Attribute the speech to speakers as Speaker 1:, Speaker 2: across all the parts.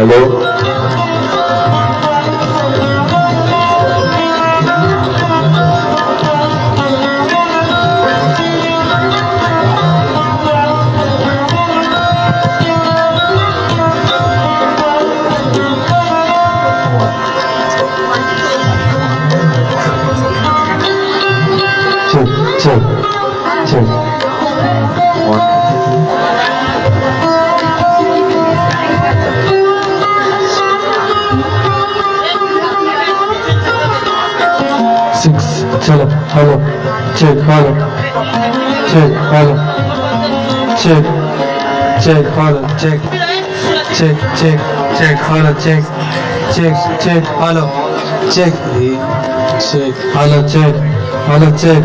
Speaker 1: Hello. Check, check, check. One. Six. Chalo, hello. Check, hello. Check, hello. Check, check, hello. Check, check, check, check, hello. Check, check, check, hello. Check, check, hello. Check, hello. Check.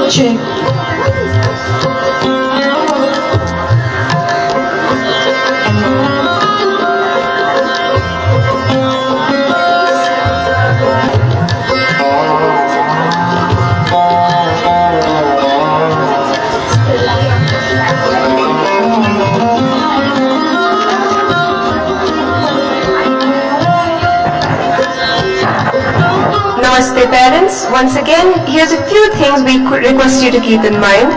Speaker 1: Check.
Speaker 2: Namaste parents. Once again, here's a few things we could request you to keep in mind.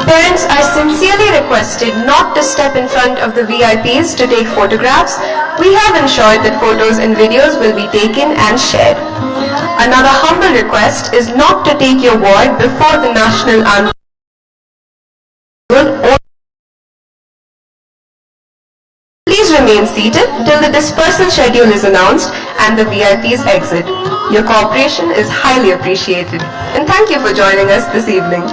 Speaker 2: Parents are sincerely requested not to step in front of the VIPs to take photographs. We have ensured that photos and videos will be taken and shared. Another humble request is not to take your word before the national anthem. Please remain seated till the dispersal schedule is announced and the VIPs exit. Your cooperation is highly appreciated. And thank you for joining us this evening.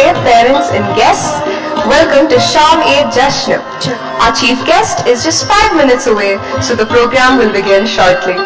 Speaker 2: Bade, parents and guests, welcome to Sham-e Jashan. Our chief guest is just 5 minutes away, so the program will begin shortly.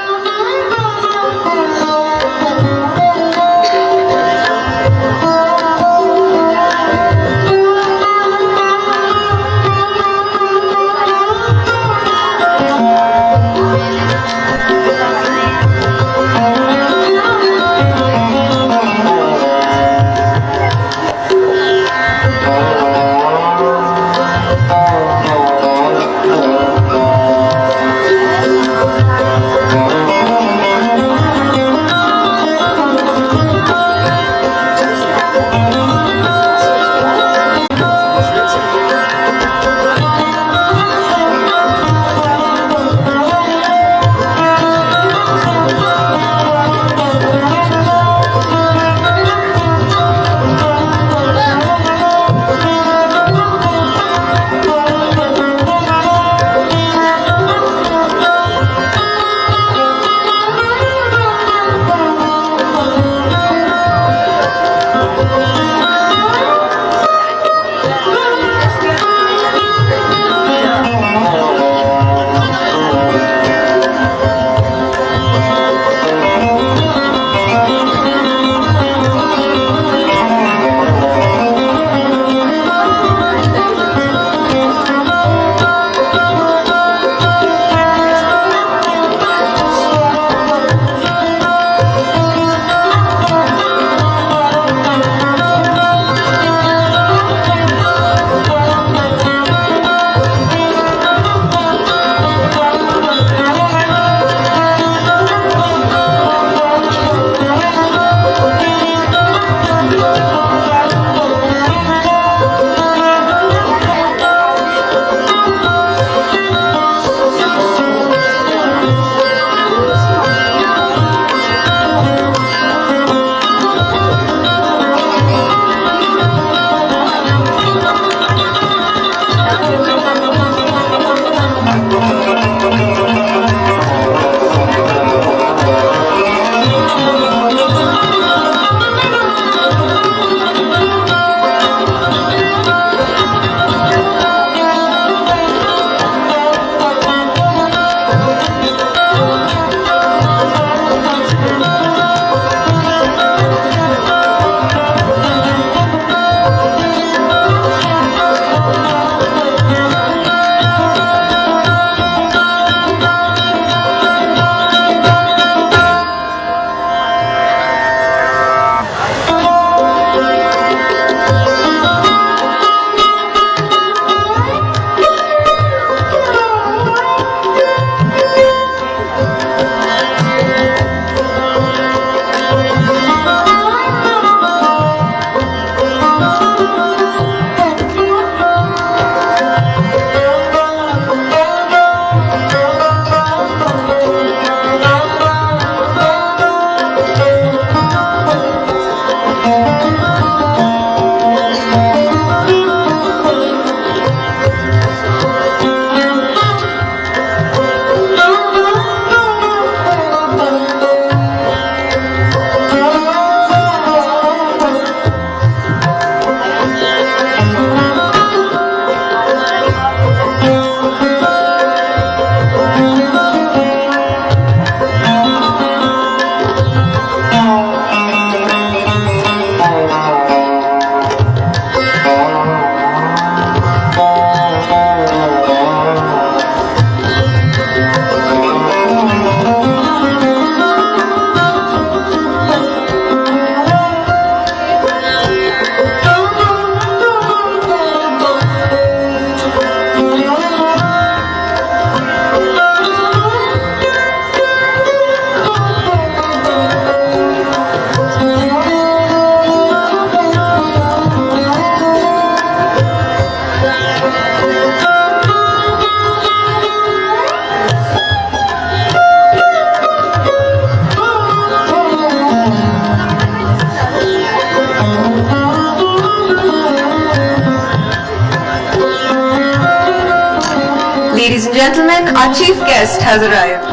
Speaker 2: Ladies and gentlemen, our chief guest has arrived.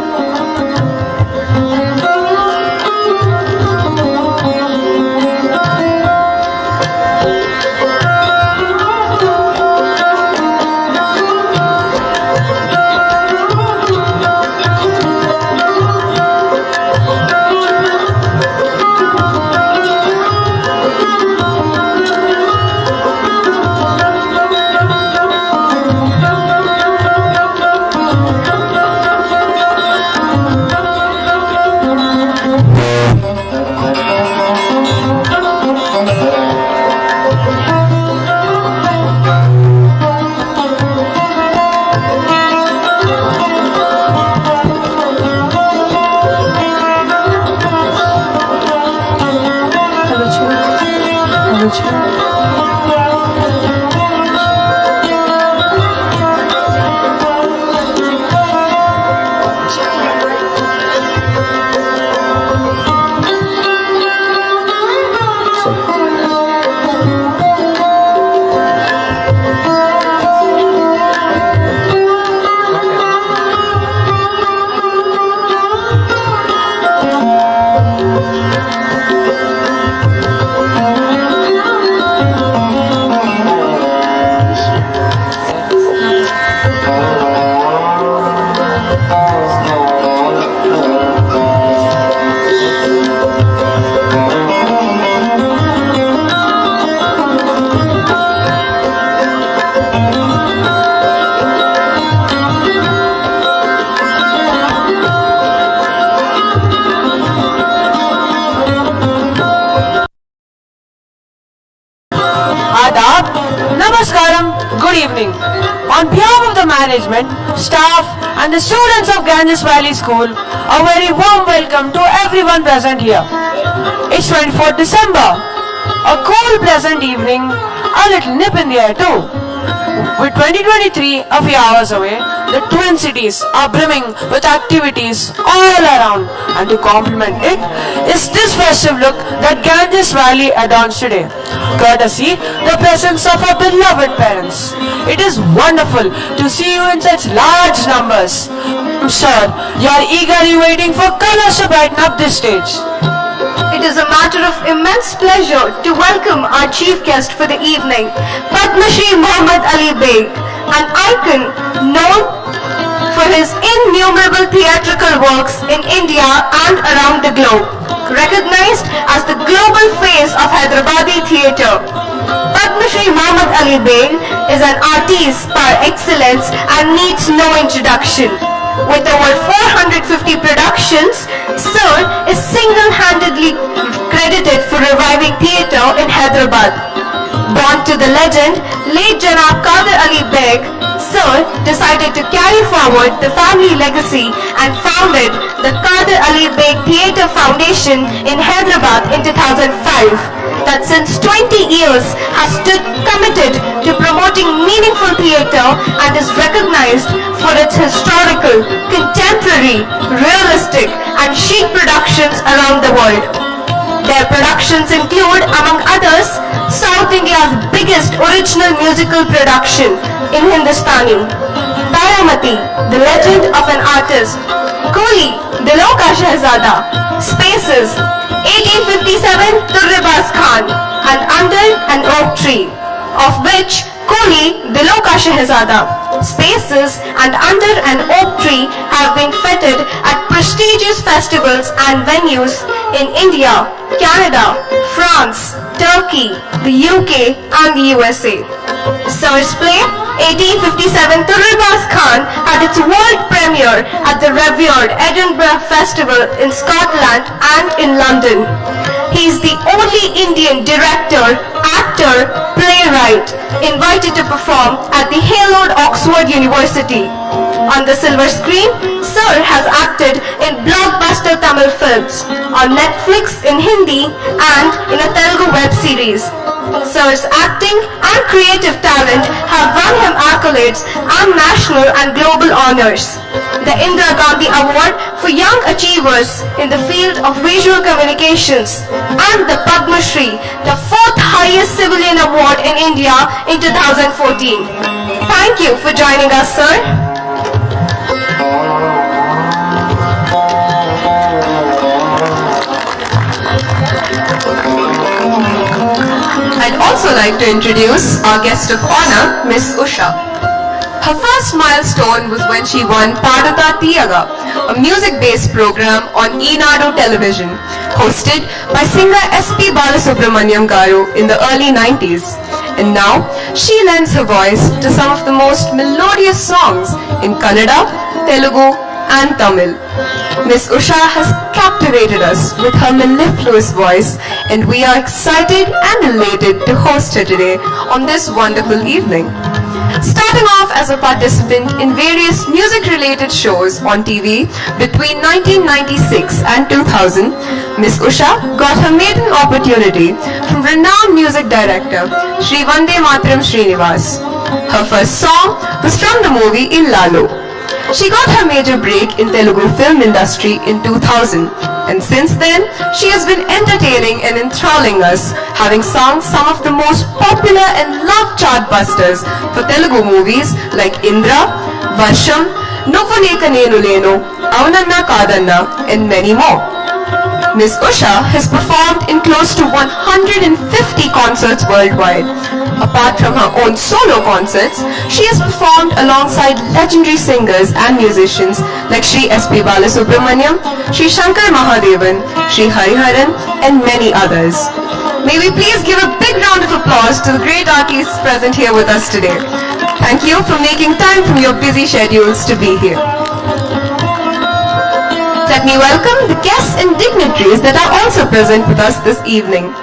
Speaker 1: Manch.
Speaker 3: Adab, Namaskaram, good evening. On behalf of the management, staff and the students of Ganges Valley School, a very warm welcome to everyone present here. It's 24th December, a cool pleasant evening, a little nip in the air too. With 2023 a few hours away, the Twin Cities are brimming with activities all around, and to complement it is this festive look that Ganges Valley adorns today, courtesy the presence of our beloved parents. It is wonderful to see you in such large numbers. I'm sure you are eagerly waiting for colors to brighten up this stage.
Speaker 2: It is a matter of immense pleasure to welcome our chief guest for the evening, Padma Shri Muhammad Ali Beg, an icon known for his innumerable theatrical works in India and around the globe, recognized as the global face of Hyderabadi theatre. Padma Shri Muhammad Ali Beg is an artiste par excellence and needs no introduction. With over 450 productions, Sir is single-handedly credited for reviving theatre in Hyderabad. Born to the legend, late Janab Qadir Ali Beg, Sir decided to carry forward the family legacy and founded the Qadir Ali Beg Theatre Foundation in Hyderabad in 2005. That since 20 years has stood committed to promoting meaningful theatre and is recognized for its historical, contemporary, realistic and chic productions around the world. Their productions include, among others, South India's biggest original musical production in Hindustani, Taramati, the legend of an artist, Koli, Dilon Ka Shehzada, Spaces, 1857 Turribaz Khan, and Under an Oak Tree, of which Koli, Dilon Ka Shehzada, Spaces and Under an Oak Tree have been feted at prestigious festivals and venues in India, Canada, France, Turkey, the UK and the USA. Sir's play, 1857 Turribaz Khan, had its world premiere at the revered Edinburgh Festival in Scotland and in London. He is the only Indian director, actor, playwright invited to perform at the haloed Oxford University. On the silver screen, Sir has acted in blockbuster Tamil films, on Netflix in Hindi and in a Telugu web series. Sir's acting and creative talent have won him accolades and national and global honors. The Indira Gandhi Award for Young Achievers in the field of visual communications and the Padma Shri, the fourth highest civilian award in India in 2014. Thank you for joining us, sir. I'd also like to introduce our guest of honor, Miss Usha. Her first milestone was when she won Padata Tiyaga, a music-based program on Enadu television, hosted by singer S.P. Balasubramaniam Garu in the early 90s. And now, she lends her voice to some of the most melodious songs in Kannada, Telugu, and Tamil. Miss Usha has captivated us with her mellifluous voice, and we are excited and elated to host her today on this wonderful evening. Starting off as a participant in various music-related shows on TV between 1996 and 2000, Miss Usha got her maiden opportunity from renowned music director Sri Vande Mataram Srinivas. Her first song was from the movie Illalo. She got her major break in Telugu film industry in 2000, and since then she has been entertaining and enthralling us, having sung some of the most popular and loved chartbusters for Telugu movies like Indra, Varsham, Nuvvu Leka Nenu Lenu, Avananna Kadanna, and many more. Miss Usha has performed in close to 150 concerts worldwide. Apart from her own solo concerts, she has performed alongside legendary singers and musicians like Sri S.P. Balasubramaniam, Sri Shankar Mahadevan, Sri Hariharan, and many others. May we please give a big round of applause to the great artists present here with us today. Thank you for making time from your busy schedules to be here. Let me welcome the guests and dignitaries that are also present with us this evening.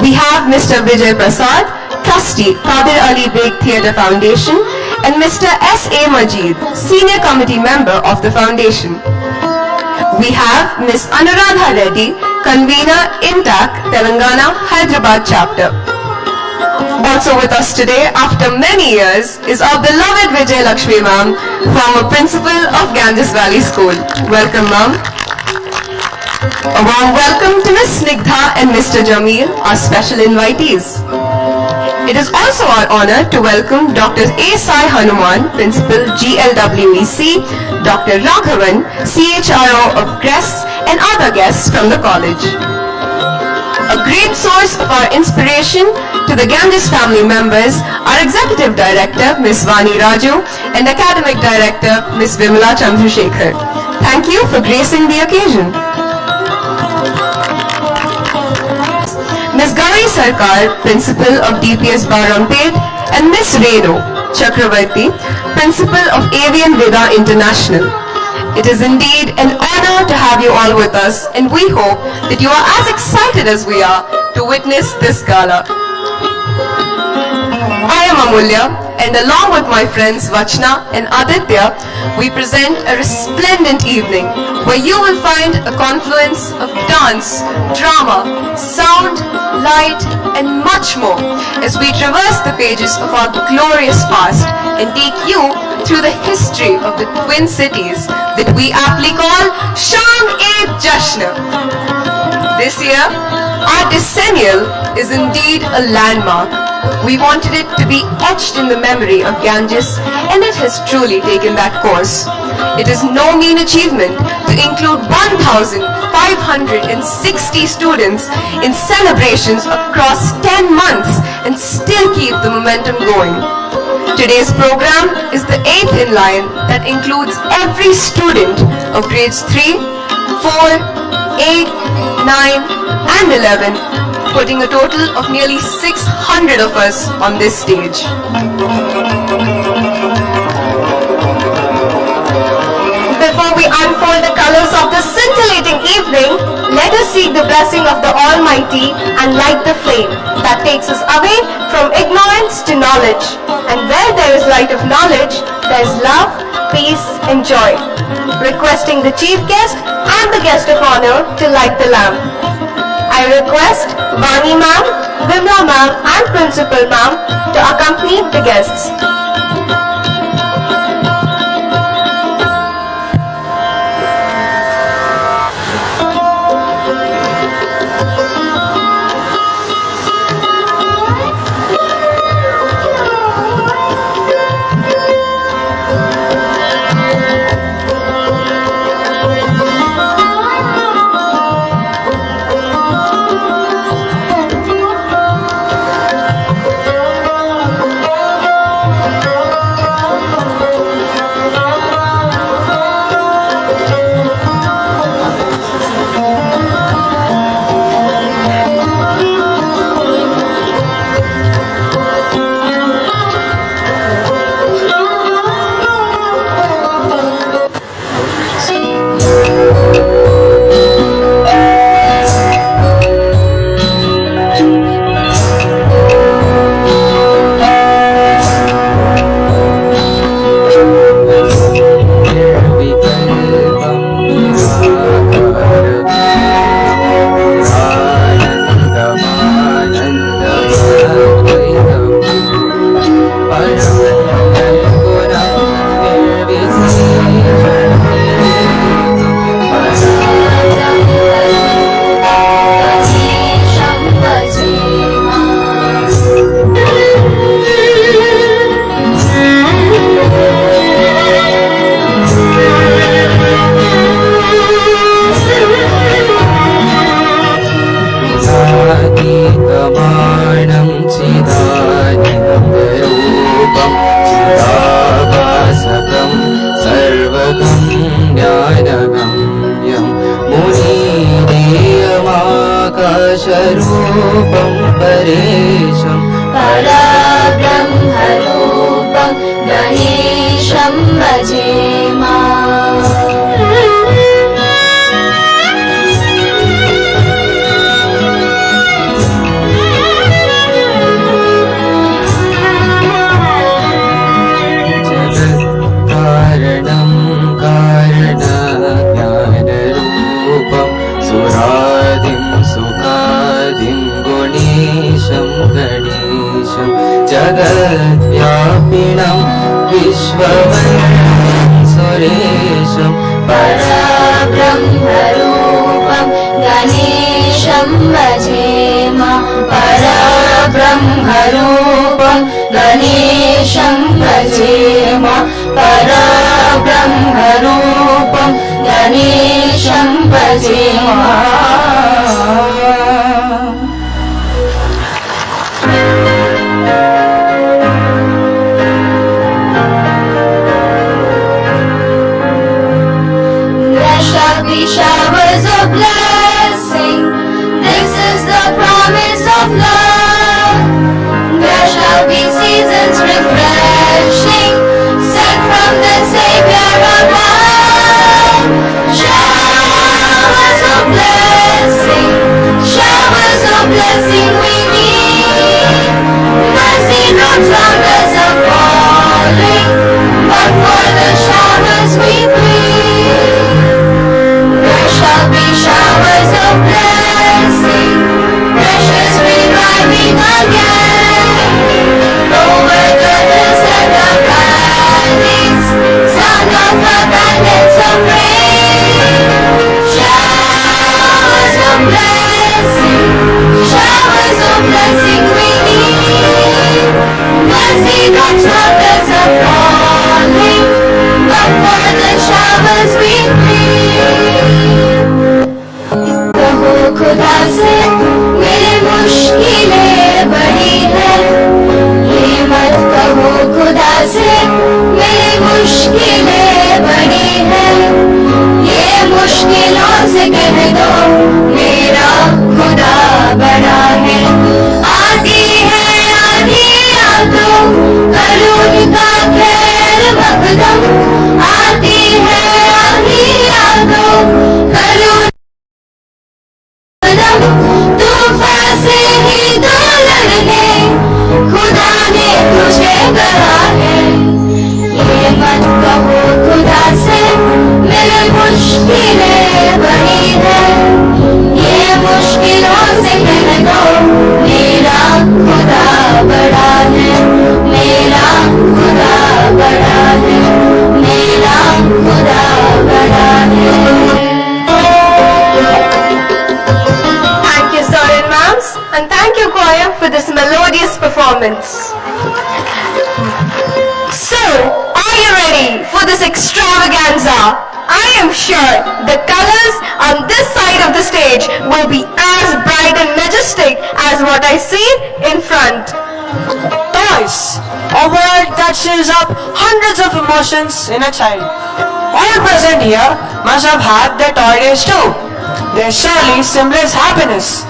Speaker 2: We have Mr. Vijay Prasad, Trustee, Qadir Ali Beg Theatre Foundation, and Mr. S.A. Majid, Senior Committee Member of the Foundation. We have Ms. Anuradha Reddy, Convener, INTAC, Telangana, Hyderabad Chapter. Also with us today, after many years, is our beloved Vijay Lakshmi Ma'am, former Principal of Ganges Valley School. Welcome, Ma'am. A warm welcome to Ms. Snigdha and Mr. Jameel, our special invitees. It is also our honor to welcome Dr. A. Sai Hanuman, Principal GLWEC, Dr. Raghavan, CHRO of GRES, and other guests from the college. A great source of our inspiration to the Ganges family members, our Executive Director, Ms. Vani Raju, and Academic Director, Ms. Vimala Chandrasekhar. Thank you for gracing the occasion. Ms. Gauri Sarkar, Principal of DPS Barampet, and Ms. Renu Chakravarti, Principal of Avian Veda International. It is indeed an honor to have you all with us, and we hope that you are as excited as we are to witness this gala. I am Amulya, and along with my friends Vachna and Aditya, we present a resplendent evening where you will find a confluence of dance, drama, sound, light, and much more as we traverse the pages of our glorious past and take you through the history of the twin cities that we aptly call Sham-e-Jashn. This year, our decennial is indeed a landmark. We wanted it to be etched in the memory of Ganges, and it has truly taken that course. It is no mean achievement to include 1,560 students in celebrations across 10 months and still keep the momentum going. Today's program is the 8th in line that includes every student of grades 3, 4, 8, 9, and 11, putting a total of nearly 600 of us on this stage. Before we unfold the colors of this scintillating evening, let us seek the blessing of the Almighty and light the flame that takes us away from ignorance to knowledge. And where there is light of knowledge, there is love, peace, and joy. Requesting the chief guest and the guest of honor to light the lamp. I request Vani ma'am, Vimla ma'am, and Principal ma'am to accompany the guests.
Speaker 4: सर्वेशं जगद्व्यापिनं विश्ववन्दं सुरेशं
Speaker 5: परब्रह्मरूपं गणेशं भजेम परब्रह्मरूपं गणेशं भजेम परब्रह्मरूपं गणेशं भजेम showers of blessing. This is the promise of love. There shall be seasons refreshing, sent from the Savior above. Showers of blessing, showers of blessing we need. Mercy drops on us are falling, but for the showers we plead. Shall be showers of blessing, precious reviving again. Over the hills and the valleys, sound of abundance of rain. Showers of blessing we need. Mercy drops waters are falling, but for the showers we plead. कहो खुदा से मेरी मुश्किलें बड़ी हैं, ये मत कहो खुदा से मेरी मुश्किलें बड़ी हैं, ये मुश्किलों से कह दो मेरा खुदा बड़ा है। आती है आधी यादों करूं उनका खैर मकदम, आती है आधी यादों करूं तूफान से ही तो लड़ने खुदा ने तुझे कहा है। ये मत कहो खुदा से मेरी मुश्किलें बड़ी हैं, ये मुश्किलों से कह दो मेरा खुदा बड़ा है, मेरा खुदा बड़ा है, मेरा खुदा बड़ा है।
Speaker 2: And thank you, choir, for this melodious performance. So, are you ready for this extravaganza? I am sure the colors on this side of the stage will be as bright and majestic as what I see in front.
Speaker 3: Toys, a word that stirs up hundreds of emotions in a child. All present here must have had their toy days too. They surely symbolize happiness.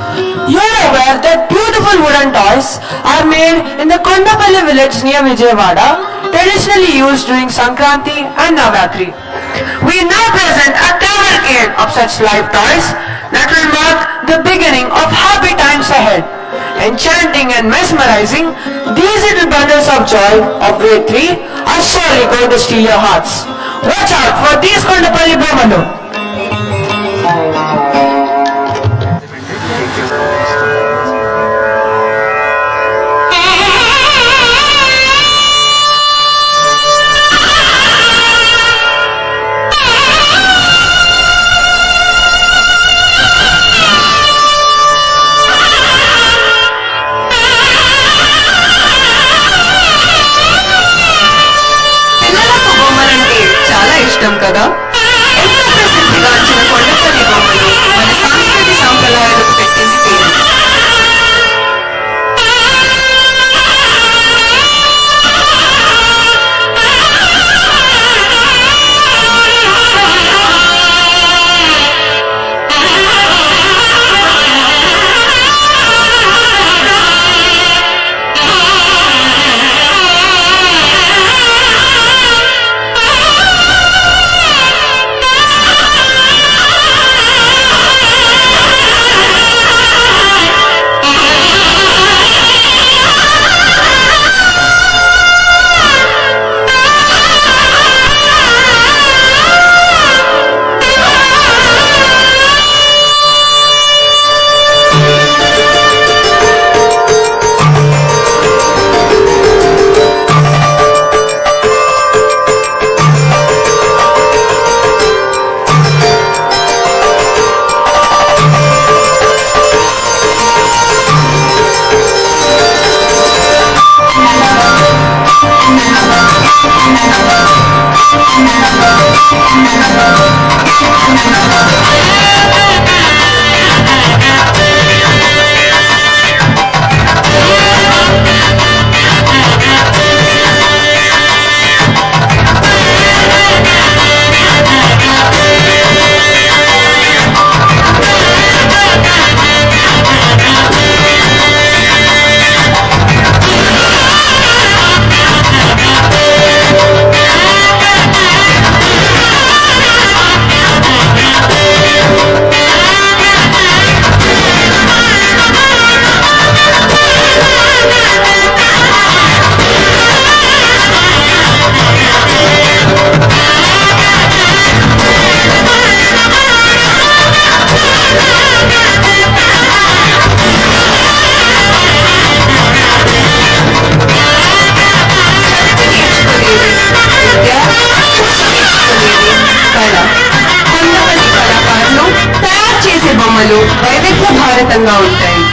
Speaker 3: You're aware that beautiful wooden toys are made in the Kondapalli village near Vijayawada, traditionally used during Sankranti and Navratri. We now present a cavalcade of such live toys that will mark the beginning of happy times ahead. Enchanting and mesmerizing, these little bundles of joy of grade 3 are surely going to steal your hearts. Watch out for these Kondapalli Brahmanu.
Speaker 2: కదా ఎంత వైవిధ్య భారతంగా ఉంటాయి.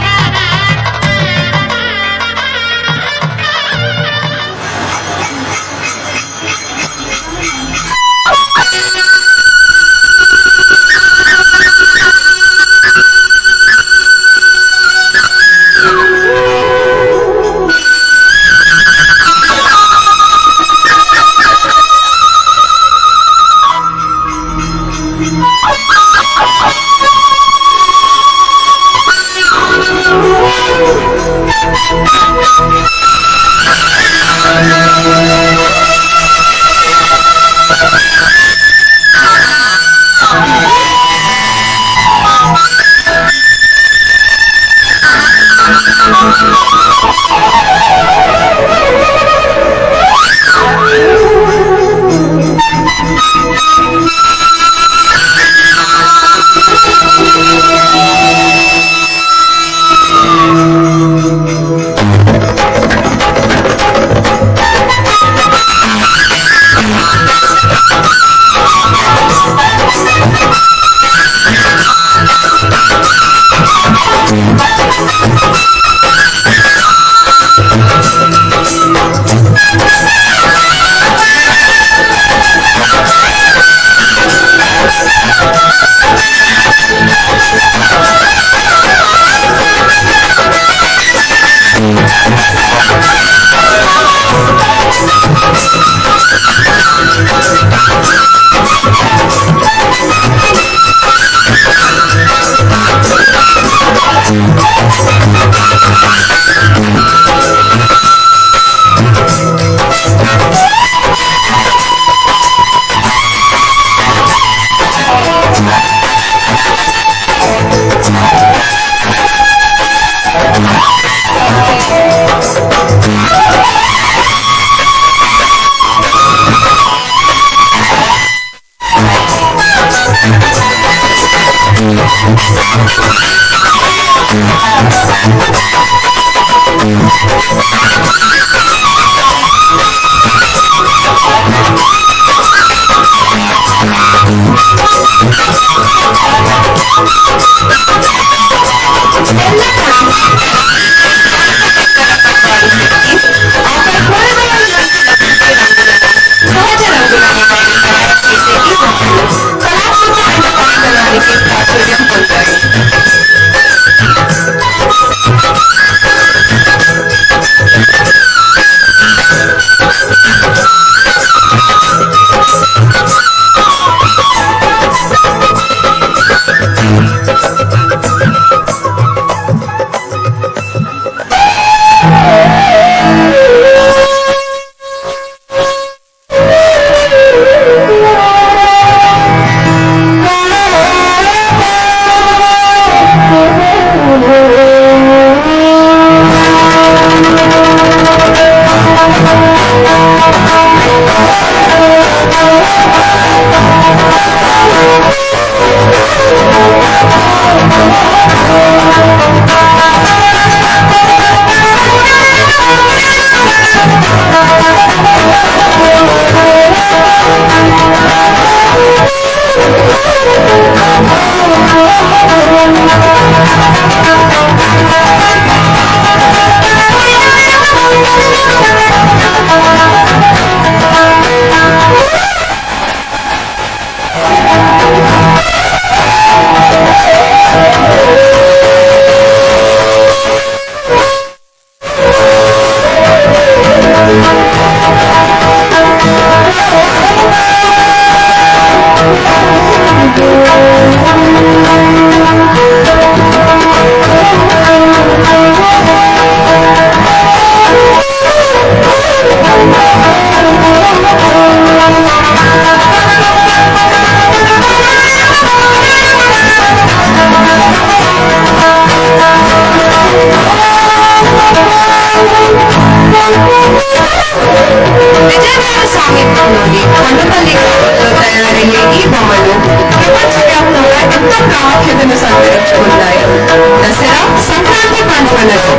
Speaker 2: విజయవాడ సమీపంలోని కొండపల్లి గ్రామంలో తయారయ్యే ఈ బొమ్మలు ప్రపంచవ్యాప్తంగా ఎంతో ప్రాముఖ్యతను సంతరించుకున్నాయి. దసరా, సంక్రాంతి పండుగలలో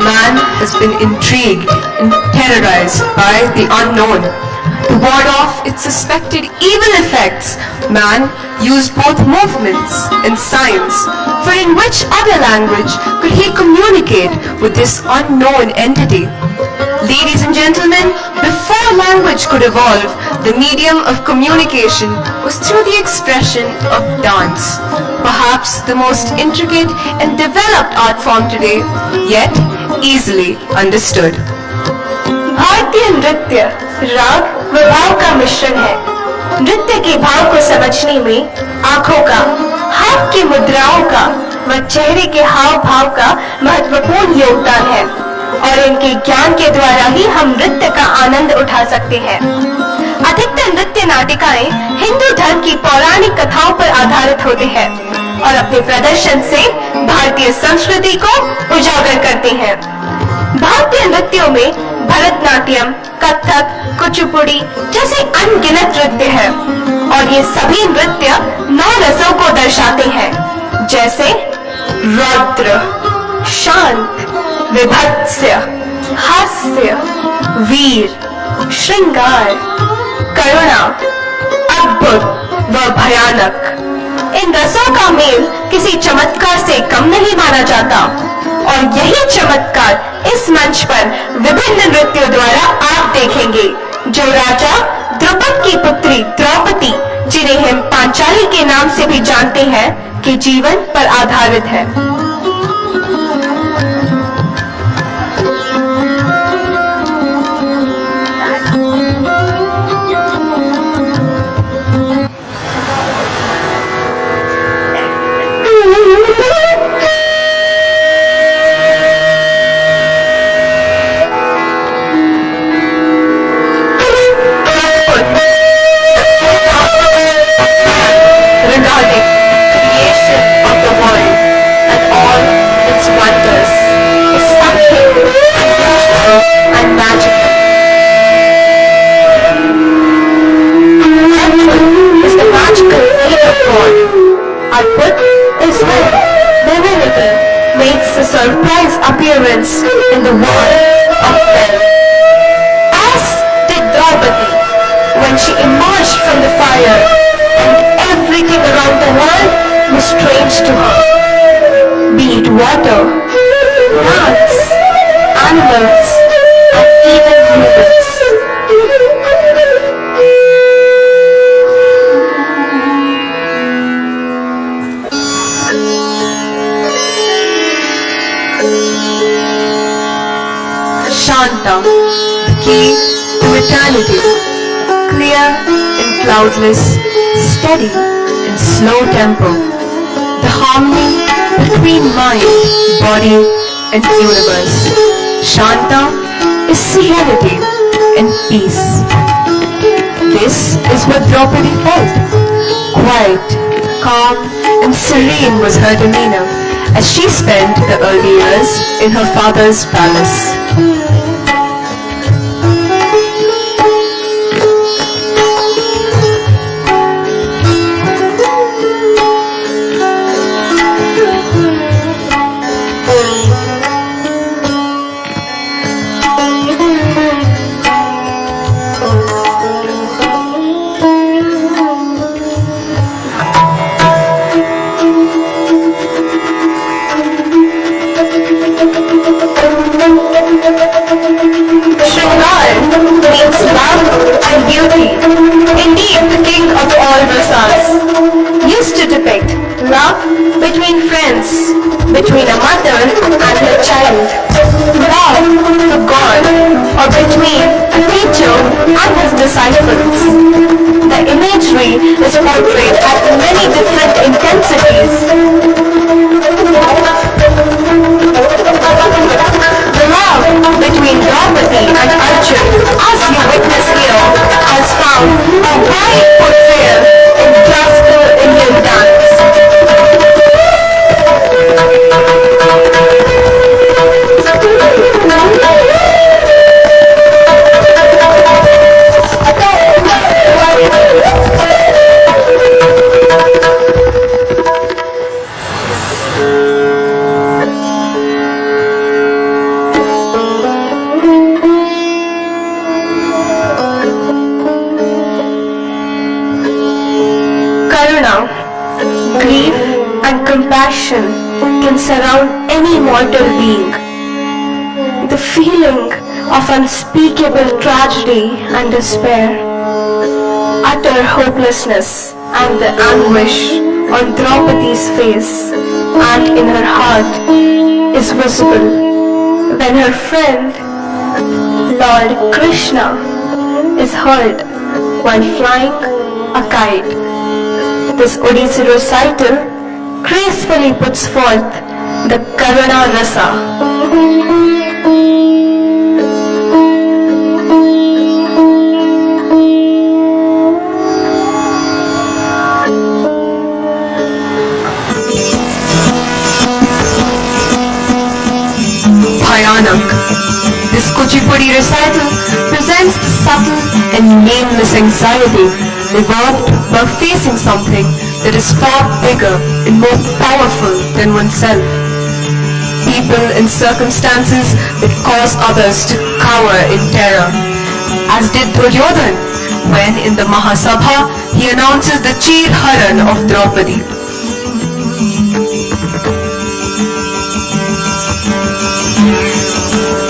Speaker 2: man has been intrigued and terrorized by the unknown. To ward off its suspected evil effects, man used both movements and signs. For in which other language could he communicate with this unknown entity? Ladies and gentlemen, before language could evolve, the medium of communication was through the expression of dance. Perhaps the most intricate and developed art form today, yet easily understood.
Speaker 6: भारतीय नृत्य राग व भाव का मिश्रण है। नृत्य के भाव को समझने में आंखों का, हाथ की मुद्राओं का व चेहरे के हाव भाव का महत्वपूर्ण योगदान है और इनके ज्ञान के द्वारा ही हम नृत्य का आनंद उठा सकते हैं। अधिकतर नृत्य नाटिकाएं हिंदू धर्म की पौराणिक कथाओं पर आधारित होते हैं और अपने प्रदर्शन से भारतीय संस्कृति को उजागर करते हैं। भारतीय नृत्यों में भरतनाट्यम, कथक, कुचिपुड़ी जैसे अनगिनत नृत्य हैं और ये सभी नृत्य 9 रसों को दर्शाते हैं, जैसे रौद्र, शांत, विभत्स्य, हास्य, वीर, श्रृंगार, करुणा, अद्भुत व भयानक। इन रसों का मेल किसी चमत्कार से कम नहीं माना जाता और यही चमत्कार इस मंच पर विभिन्न नृत्यों द्वारा आप देखेंगे, जो राजा द्रुपद की पुत्री द्रौपदी, जिन्हें हम पांचाली के नाम से भी जानते हैं, के जीवन पर आधारित है। Surprise appearance in the world of men. As did Draupadi when she emerged from the fire, and everything around the world was strange to her. Be it water, plants, animals, and even humans. Shanta, the key to eternity, clear and cloudless, steady and slow tempo, the harmony between mind, body and universe. Shanta is serenity and peace. This is what Draupadi felt. Quiet, calm and serene was her demeanor as she spent the early years in her father's palace. respect, love between friends, between a mother and her child, love for God, or between a teacher and his disciples. The imagery is portrayed at many different intensities. The love between Draupadi and Arjun, as you witness here, has found a wide portrayal in classical Indian dance. Karuna, grief and compassion can surround any mortal being. The feeling of unspeakable tragedy and despair, utter hopelessness and the anguish on Draupadi's face and in her heart is visible when her friend Lord Krishna is heard while flying a kite. This Odissi recital gracefully puts forth the Karuna Rasa.
Speaker 2: Bhayanak. This Kuchipudi recital presents the subtle and nameless anxiety evoked by facing something that is far bigger and more powerful than oneself. People in circumstances that cause others to cower in terror, as did Duryodhan when in the Mahasabha he announces the Chir Haran of Draupadi.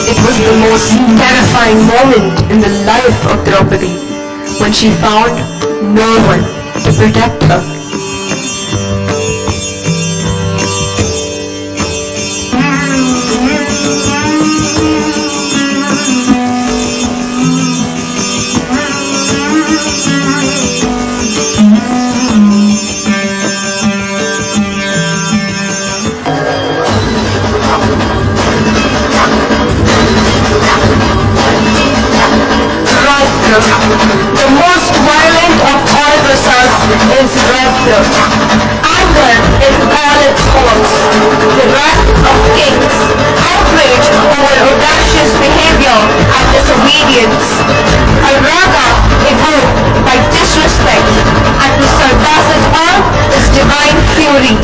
Speaker 2: It was the most terrifying moment in the life of Draupadi when she found no one to protect her.
Speaker 6: The most violent of all rasas is Raudra. Anger in all its forms. The wrath of kings. Outrage over audacious behavior and disobedience. A raga evoked by disrespect, and to surpass it all is divine fury.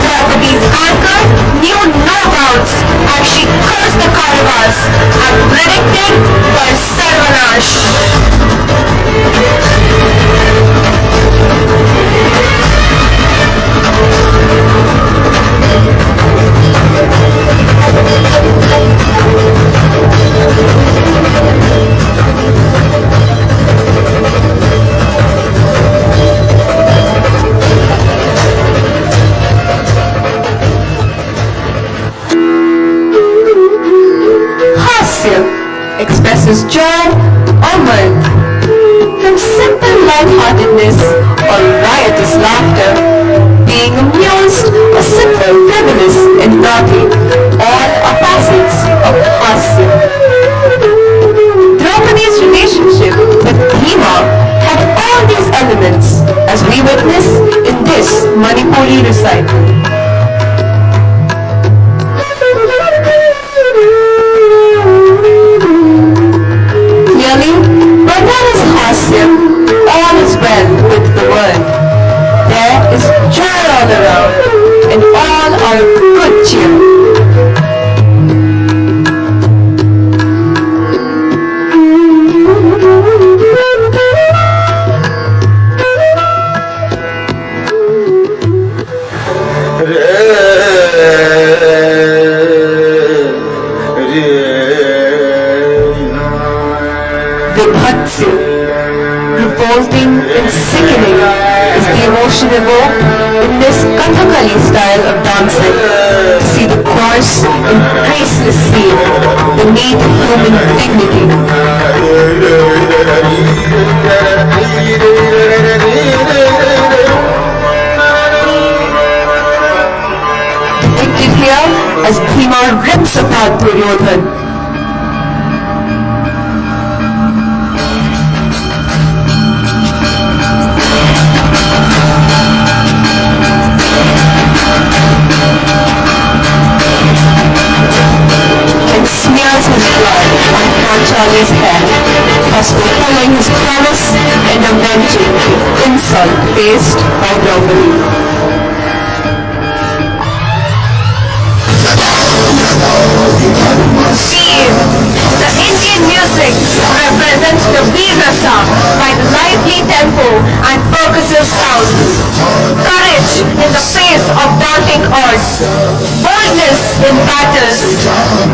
Speaker 6: Draupadi's anger knew no bounds as she cursed the Kauravas and predicted their Sarvanash.
Speaker 2: Expresses joy or mirth. From simple lightheartedness or riotous laughter, being amused or simple frivolous and naughty, all are facets of hasya. Draupadi's relationship with Bhima had all these elements as we witness in this Manipuri recital. But that is hasya, all is well with the world. There is joy all around, and all are of good cheer. Vibhatsya, revolting and sickening is the emotion evoked Kathakali style of dancing. See the coarse and graceless scene, the need of human dignity. Depicted here as Bhima rips apart Duryodhan. And smears his blood on Panchali's head, thus fulfilling his promise and avenging the insult faced by Draupadi. The Indian music represents the Veer-rasa by the lively tempo and percussive sounds. Courage in the face of daunting odds. Boldness in battles.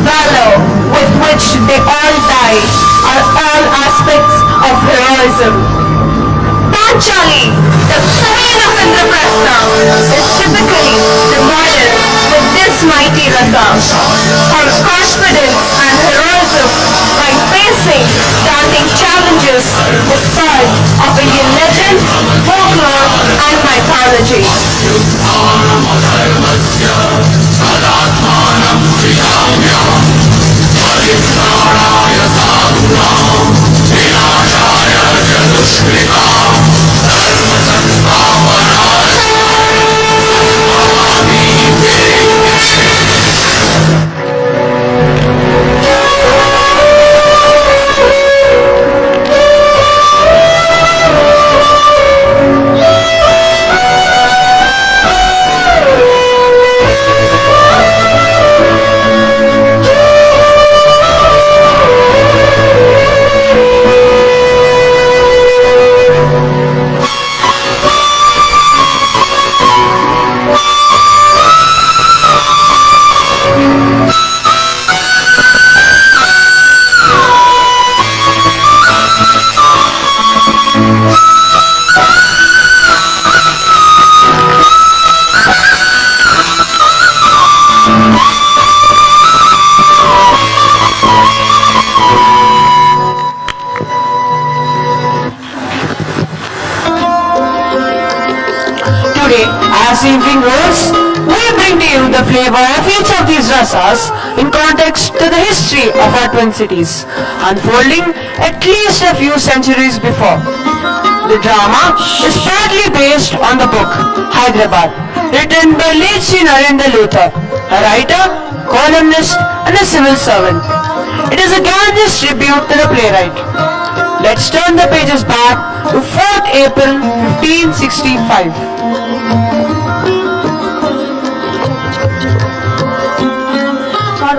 Speaker 2: Valor with which they all die are all aspects of heroism. Panchali, the queen of Indraprastha, is typically the model with this mighty rasa. Her confidence and heroism by facing daunting challenges is part of Indian legend, folklore and mythology.
Speaker 3: Today, as the evening rolls, we bring to you the flavor of each of these rasas in context to the history of our twin cities, unfolding at least a few centuries before. The drama is partly based on the book Hyderabad, written by late Sri Narendra Lothar, a writer, columnist and a civil servant. It is a Gandhist tribute to the playwright. Let's turn the pages back to 4th April 1565.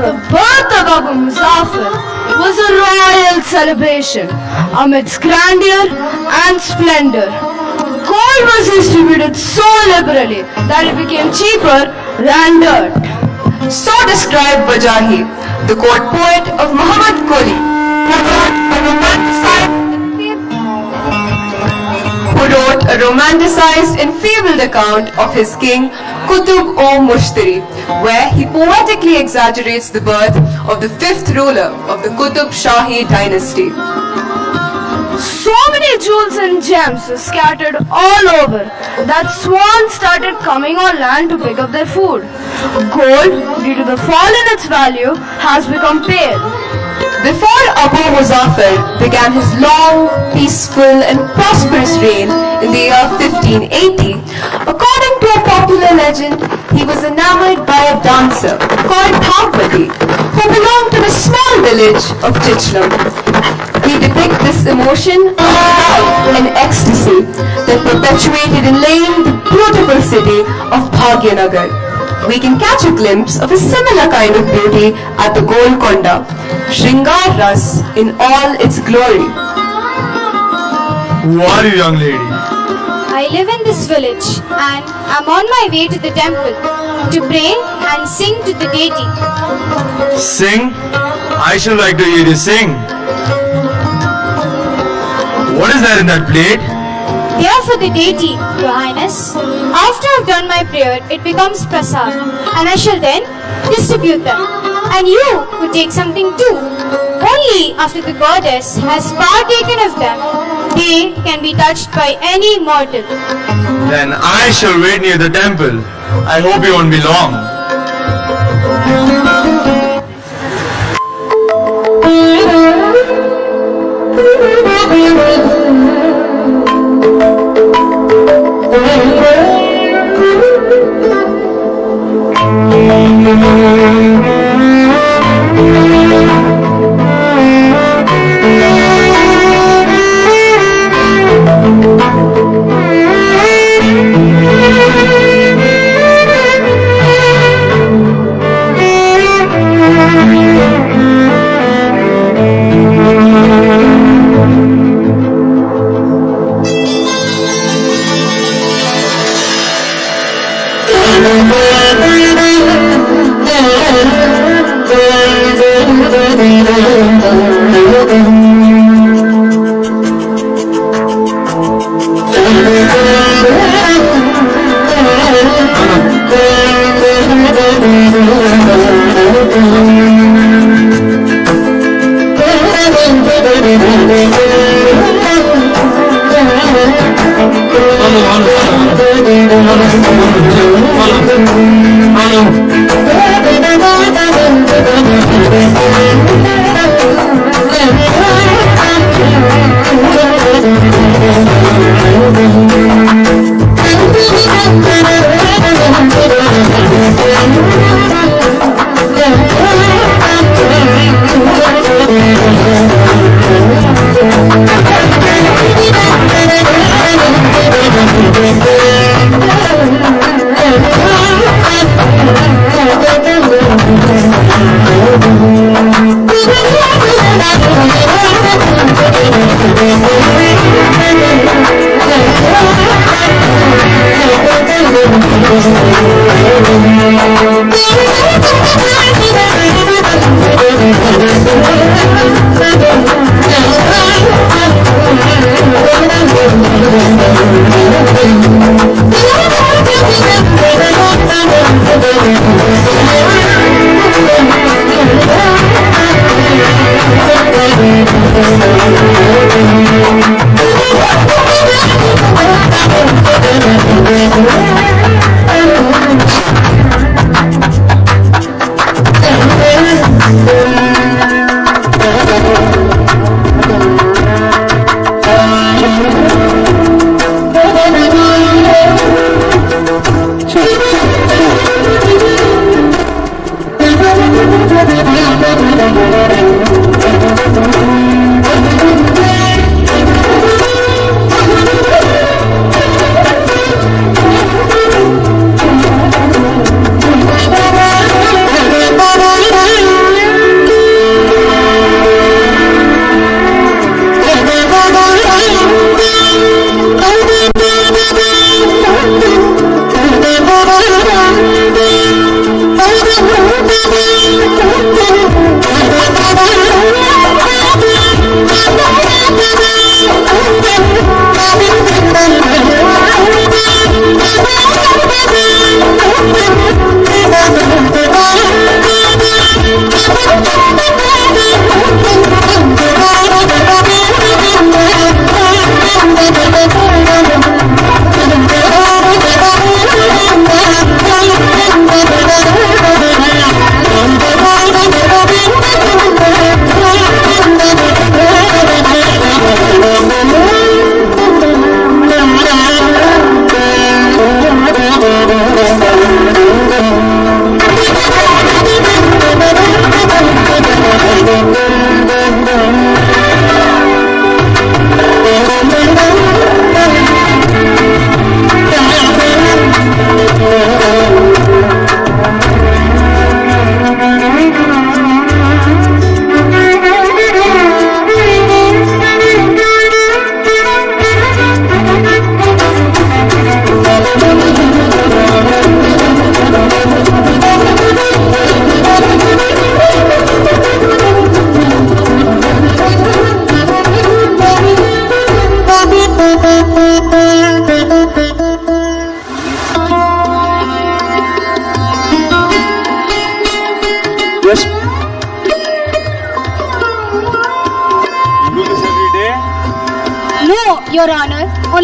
Speaker 7: The birth of Abu Muzaffar was a royal celebration amidst grandeur and splendor. Gold was distributed so liberally that it became cheaper than dirt.
Speaker 2: So described Wajahi, the court poet of Muhammad Quli, who wrote a romanticized and fabled account of his king Qutb-o-Mushtari, where he poetically exaggerates the birth of the fifth ruler of the Qutb Shahi dynasty.
Speaker 7: So many jewels and gems were scattered all over that swans started coming on land to pick up their food. Gold, due to the fall in its value, has become pale.
Speaker 2: Before Abu Muzaffar began his long, peaceful and prosperous reign in the year 1580, according to a popular legend, he was enamored by a dancer called Bhagwati, who belonged to the small village of Chichlam. He depicts this emotion of love and ecstasy that perpetuated in laying the beautiful city of Bhagyanagar. We can catch a glimpse of a similar kind of beauty at the Golconda, Shringar Ras in all its glory.
Speaker 1: Who are you, young lady?
Speaker 8: I live in this village and am on my way to the temple to pray and sing to the deity.
Speaker 1: Sing? I should like to hear you sing. What is that in that plate?
Speaker 8: They are for the deity, Your Highness. After I've done my prayer, it becomes prasad, and I shall then distribute them. And you could take something too. Only after the goddess has partaken of them, they can be touched by any mortal.
Speaker 1: Then I shall wait near the temple. I hope you won't be long.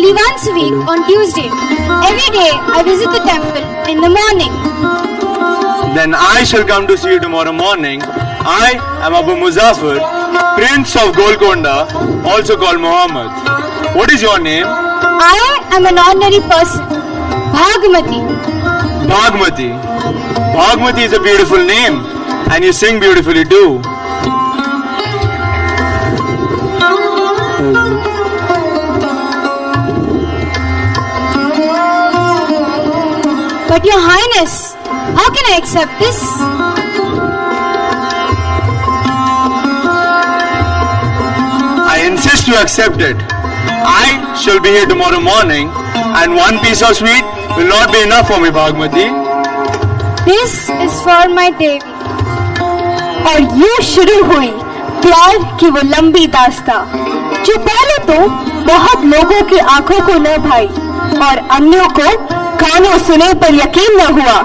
Speaker 8: only once a week on Tuesday. Every day I visit the temple in the morning.
Speaker 9: Then I shall come to see you tomorrow morning. I am Abu Muzaffar, Prince of Golconda, also called Muhammad. What is your name?
Speaker 8: I am an ordinary person, Bhagmati.
Speaker 9: Bhagmati. Bhagmati is a beautiful name, and you sing beautifully too.
Speaker 8: But Your Highness, how can I accept this?
Speaker 9: I insist you accept it. I shall be here tomorrow morning, and one piece of sweet will not be enough for me, Bhagmati.
Speaker 8: This is for my Devi.
Speaker 6: और ये शुरू हुई प्यार की वो लंबी दास्तां जो पहले तो बहुत लोगों की आंखों को न भाई और अन्यों को कानों सुने पर यकीन न हुआ।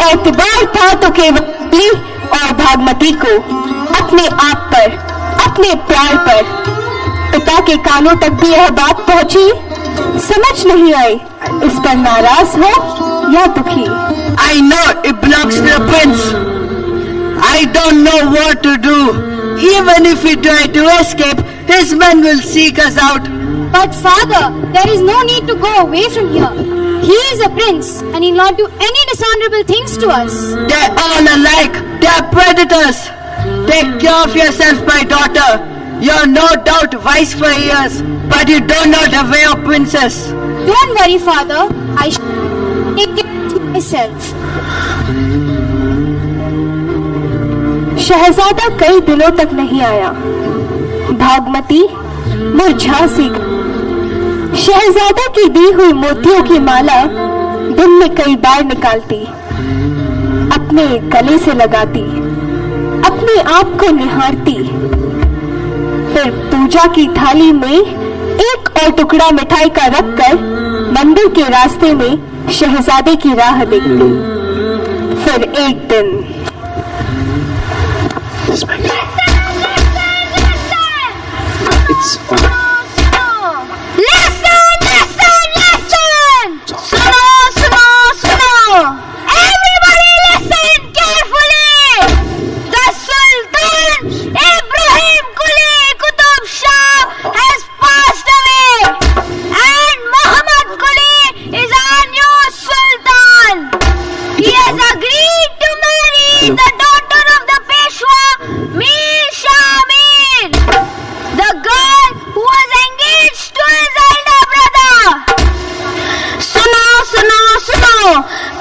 Speaker 6: एतबार था तो केवल और भागमती को अपने आप पर, अपने प्यार पर। पिता के कानों तक भी यह बात पहुंची, समझ नहीं आई इस पर नाराज हो या दुखी।
Speaker 3: I know it belongs to the prince. I don't know what to do. Even if we try to escape, his men will seek us out.
Speaker 8: But father, there is no need to go away from here. He is a prince and he will not do any dishonorable things to us.
Speaker 3: They're all alike. They're predators. Take care of yourself, my daughter. You're no doubt wise for years, but you don't know the way of princess.
Speaker 8: Don't worry, father. I shall take care of myself.
Speaker 6: शहजादा कई दिनों तक नहीं आया। भागमती मुरझा सी गई। शहजादा की दी हुई मोतियों की माला दिन में कई बार निकालती, अपने गले से लगाती, अपने आप को निहारती, फिर पूजा की थाली में एक और टुकड़ा मिठाई का रखकर मंदिर के रास्ते में शहजादे की राह देखती। फिर एक दिन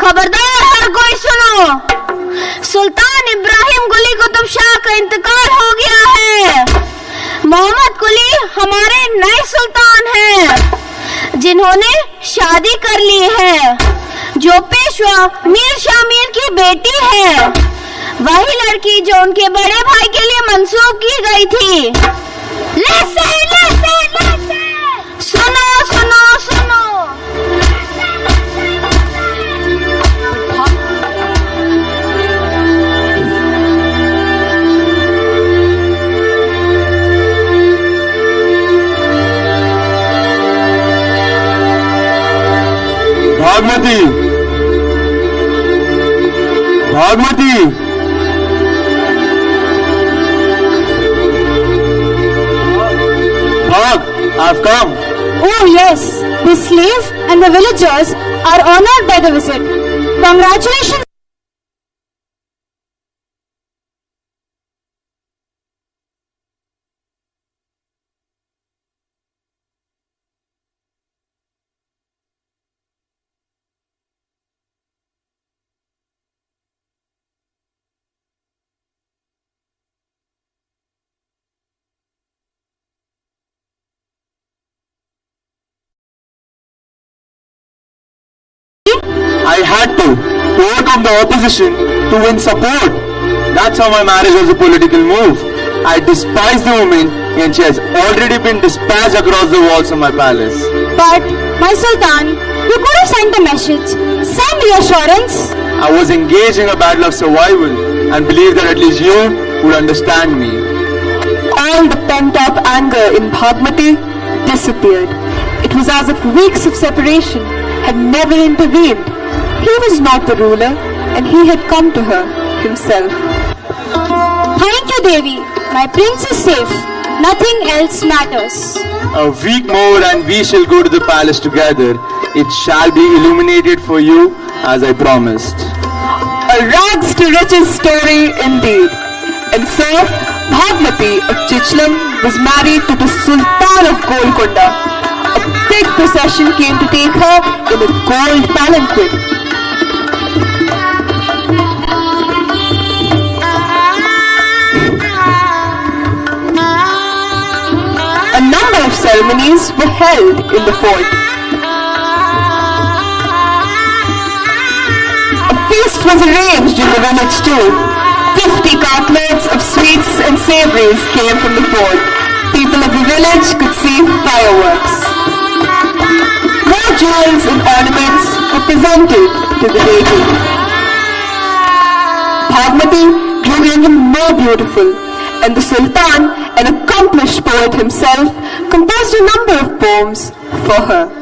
Speaker 5: खबरदार हर कोई सुनो, सुल्तान इब्राहिम कुली कुतुब शाह का इंतकाल हो गया है। मोहम्मद कुली हमारे नए सुल्तान हैं जिन्होंने शादी कर ली है, जो पेशवा मीर शाह मीर की बेटी है, वही लड़की जो उनके बड़े भाई के लिए मंसूब की गई थी। सुनो सुनो सुनो,
Speaker 9: Bhagmati! Bhagmati! Bhag, I've come.
Speaker 8: Oh yes, the slave and the villagers are honored by the visit. Congratulations.
Speaker 9: I had to overcome the opposition to win support. That's how my marriage was a political move. I despise the woman and she has already been dispatched across the walls of my palace.
Speaker 8: But, my Sultan, you could have sent a message, some reassurance.
Speaker 9: I was engaged in a battle of survival and believed that at least you would understand me.
Speaker 6: all the pent-up anger in Bhagmati disappeared.
Speaker 10: It was as if weeks of separation had never intervened. He was not the ruler, and he had come to her himself.
Speaker 8: Thank you, Devi. My prince is safe. Nothing else matters.
Speaker 9: A week more and we shall go to the palace together. It shall be illuminated for you as I promised.
Speaker 10: A rags to riches story indeed. And so, Bhagmati of Chichlam was married to the Sultan of Golconda. A big procession came to take her in a gold palanquin. A number of ceremonies were held in the fort. A feast was arranged in the village too. 50 cartloads of sweets and savories came from the fort. People of the village could see fireworks. More jewels and ornaments were presented to the deity. Bhagmati grew even more beautiful, and the Sultan, an accomplished poet himself, composed a number of poems for her.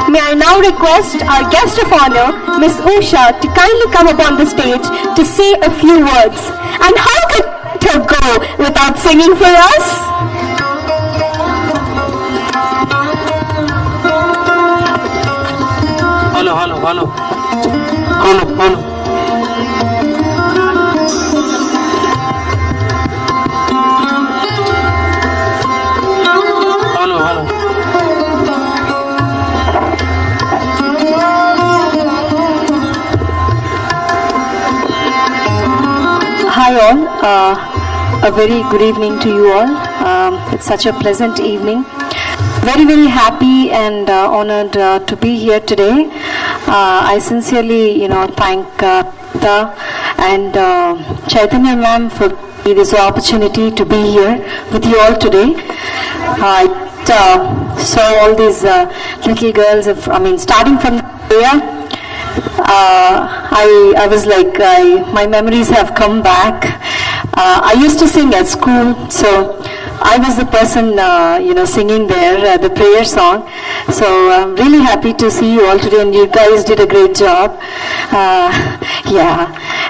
Speaker 10: May I now request our guest of honor, Miss Usha, to kindly come up on the stage to say a few words. And how could her go without singing for us? Hi all, a very good evening to you all. It's such a pleasant evening. Very, very happy and honored to be here today. I sincerely, thank Ta and Chaitanya ma'am for this opportunity to be here with you all today. I saw all these little girls, starting from Korea. I was like, my memories have come back. I used to sing at school, so I was the person, singing there, the prayer song. So I'm really happy to see you all today, and you guys did a great job.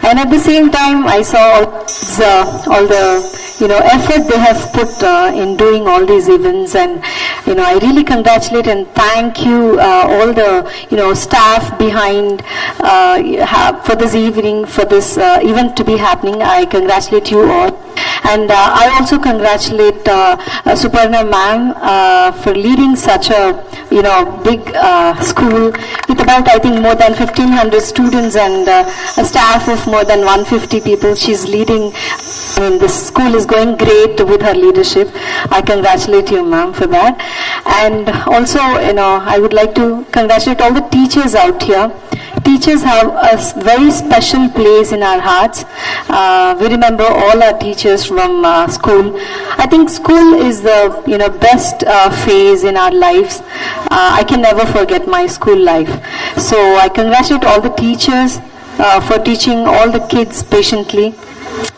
Speaker 10: And at the same time, I saw all the effort they have put in doing all these events, and I really congratulate and thank you all the staff behind for this evening, for this event to be happening. I congratulate you all. And I also congratulate Suparna ma'am for leading such a big school with about, I think, more than 1,500 students and a staff of more than 150 people. She's leading. This school is going great with her leadership. I congratulate you, ma'am, for that. And also, I would like to congratulate all the teachers out here. Teachers have a very special place in our hearts. We remember all our teachers from school. I think school is the best phase in our lives. I can never forget my school life. So I congratulate all the teachers for teaching all the kids patiently.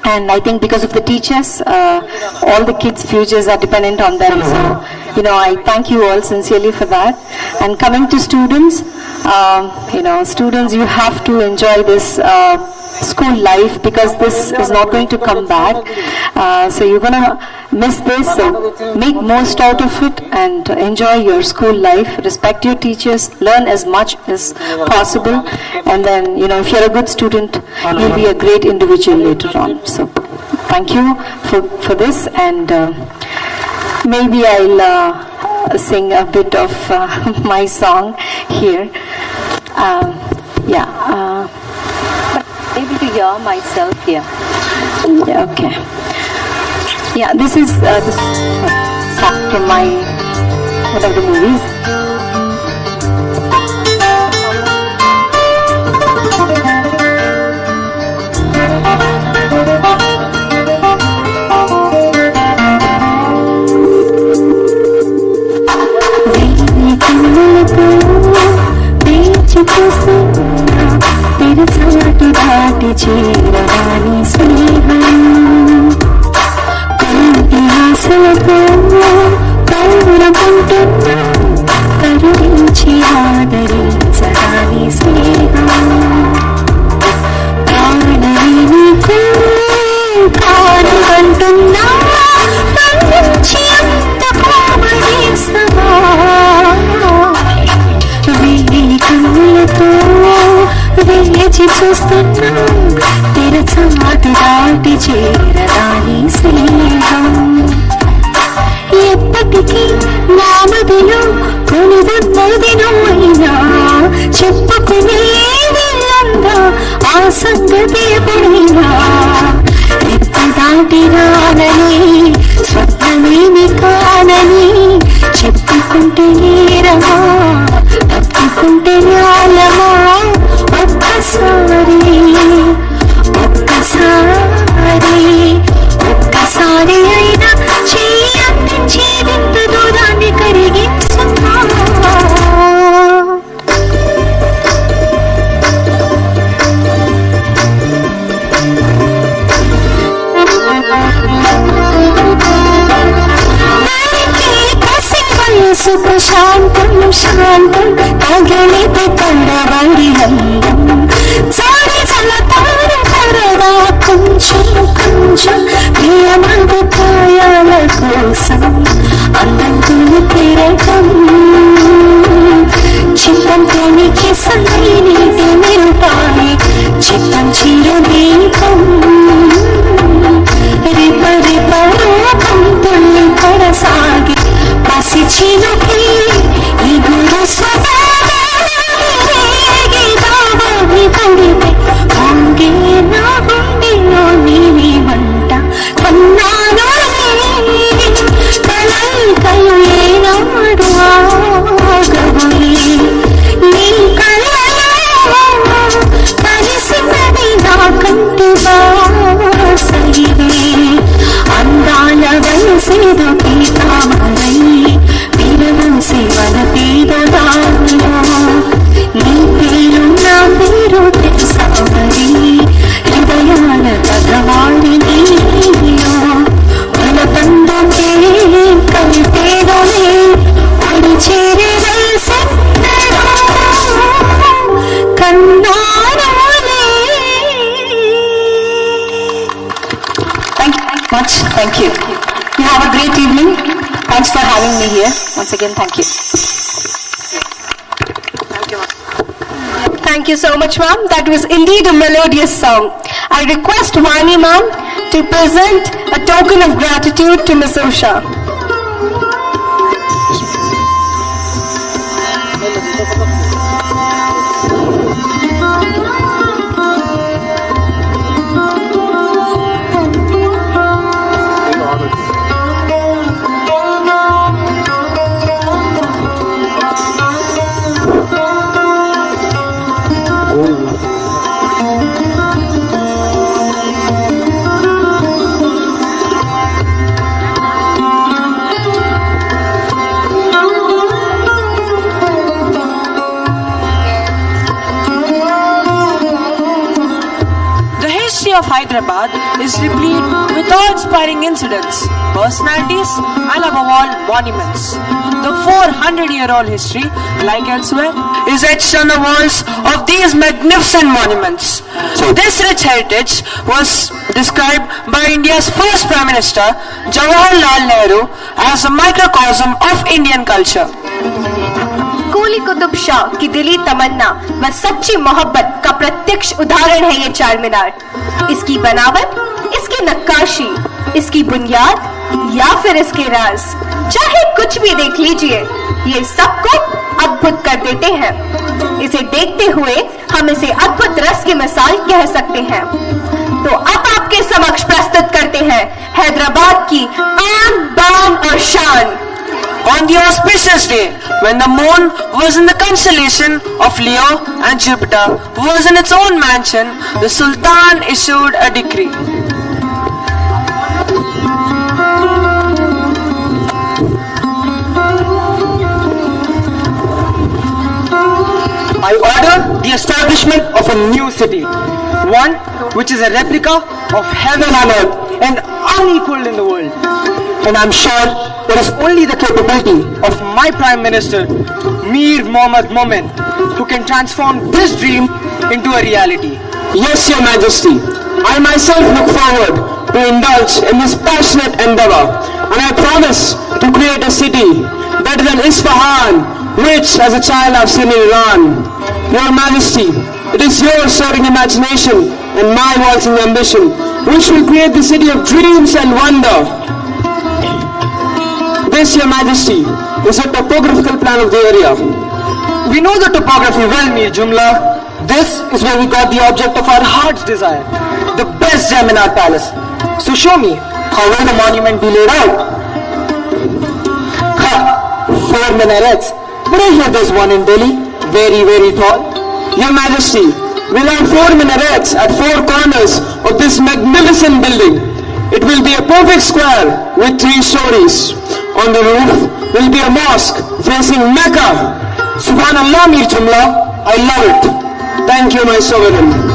Speaker 10: And I think because of the teachers, all the kids' futures are dependent on them. So, I thank you all sincerely for that. And coming to students, students, you have to enjoy this school life, because this is not going to come back. So you're going to miss this. So make most out of it and enjoy your school life. Respect your teachers. Learn as much as possible. And then, if you're a good student, you'll be a great individual later on. So thank you for this. And maybe I'll sing a bit of my song here. Able to hear myself here. Yeah, okay. Yeah, this is this song from one of the movies. చేరవాణి స్నేహం కొన్ని ఆశలతో కౌరకుంటున్నా కరుణించి ఆదరించడాని స్నేహం ప్రాణమే నీకు కానుకంటున్నా నుంచి అంత కోమలేస్తమా వేయి కన్నులతో వేచి చూస్తున్నా తెరచాటు దాటి చేరదాని స్నేహం ఎప్పటికీ నా మదిలో కొలువున్నదినో అయినా చెప్పుకునేది అందా ఆ సంగతి ఎప్పుడైనా ఎప్పు దాటి రానని స్వప్నమేమి కానని చెప్పుకుంటే నేరమా తప్పుకుంటే న్యాయమా ఒక్కసారి ఒక్కసారి అయినా చేయందించి వింత దూరాన్ని కరిగించుమా ప్రశాంతం శాంతం తగిలితే కండవాడి అందం సారి చల్లతార పరదా కొంచెం కొంచెం ప్రియమభిప్రాయాల కోసం అందంతో తిరగం చిత్తంతోని కిసలై నీటి నిరుపాలి చిత్తం చిరుదీపం రిప రిప రూపం తుల్లి పడసాగి పసి చిలుకి ఈ గురు స్వభావాన్ని పడితే పొంగే నా గుండెలో నీవి వంట కొన్నాను కలయికలు ఏనాడు ఆగవులే నీ కళలో కలిసినది నా కంటి బాసైవే అందాల వయసేదో పీతామరై విరమూసి వలపేదో దానిలో నీ పేరు నా పేరు తెలుసామరి హృదయాల పగవాడి నీలో మన బంధమే కలిపేదోనే ఒడి చేరే కన్నారోలే. Much. Thank you. You have a great evening. Thanks for having me here. Once again, thank you.
Speaker 2: Thank you so much, ma'am. That was indeed a melodious song. I request Vani ma'am to present a token of gratitude to Ms. Usha.
Speaker 3: Of Hyderabad is replete with awe-inspiring incidents, personalities, and above all, monuments. The 400-year-old history, like elsewhere, is etched on the walls of these magnificent monuments. This rich heritage was described by India's first Prime Minister, Jawaharlal Nehru, as a microcosm of Indian culture.
Speaker 2: कुली कुतुब शाह की दिली तमन्ना व सच्ची मोहब्बत का प्रत्यक्ष उदाहरण है ये चार मीनार। इसकी बनावट, इसकी नक्काशी, इसकी बुनियाद या फिर इसके राज, चाहे कुछ भी देख लीजिए, ये सबको अद्भुत कर देते हैं। इसे देखते हुए हम इसे अद्भुत रस की मिसाल कह सकते हैं। तो अब आपके समक्ष प्रस्तुत करते हैं हैदराबाद की आन बान और शान।
Speaker 3: On the auspicious day, when the moon was in the constellation of Leo and Jupiter was in its own mansion, the Sultan issued a decree. I order
Speaker 11: the establishment of a new city, one which is a replica of heaven on earth and unequaled in the world. And I'm sure it is only the capability of my Prime Minister, Mir Mohammad Momin, who can transform this dream into a reality.
Speaker 9: Yes, Your Majesty. I myself look forward to indulge in this passionate endeavor, and I promise to create a city better than Isfahan, which as a child I've seen in Iran. Your Majesty, it is your soaring imagination and my waltzing ambition which will create the city of dreams and wonder. This, Your Majesty, is a topographical plan of the area.
Speaker 11: We know the topography well, Mir Jumla. This is where we got the object of our heart's desire, the best gem in our palace. So show me, how will the monument be laid out? Ha! 4 minarets. But I hear there's one in Delhi, very, very tall.
Speaker 9: Your Majesty, we'll have 4 minarets at 4 corners of this magnificent building. It will be a perfect square with 3 stories. On the roof will be a mosque facing Mecca. Subhanallah, Mir Jumla, I love it. Thank you, my sovereign.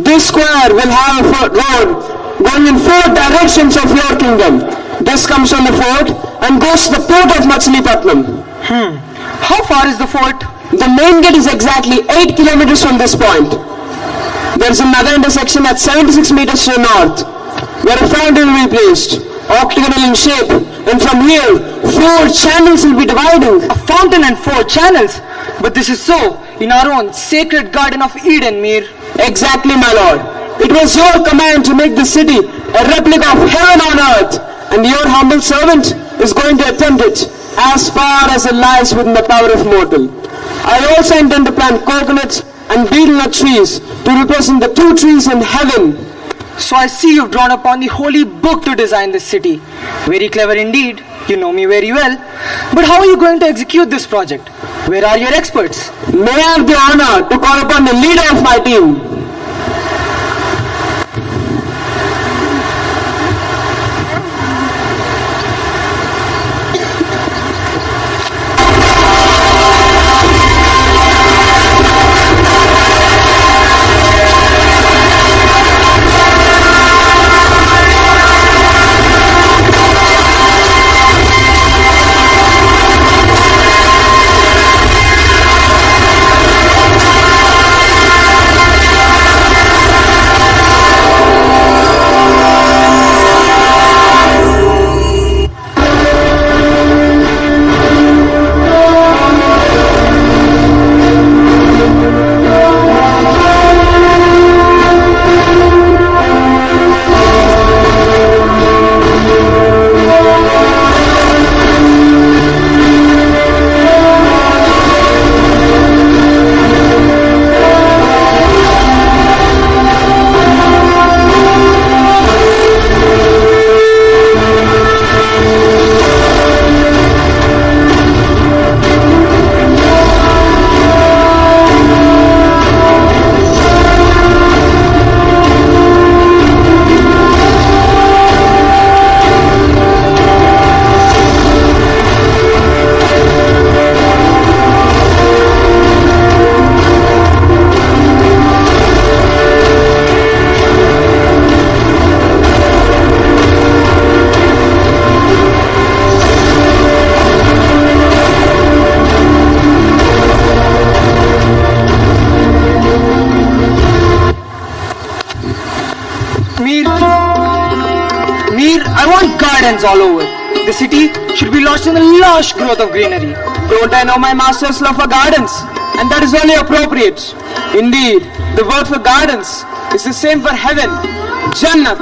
Speaker 9: This square will have a road going in 4 directions of your kingdom. This comes from the fort and goes to the port of Machilipatnam.
Speaker 11: How far is the fort?
Speaker 9: The main gate is exactly 8 kilometers from this point. There is another intersection at 76 meters to the north, where a fountain will be placed, octagonal in shape, and from here, 4 channels will be dividing.
Speaker 11: A fountain and 4 channels? But this is so in our own sacred Garden of Eden, Mir.
Speaker 9: Exactly, my lord. It was your command to make the city a replica of heaven on earth, and your humble servant is going to attempt it as far as it lies within the power of mortal. I also intend to plant coconuts and betel nut trees to represent the 2 trees in heaven.
Speaker 11: So I see you've drawn upon the holy book to design this city. Very clever indeed. You know me very well. But how are you going to execute this project? Where are your experts?
Speaker 9: May I have the honor to call upon the leader of my team.
Speaker 11: Here, I want gardens all over. The city should be lost in the lush growth of greenery. Don't I know my master's love for gardens? And that is only appropriate. Indeed, the word for gardens is the same for heaven. Jannat.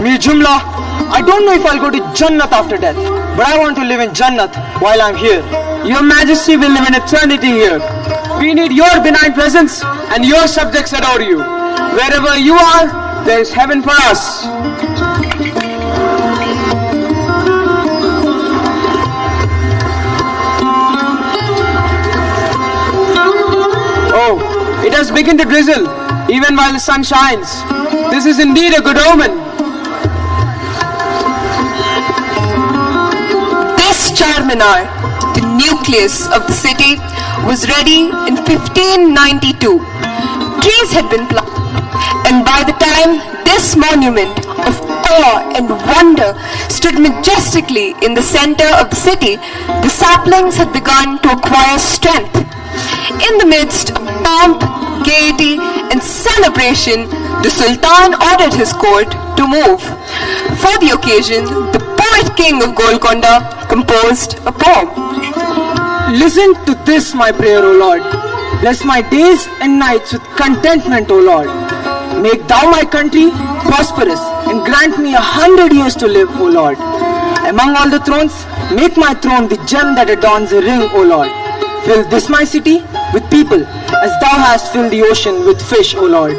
Speaker 11: Mere Jumla. I don't know if I'll go to Jannat after death, but I want to live in Jannat while I'm here. Your Majesty will live in eternity here. We need your benign presence, and your subjects adore you. Wherever you are, there is heaven for us. Oh, it has begun to drizzle, even while the sun shines. This is indeed a good omen.
Speaker 2: This Charminar, the nucleus of the city, was ready in 1592. Trees had been planted, and by the time this monument of awe and wonder stood majestically in the center of the city, the saplings had begun to acquire strength. In the midst of pomp, gaiety, and celebration, the Sultan ordered his court to move. For the occasion, the poet king of Golconda composed a poem.
Speaker 11: Listen to this, my prayer, O Lord. Bless my days and nights with contentment, O Lord. Make thou my country prosperous and grant me 100 years to live, O Lord. Among all the thrones, make my throne the gem that adorns a ring, O Lord. Fill this my city with people as thou hast filled the ocean with fish, O Lord.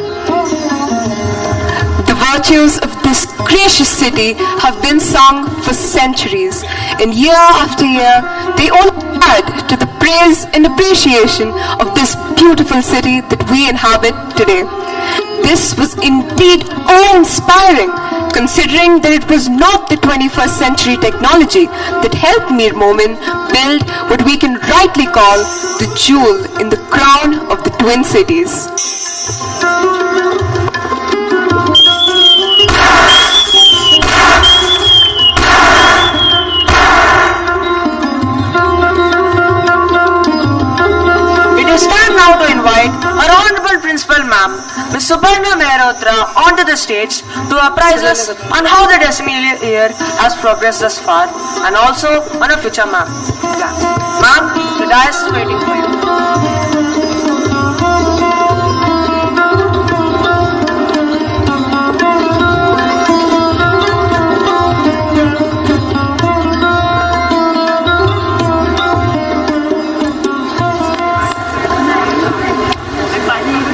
Speaker 2: The virtues of this gracious city have been sung for centuries, and year after year they all add to the praise and appreciation of this beautiful city that we inhabit today. This was indeed awe-inspiring, considering that it was not the 21st century technology that helped Mir Momin build what we can rightly call the jewel in the crown of the Twin Cities.
Speaker 3: It is time now to invite our Honorable Principal Ma'am, Ms. Suparna Mehrotra, onto the stage to apprise us on how the decimal year has progressed thus far and also on a future ma'am. Ma'am, the dais is waiting for you.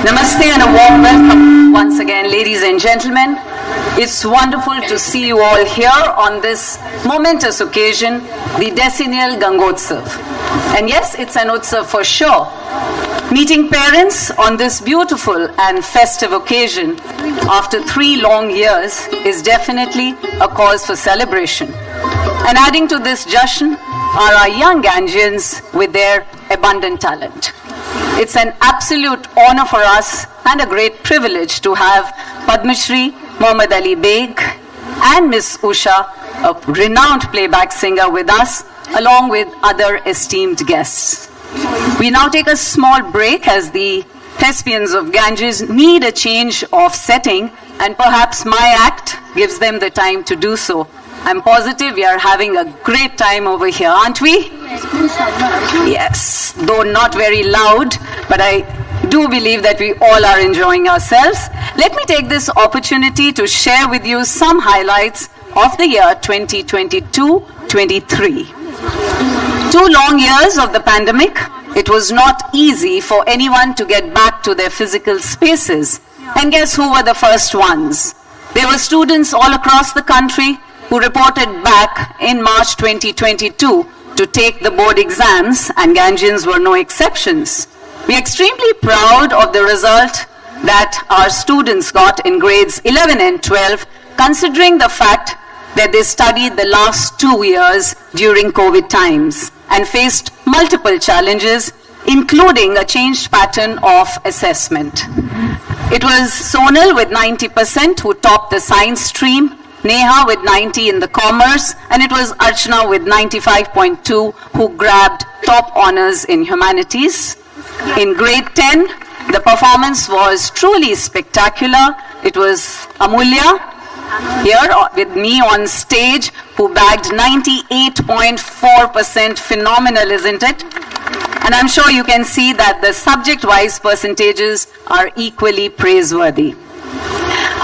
Speaker 12: Namaste and a warm welcome once again, ladies and gentlemen. It's wonderful to see you all here on this momentous occasion, the decennial Gangotsav. And yes, it's an Utsav for sure. Meeting parents on this beautiful and festive occasion after 3 long years is definitely a cause for celebration. And adding to this Jashan are our young Gangians with their abundant talent. It's an absolute honor for us and a great privilege to have Padma Shri Muhammad Ali Beg and Miss Usha, a renowned playback singer, with us, along with other esteemed guests. We now take a small break as the thespians of Ganges need a change of setting, and perhaps my act gives them the time to do so. I'm positive we are having a great time over here, aren't we? Yes, though not very loud, but I do believe that we all are enjoying ourselves. Let me take this opportunity to share with you some highlights of the year 2022-23. 2 long years of the pandemic, it was not easy for anyone to get back to their physical spaces. And guess who were the first ones? There were students all across the country who reported back in March 2022 to take the board exams, and Gangians were no exceptions. We are extremely proud of the result that our students got in grades 11 and 12, considering the fact that they studied the last 2 years during COVID times and faced multiple challenges, including a changed pattern of assessment. It was Sonal with 90% who topped the science stream, Neha with 90 in the commerce, and it was Archana with 95.2 who grabbed top honors in humanities. In grade 10, the performance was truly spectacular. It was Amulya here with me on stage who bagged 98.4%. Phenomenal, isn't it? And I'm sure you can see that the subject-wise percentages are equally praiseworthy.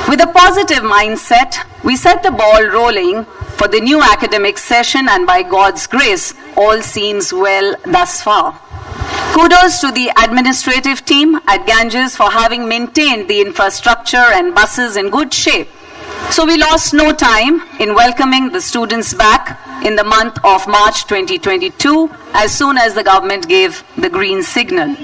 Speaker 12: With a positive mindset, we set the ball rolling for the new academic session, and by God's grace, all seems well thus far. Kudos to the administrative team at Ganges for having maintained the infrastructure and buses in good shape. So we lost no time in welcoming the students back in the month of March 2022 as soon as the government gave the green signal.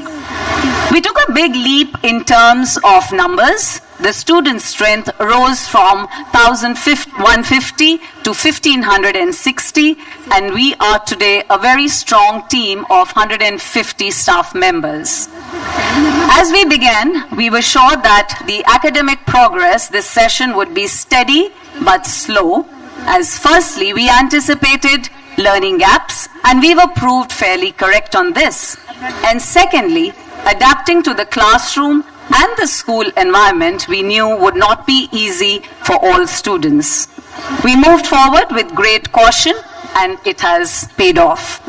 Speaker 12: We took a big leap in terms of numbers. The student strength rose from 1,150 to 1,560, and we are today a very strong team of 150 staff members. As we began, we were sure that the academic progress this session would be steady but slow, as firstly, we anticipated learning gaps, and we were proved fairly correct on this. And secondly, adapting to the classroom and the school environment we knew would not be easy for all students. We moved forward with great caution, and it has paid off.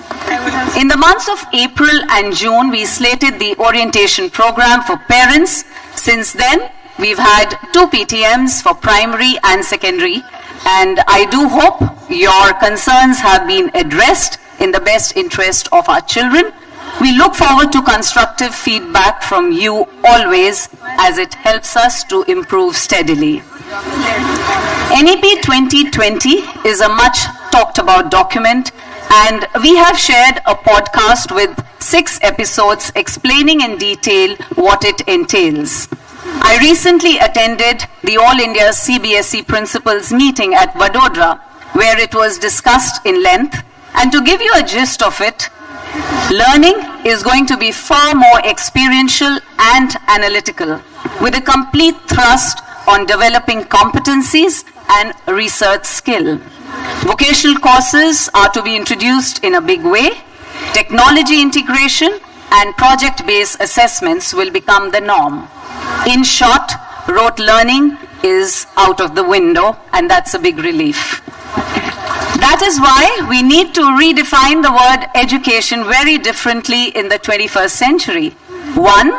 Speaker 12: In the months of April and June, we slated the orientation program for parents. Since then, we've had 2 PTMs for primary and secondary, and I do hope your concerns have been addressed in the best interest of our children. We look forward to constructive feedback from you always, as it helps us to improve steadily. NEP 2020 is a much talked about document, and we have shared a podcast with 6 episodes explaining in detail what it entails. I recently attended the All India CBSE Principals meeting at Vadodara, where it was discussed in length, and to give you a gist of it, learning is going to be far more experiential and analytical, with a complete thrust on developing competencies and research skill. Vocational courses are to be introduced in a big way. Technology integration and project-based assessments will become the norm. In short, rote learning is out of the window, and that's a big relief. That is why we need to redefine the word education very differently in the 21st century. One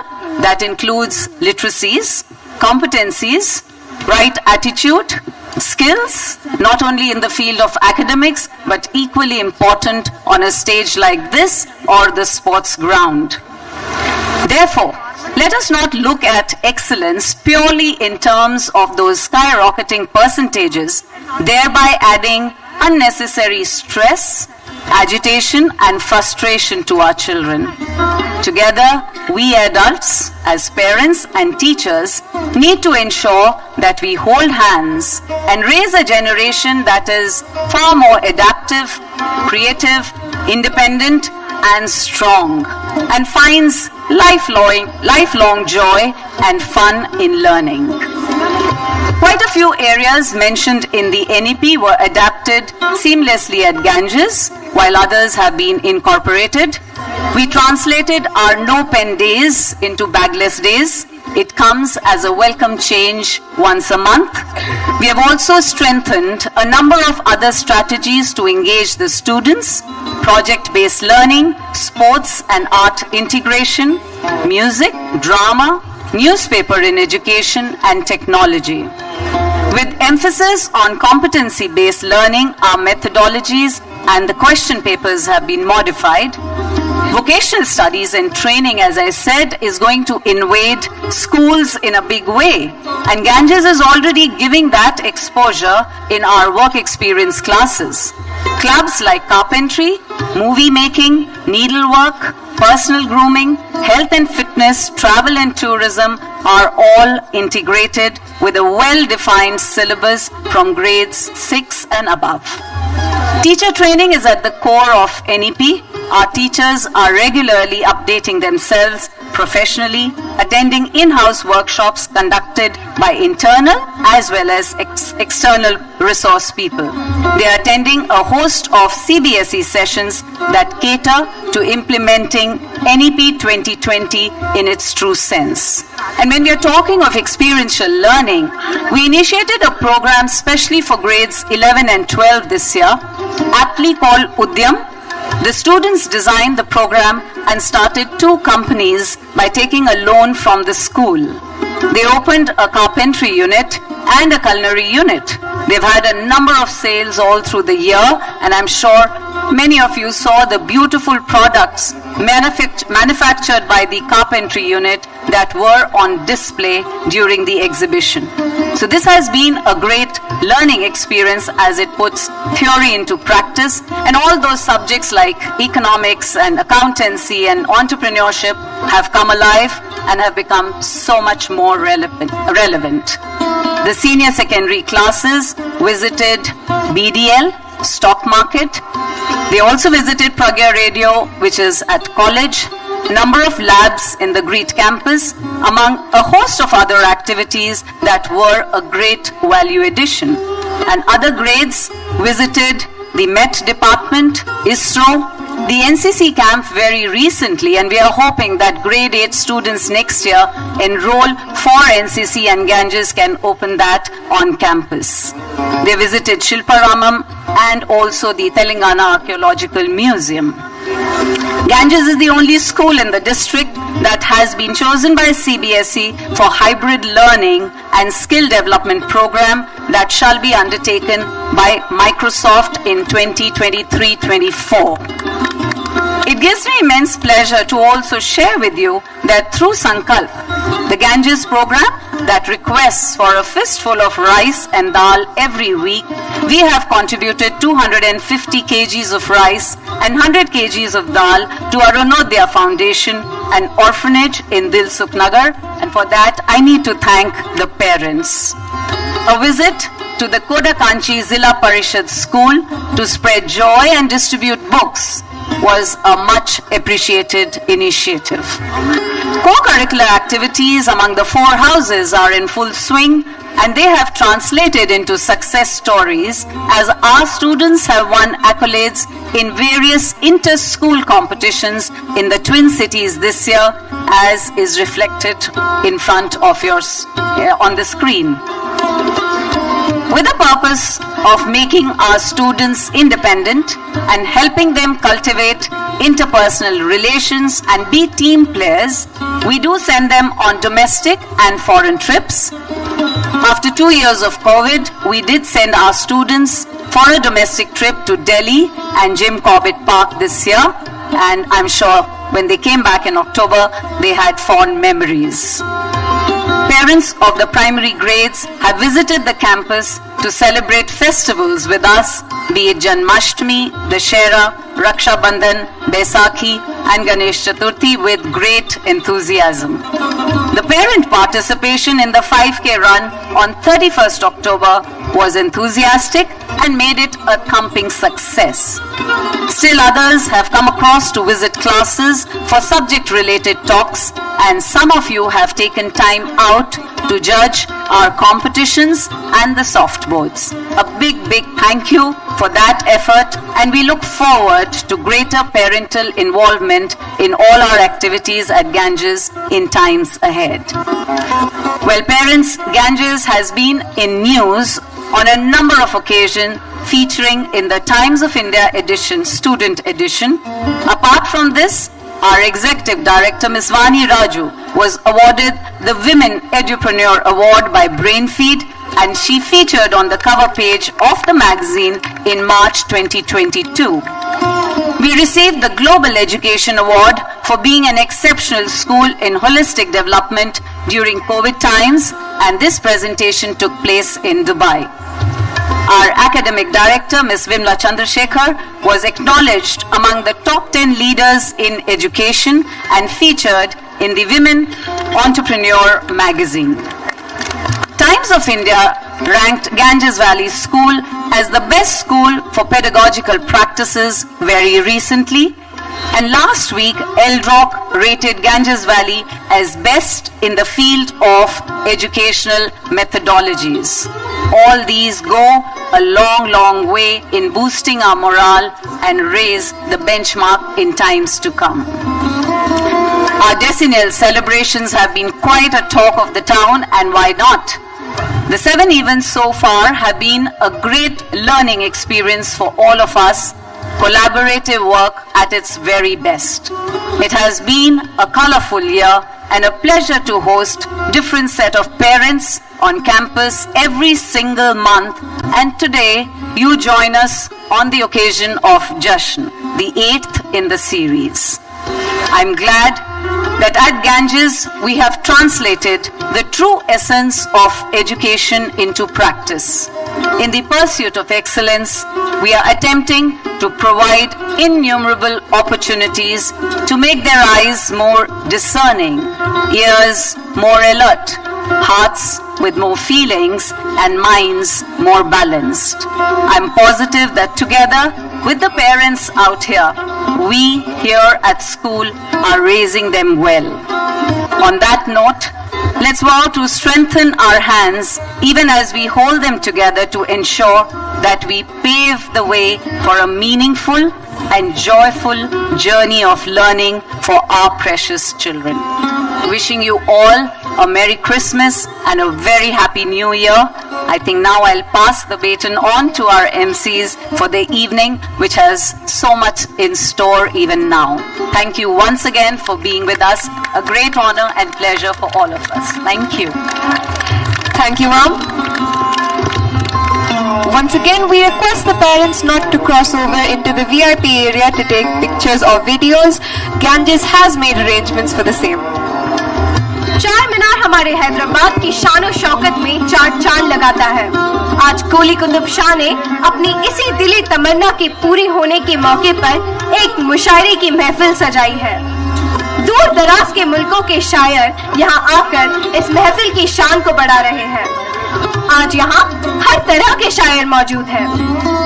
Speaker 12: that includes literacies, competencies, right attitude, skills, not only in the field of academics, but equally important on a stage like this or the sports ground. Therefore, let us not look at excellence purely in terms of those skyrocketing percentages, thereby adding unnecessary stress, agitation, and frustration to our children. Together, we adults, as parents and teachers, need to ensure that we hold hands and raise a generation that is far more adaptive, creative, independent, and strong, and finds lifelong joy and fun in learning. Quite a few areas mentioned in the NEP were adapted seamlessly at Ganges, while others have been incorporated. We translated our no pen days into bagless days. It comes as a welcome change once a month. We have also strengthened a number of other strategies to engage the students: project-based learning, sports and art integration, music, drama, newspaper in education, and technology. With emphasis on competency-based learning, our methodologies and the question papers have been modified. Vocational studies and training, as I said, is going to invade schools in a big way. And Ganges is already giving that exposure in our work experience classes. Clubs like carpentry, movie making, needlework, personal grooming, health and fitness, travel and tourism are all integrated with a well-defined syllabus from grades 6 and above. Teacher training is at the core of NEP. our teachers are regularly updating themselves professionally, attending in-house workshops conducted by internal as well as external resource people. They are attending a host of CBSE sessions that cater to implementing NEP 2020 in its true sense. And when we are talking of experiential learning, we initiated a program specially for grades 11 and 12 this year, aptly called Udyam. The students designed the program and started 2 companies by taking a loan from the school. They opened a carpentry unit and a culinary unit. They've had a number of sales all through the year, and I'm sure many of you saw the beautiful products manufactured by the carpentry unit that were on display during the exhibition. So this has been a great learning experience as it puts theory into practice, and all those subjects like economics and accountancy and entrepreneurship have come alive and have become so much more relevant. The senior secondary classes visited BDL, stock market. They also visited Pragya Radio, which is at college, number of labs in the GREET campus, among a host of other activities that were a great value addition. And other grades visited the Met department, ISRO, the NCC camp very recently, and we are hoping that grade 8 students next year enroll for NCC and Ganges can open that on campus. They visited Shilparamam and also the Telangana Archaeological Museum. Ganges is the only school in the district that has been chosen by CBSE for hybrid learning and skill development program that shall be undertaken by Microsoft in 2023-24. It gives me immense pleasure to also share with you that through Sankalp, the Ganges program that requests for a fistful of rice and dal every week, we have contributed 250 kgs of rice and 100 kgs of dal to Arunodaya Foundation, an orphanage in Dilsukh Nagar, and for that I need to thank the parents. A visit to the Kodakanchi Zilla Parishad School to spread joy and distribute books was a much appreciated initiative. Co-curricular activities among the 4 houses are in full swing, and they have translated into success stories as our students have won accolades in various inter-school competitions in the Twin Cities this year, as is reflected in front of yours on the screen. With the purpose of making our students independent and helping them cultivate interpersonal relations and be team players, we do send them on domestic and foreign trips. After 2 years of COVID, we did send our students for a domestic trip to Delhi and Jim Corbett Park this year, and I'm sure when they came back in October, they had fond memories. Parents of the primary grades have visited the campus to celebrate festivals with us, be it Janmashtami, Dashera, Raksha Bandhan, Baisakhi and Ganesh Chaturthi with great enthusiasm. The parent participation in the 5K run on 31st October was enthusiastic and made it a thumping success. Still others have come across to visit classes for subject-related talks, and some of you have taken time out to judge our competitions and the soft boards. A big thank you for that effort, and we look forward to greater parental involvement in all our activities at Ganges in times ahead. Well, parents, Ganges has been in news on a number of occasions, featuring in the Times of India edition, student edition. Apart from this, our Executive Director, Ms. Vani Raju, was awarded the Women Edupreneur Award by Brainfeed, and she featured on the cover page of the magazine in March 2022. We received the Global Education Award for being an exceptional school in holistic development during COVID times, and this presentation took place in Dubai. Our academic director, Ms. Vimla Chandrasekhar, was acknowledged among the top 10 leaders in education and featured in the Women Entrepreneur magazine. Times of India ranked Ganges Valley School as the best school for pedagogical practices very recently. And last week, Eldrock rated Ganges Valley as best in the field of educational methodologies. All these go a long, long way in boosting our morale and raise the benchmark in times to come. Our decennial celebrations have been quite a talk of the town, and why not? The 7 events so far have been a great learning experience for all of us, collaborative work at its very best. It has been a colorful year and a pleasure to host different set of parents on campus every single month, and today you join us on the occasion of Jashan, the 8th in the series. I'm glad that at Ganges we have translated the true essence of education into practice. In the pursuit of excellence, we are attempting to provide innumerable opportunities to make their eyes more discerning, ears more alert, hearts with more feelings, and minds more balanced. I'm positive that together with the parents out here, we here at school are raising them well. On that note, let's vow to strengthen our hands even as we hold them together to ensure that we pave the way for a meaningful and joyful journey of learning for our precious children. Wishing you all a Merry Christmas and a very Happy New Year. I think now I'll pass the baton on to our MCs for the evening, which has so much in store even now. Thank you once again for being with us. A great honor and pleasure for all of us. Thank you.
Speaker 2: Thank you, ma'am. Once again, we request the parents not to cross over into the VIP area to take pictures or videos. Ganges has made arrangements for the same.
Speaker 6: चार मीनार हमारे हैदराबाद की शानो शौकत में चार चांद लगाता है। आज कुली कुतुब शाह ने अपनी इसी दिली तमन्ना के पूरी होने के मौके पर एक मुशायरे की महफिल सजाई है। दूर दराज के मुल्कों के शायर यहाँ आकर इस महफिल की शान को बढ़ा रहे हैं। आज यहाँ हर तरह के शायर मौजूद हैं।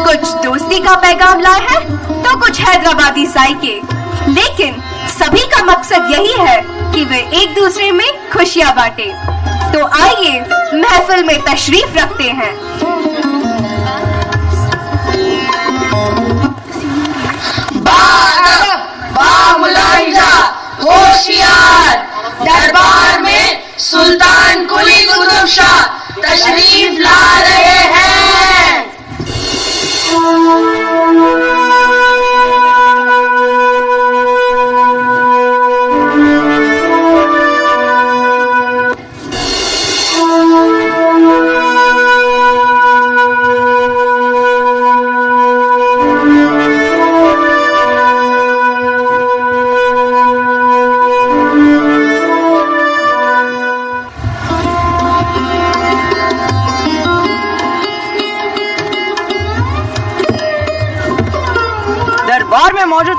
Speaker 6: कुछ दोस्ती का पैगाम लाए हैं तो कुछ हैदराबादी जायके, लेकिन सभी का मकसद यही है कि वे एक दूसरे में खुशियां बांटे। तो आइए महफिल में तशरीफ रखते हैं।
Speaker 13: होशियार, दरबार में सुल्तान कुली कुतुब शाह तशरीफ ला रहे हैं।
Speaker 11: दरबार में मौजूद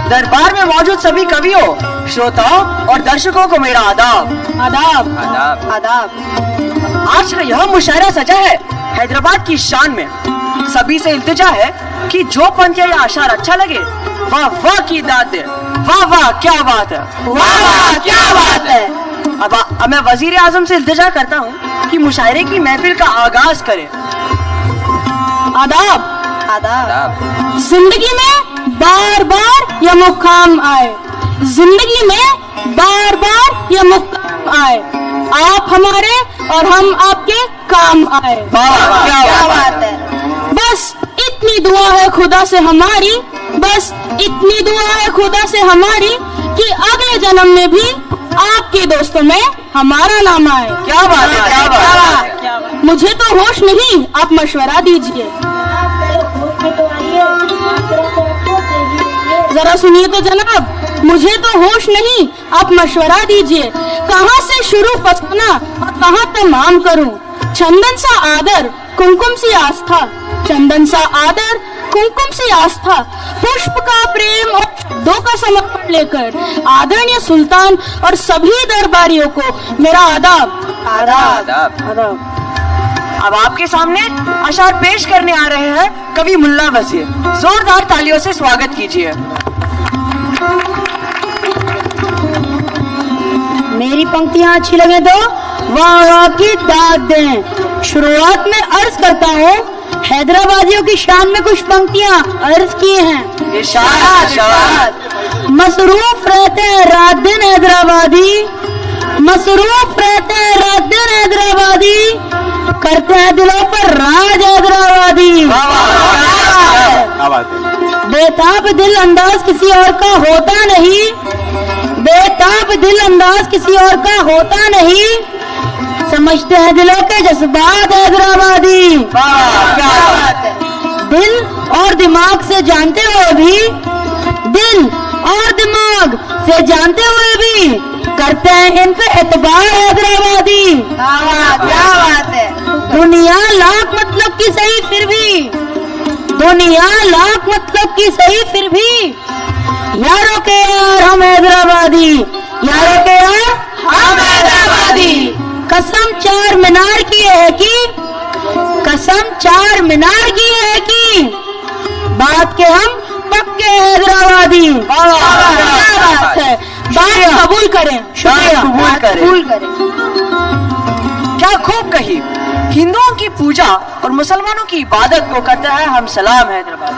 Speaker 11: दरबार में मौजूद सभी कवियों, श्रोताओं और दर्शकों को मेरा आदाब। आदाब आदाब आदाब। आज का यह मुशायरा सजा है हैदराबाद की शान में। सभी से इल्तिजा है कि जो पंथ या आशार अच्छा लगे वाह वाह की दाद दे। वाह वाह क्या बात है, वाह वाह क्या बात है। अब मैं वजीर आजम से इल्तिजा करता हूँ कि मुशायरे की महफिल का आगाज करे।
Speaker 7: आदाब आदाब। जिंदगी में बार बार यह मुकाम आए, जिंदगी में बार बार यह मुकाम आए। आप हमारे और हम आपके काम आए। क्या बात है। बस इतनी दुआ है खुदा से हमारी, बस इतनी दुआ है खुदा से हमारी कि अगले जन्म में भी आपके दोस्तों में हमारा नाम आए।
Speaker 11: क्या बात है, क्या बात है।
Speaker 7: मुझे तो होश नहीं, आप मशवरा दीजिए। जरा सुनिए तो जनाब, मुझे तो होश नहीं, आप मशवरा दीजिए। कहाँ से शुरू फसाना और कहाँ तमाम करूं। चंदन सा आदर, कुमकुम सी आस्था, चंदन सा आदर, कुमकुम सी आस्था। पुष्प का प्रेम और शब्दों का समर्पण लेकर आदरणीय सुल्तान और सभी दरबारियों को मेरा आदाब।
Speaker 3: आदाब। अब आपके सामने अशार पेश करने आ रहे हैं कवि मुल्ला वजीर। जोरदार तालियों से स्वागत कीजिए।
Speaker 7: मेरी पंक्तियां अच्छी लगे तो वाह की दाद दें। शुरुआत में अर्ज करता हूँ, हैदराबादियों की शान में कुछ पंक्तियां अर्ज की हैं।
Speaker 3: इरशाद।
Speaker 7: मसरूफ रहते हैं रात दिन हैदराबादी, मसरूफ रहते हैं रात दिन हैदराबादी, करते हैं दिलों पर राज हैदराबादी। बेताब दिल अंदाज किसी और का होता नहीं, बेताब दिल अंदाज किसी और का होता नहीं, समझते हैं दिलों के जज्बात हैदराबादी। दिल और दिमाग से जानते हुए भी, दिल और दिमाग से जानते हुए भी करते हैं इन पे एतबार हैदराबादी। क्या बात है। दुनिया लाख मतलब की सही फिर भी, दुनिया लाख मतलब की सही फिर भी, यारों के यार हम हैदराबादी, यारों के यार हम हैदराबादी। कसम चार मीनार की है कि, कसम चार मीनार की है कि, बात के हम पक्के हैदराबादी। क्या बात है। बात कबूल करें। शुक्रिया। कबूल करें।
Speaker 3: क्या खूब कही। हिंदुओं की पूजा और मुसलमानों की इबादत को करते हैं हम सलाम हैदराबाद।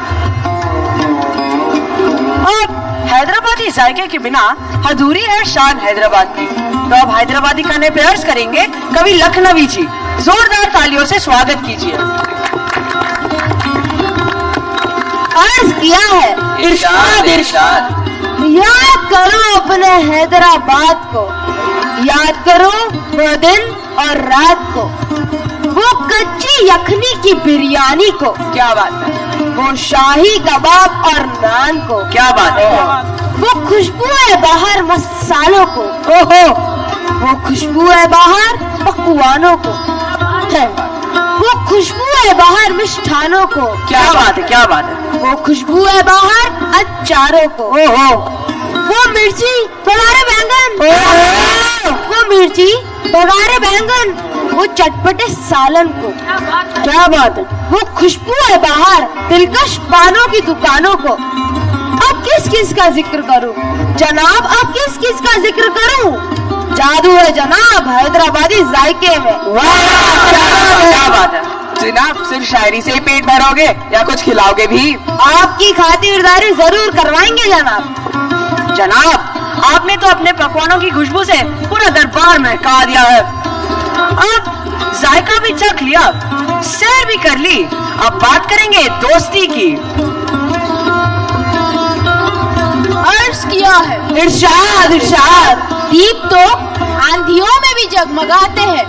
Speaker 3: अब हैदराबादी जायके के बिना अधूरी है शान हैदराबाद की। तो अब हैदराबादी खाने पे अर्ज करेंगे कवि लखनवी जी। जोरदार तालियों से स्वागत कीजिए।
Speaker 7: अर्ज किया है। इरशाद। इरशाद। याद करो अपने हैदराबाद को, याद करो वो दिन और रात को, वो कच्ची यखनी की बिरयानी को। क्या बात है। वो शाही कबाब और नान को। क्या बात है। वो खुशबू है बाहर मसालों को। ओहो। वो खुशबू है बाहर पकवानों को, वो खुशबू है बाहर मिष्ठानों को। क्या बात है। क्या बात है। वो खुशबू है बाहर अचारों को। ओहो। वो मिर्ची बघारे बैंगन, वो मिर्ची बघारे बैंगन, वो चटपटे सालन को। क्या बात है। वो खुशबू है बाहर दिलकश पानों की दुकानों को। अब किस किस का जिक्र करूं जनाब, अब किस किस का जिक्र करूं। जादू है जनाब हैदराबादी जायके में।
Speaker 3: क्या बात है। जनाब सिर्फ शायरी से ही पेट भरोगे या कुछ खिलाओगे भी?
Speaker 7: आपकी खातिरदारी जरूर करवाएंगे जनाब।
Speaker 3: जनाब आपने तो अपने पकवानों की खुशबू से पूरा दरबार महका दिया है। अब जायका भी चख लिया, सैर भी कर ली, अब बात करेंगे दोस्ती की।
Speaker 7: अर्ज किया है। इरशाद। इरशाद। दीप तो आंधियों में भी जगमगाते हैं,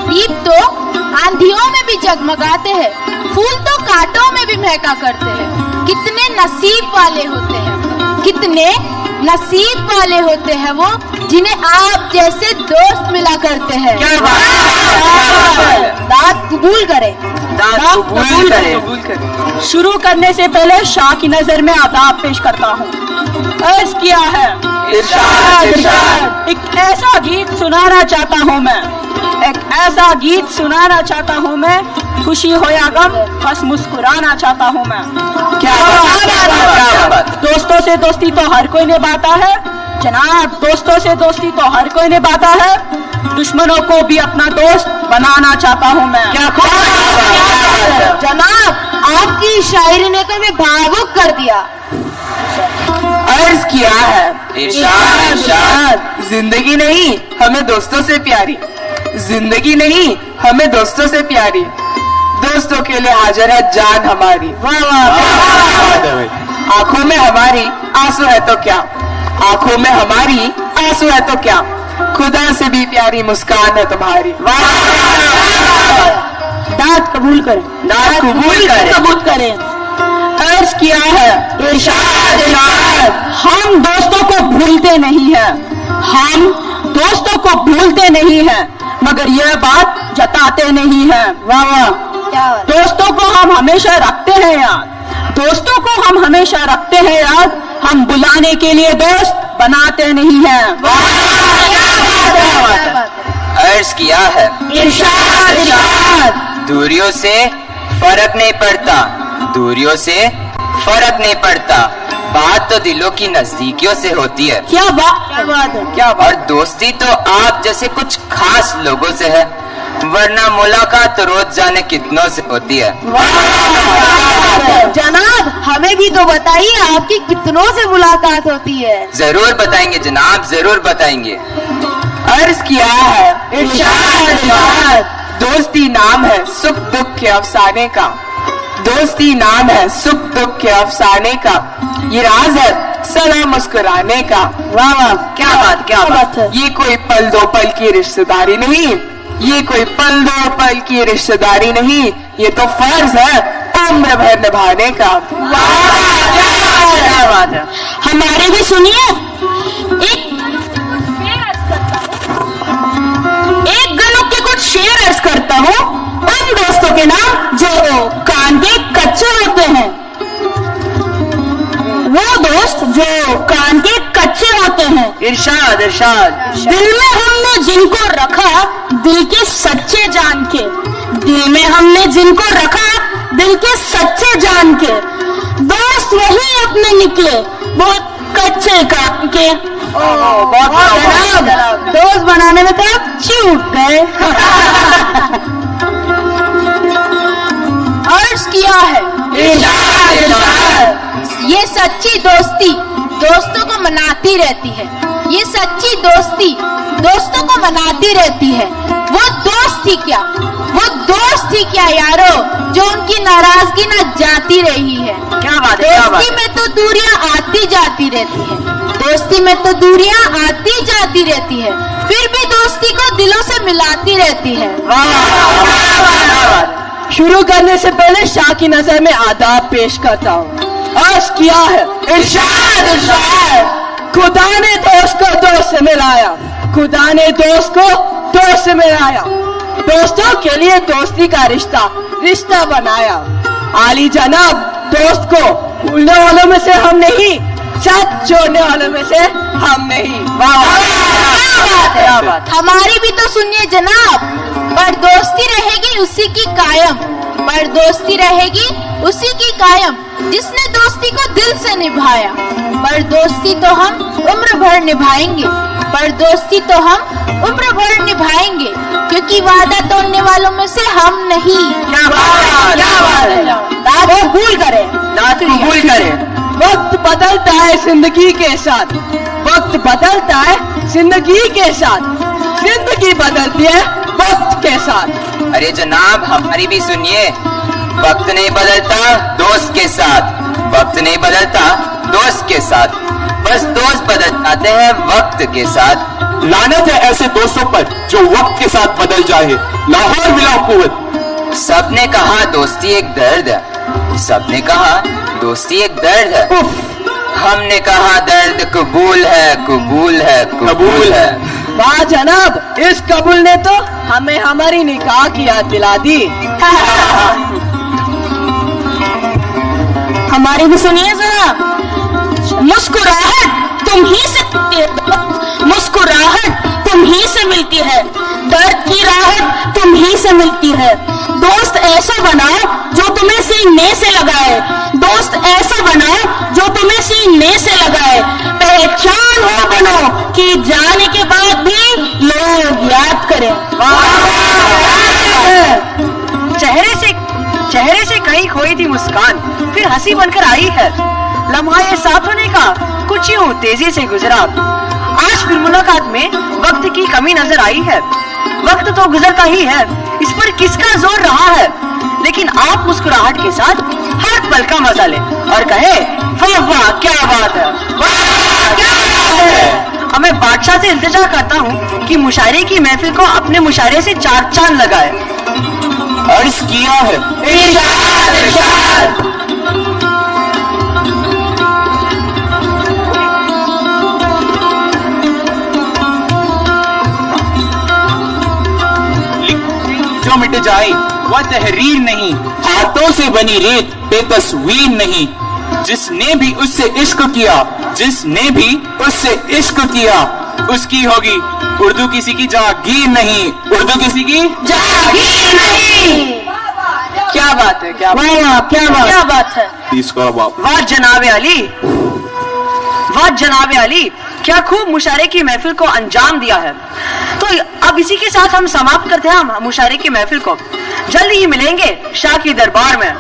Speaker 7: दीप तो आंधियों में भी जगमगाते हैं, फूल तो कांटों में भी महका करते हैं। कितने नसीब वाले होते हैं, कितने नसीब वाले होते हैं वो, जिन्हें आप जैसे दोस्त मिला करते हैं। क्या बात है। दाद कबूल करें। दाद कबूल करें।
Speaker 3: शुरू करने से पहले शाह की नजर में आदाब पेश करता हूँ। अर्ज किया है।
Speaker 9: इरशाद। इरशाद।
Speaker 3: एक ऐसा गीत सुनाना चाहता हूँ मैं, एक ऐसा गीत सुनाना चाहता हूँ मैं, खुशी हो या गम बस मुस्कुराना चाहता हूँ मैं। क्या बात। दोस्तों से दोस्ती तो हर कोई निभाता है जनाब, दोस्तों से दोस्ती तो हर कोई निभाता है, दुश्मनों को भी अपना दोस्त बनाना चाहता हूँ मैं। क्या
Speaker 7: जनाब आपकी शायरी ने तो मैं भावुक कर दिया।
Speaker 3: अर्ज किया है।
Speaker 9: इरशाद। इरशाद।
Speaker 3: जिंदगी नहीं हमें दोस्तों से प्यारी, जिंदगी नहीं हमें दोस्तों से प्यारी, दोस्तों के लिए हाजिर है जान हमारी। वाह वाह। आंखों में हमारी आंसू है तो क्या, आंखों में हमारी आंसू है तो क्या, खुदा से भी प्यारी मुस्कान है तुम्हारी। वाह।
Speaker 7: दाद कबूल करें।
Speaker 3: दाद कबूल करें।
Speaker 7: कबूल करें।
Speaker 3: अर्ज किया है।
Speaker 7: इरशाद।
Speaker 3: हम दोस्तों को भूलते नहीं हैं, हम दोस्तों को भूलते नहीं हैं, मगर यह बात जताते नहीं हैं। वाह वाह। दोस्तों को हम हमेशा रखते हैं याद,
Speaker 14: दोस्तों को हम हमेशा रखते हैं याद, हम बुलाने के लिए दोस्त बनाते नहीं हैं।
Speaker 15: अर्ज किया है
Speaker 14: इरशाद इरशाद।
Speaker 15: दूरियों से फर्क नहीं पड़ता, दूरियों से फर्क नहीं पड़ता, बात तो दिलों की नजदीकियों से होती है।
Speaker 14: क्या बात है, क्या बात।
Speaker 15: और दोस्ती तो आप जैसे कुछ खास लोगों से है, वरना मुलाकात तो रोज जाने कितनों से होती है।
Speaker 14: जनाब हमें भी तो बताइए आपकी कितनों से मुलाकात होती है।
Speaker 15: जरूर बताएंगे जनाब, जरूर बताएंगे।
Speaker 14: अर्ज किया है इरशाद। दोस्ती नाम है सुख दुख के अफसाने का, दोस्ती नाम है सुख दुख के अफसाने का, ये राज है सदा मुस्कुराने का। वाह वाह क्या बात, क्या बात है। ये कोई पल दो पल की रिश्तेदारी नहीं, ये कोई पल दो पल की रिश्तेदारी नहीं, ये तो फर्ज है उम्र भर निभाने का। क्या बात है। हमारे भी सुनिए, एक गनों के कुछ शेर अर्ज करता हूँ उन दोस्तों के नाम जो कान के कच्चे होते हैं। वो दोस्त जो कान के कच्चे होते हैं। इरशाद इरशाद। दिल में हमने जिनको रखा दिल के सच्चे जान के, दिल में हमने जिनको रखा दिल के सच्चे जान के, दोस्त वही अपने निकले बहुत कच्चे काम के। जनाब दोस्त बनाने में तो आप चूक गए। अर्ज किया है
Speaker 5: ये सच्ची दोस्ती दोस्तों को मनाती रहती है, ये सच्ची दोस्ती दोस्तों को मनाती रहती है। वो दोस्त थी क्या, वो दोस्त थी क्या यारो, जो उनकी नाराजगी न जाती रही है।
Speaker 14: क्या बात है,
Speaker 5: दोस्ती में तो दूरियां आती जाती रहती है, दोस्ती में तो दूरियां आती जाती रहती है, फिर भी दोस्ती को दिलों से मिलाती रहती है।
Speaker 14: शुरू करने से पहले शाह की नजर में आदाब पेश करता हूँ। अर्ज किया है इरशाद इरशाद। खुदा ने दोस्त को दोस्त से मिलाया, खुदा ने दोस्त को दोस्त से मिलाया, दोस्तों के लिए दोस्ती का रिश्ता रिश्ता बनाया। आली जनाब दोस्त को भूलने वालों में से हम नहीं, साथ जोड़ने वालों में से हम नहीं।
Speaker 5: क्या बात। हमारी भी तो सुनिए जनाब, पर दोस्ती रहेगी उसी की कायम, पर दोस्ती रहेगी उसी की कायम जिसने दोस्ती को दिल से निभाया। पर दोस्ती तो हम उम्र भर निभाएंगे, पर दोस्ती तो हम उम्र भर निभाएंगे, क्योंकि वादा तोड़ने वालों में से हम नहीं।
Speaker 14: क्या बात है। बात कबूल करें, बात कबूल करें। वक्त बदलता है जिंदगी के साथ, वक्त बदलता है जिंदगी के साथ, जिंदगी बदलती है वक्त के साथ।
Speaker 15: अरे जनाब हमारी भी सुनिए, वक्त नहीं बदलता दोस्त के साथ, वक्त नहीं बदलता दोस्त के साथ, बस दोस्त बदल जाते हैं वक्त के साथ।
Speaker 9: लानत है ऐसे दोस्तों पर जो वक्त के साथ बदल जाए। लाहौर मिला कुव्वत।
Speaker 15: सबने कहा दोस्ती एक दर्द है, सबने कहा दोस्ती एक दर्द है, हमने कहा दर्द कबूल है, कबूल है, कबूल है।
Speaker 14: वाह जनाब, इस कबूल ने तो हमें हमारी निकाह की याद दिला दी। हमारी भी सुनिए जरा। मुस्कुराहट तुम ही से मिलती है, मुस्कुराहट तुम ही से मिलती है, दर्द की राहत तुम ही से मिलती है। दोस्त ऐसा बनाओ जो तुम्हें सीने से लगाए, दोस्त ऐसा बनाओ जो तुम्हें सीने से लगाए, पहचान हो बनो कि जाने के बाद भी लोग याद करें। चेहरे से कहीं खोई थी मुस्कान, फिर हंसी बनकर आई है। लम्हा ये साथ होने का कुछ यूं तेजी से गुजरा, आज फिर मुलाकात में वक्त की कमी नजर आई है। वक्त तो गुजरता ही है, इस पर किसका जोर रहा है, लेकिन आप मुस्कुराहट के साथ हर पल का मजा लें और कहे वाह वाह क्या बात है, वाह क्या बात है। अब मैं बादशाह से इल्तिजा करता हूँ कि मुशायरे की महफिल को अपने मुशायरे से चार चांद लगाए।
Speaker 9: अर्ज किया है
Speaker 14: इरशाद इरशाद।
Speaker 9: जो मिट जाए वह तहरीर नहीं, हाथों से बनी रेत पे तस्वीर नहीं। जिसने भी उससे इश्क किया, जिसने भी उससे इश्क किया, उसकी होगी उर्दू किसी की जागीर नहीं, उर्दू किसी की
Speaker 14: जागीर नहीं। क्या बात है, क्या बात है। वाह जनाबे अली, वाह जनाबे अली, क्या खूब मुशायरे की महफिल को अंजाम दिया है। तो अब इसी के साथ हम समाप्त करते हैं हम मुशायरे की महफिल को। जल्दी ही मिलेंगे शाह की दरबार में।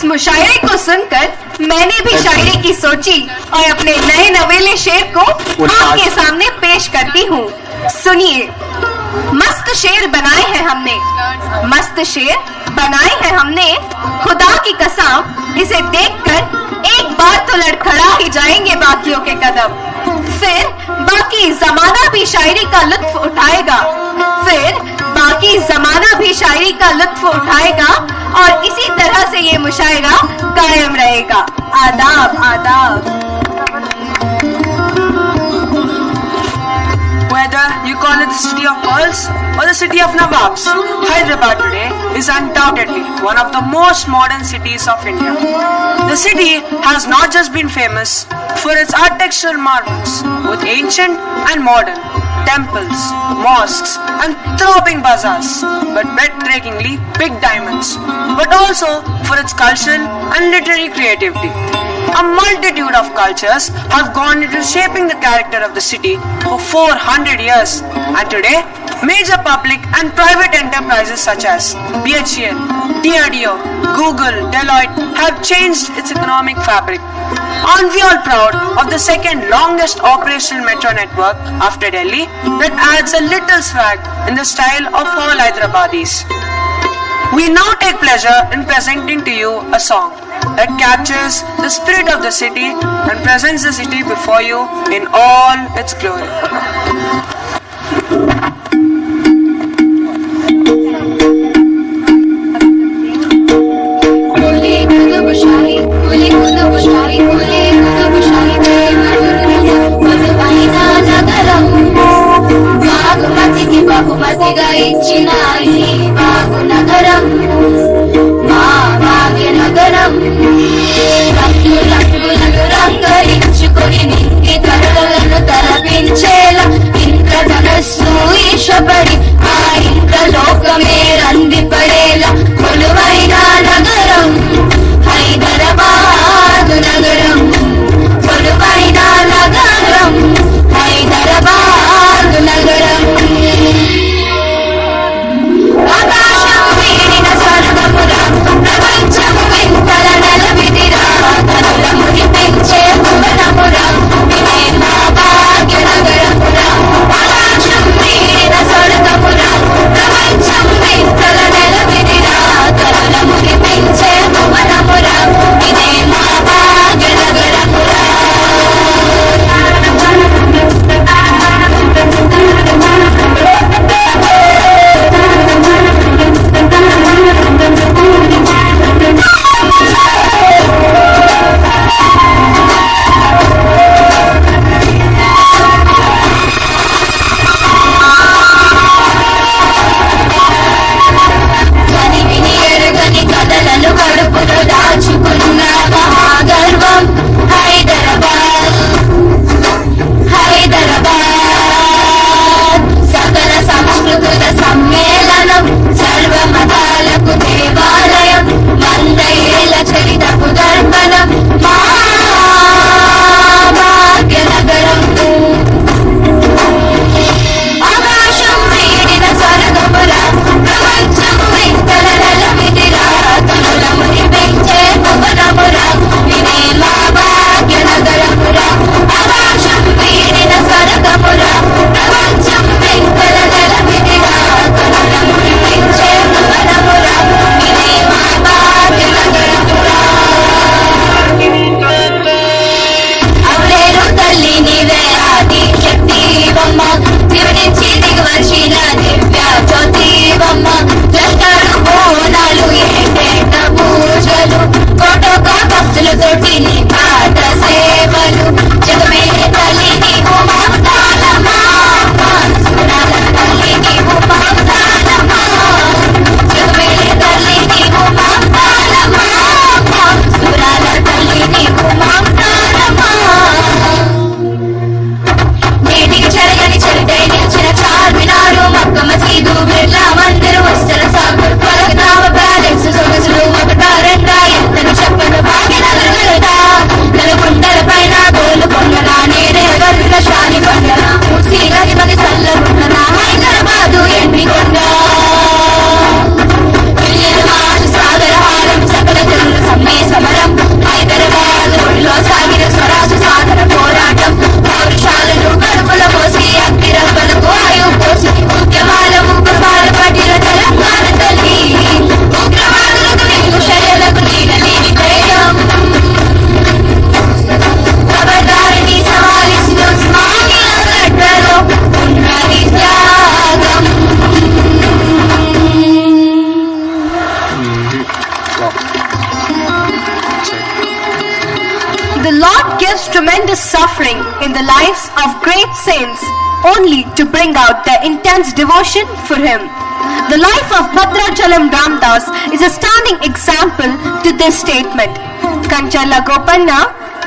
Speaker 2: मुशायरे को सुनकर मैंने भी शायरी की सोची और अपने नए नवेले शेर को आपके सामने पेश करती हूँ। सुनिए। मस्त शेर बनाए हैं हमने, मस्त शेर बनाए हैं हमने, खुदा की कसम इसे देखकर एक बार तो लड़खड़ा ही जाएंगे बाकियों के कदम। फिर बाकी जमाना भी शायरी का लुत्फ उठाएगा, फिर बाकी जमाना भी शायरी का लुत्फ उठाएगा और इसी तरह से ये मुशायरा कायम रहेगा। आदाब आदाब।
Speaker 14: Whether you call it the city of pearls or the city of Nawabs, Hyderabad today is undoubtedly one of the most modern cities of India. The city has not just been famous for its architectural marvels, both ancient and modern, temples, mosques and throbbing bazaars, but breathtakingly big diamonds, but also for its cultural and literary creativity. A multitude of cultures have gone into shaping the character of the city for 400 years, and today major public and private enterprises such as BHEL, DRDO, Google, Deloitte have changed its economic fabric. Aren't we all proud of the second longest operational metro network after Delhi that adds a little swag in the style of all Hyderabadis? We now take pleasure in presenting to you a song that captures the spirit of the city and presents the city before you in all its glory.
Speaker 13: బహుమతిగా ఇచ్చిన ఈ బాగు నగరం మా భాగ్యనగరం రంగులను రంగరించుకొని నింగి తరలను తలపించేలా ఇంద్రధనస్సు ఈశపడి ఆ ఇంద్రలోకమే రందిపడేలా కొలువైన నగరం హైదరాబాదు నగరం. తోటి నీ పాద సేవలు జగమేలే తల్లి నీవు మమతాలమా సురాల తల్లి నీవు మమతాలమా జగమేలే తల్లి నీవు మమతాలమా సురాల తల్లి నీవు మమతాలమా నేటికి చెరగని చరితై నిలిచిన చార్మినారు మక్క మసీదు బిర్లా మందిర్ వస్తల సాగర్ పలకనామ ప్యాలెస్ సొగసులు ఒకటా రెండా ఎంతను చెప్పను భాగ్యనగర్ వెళ్తా నలుగుండల పైన గోలు కొండనా నేనే వర్ణ శాలి కొండన మూసీ నది మది చల్లగుండన హైదరాబాదు ఎండి కొండ సాగర హారం సకల జనుల సమ్మె సమరం హైదరాబాద్ ఒడిలో సాగిన స్వరాజ సాధన పోరాటం పౌరుషాలను కడుపుల పోసి అగ్గిరవ్వలకు ఆయు పోసి ఉద్యమాల ఉగ్రవాద పట్టిన తెలంగాణ తల్లి ఉగ్రవాదులకు నిలుషయలకు నీడలేని ధైర్యం ఖబర్దారిని సవాలిస్తూ స్మాగిల గడ్డలో ఉన్నది త్యాగం.
Speaker 6: The Lord gives tremendous suffering in the lives of great saints only to bring out their intense devotion for Him. The life of Bhadrachalam Ramdas is a standing example to this statement. Kanchala Gopanna,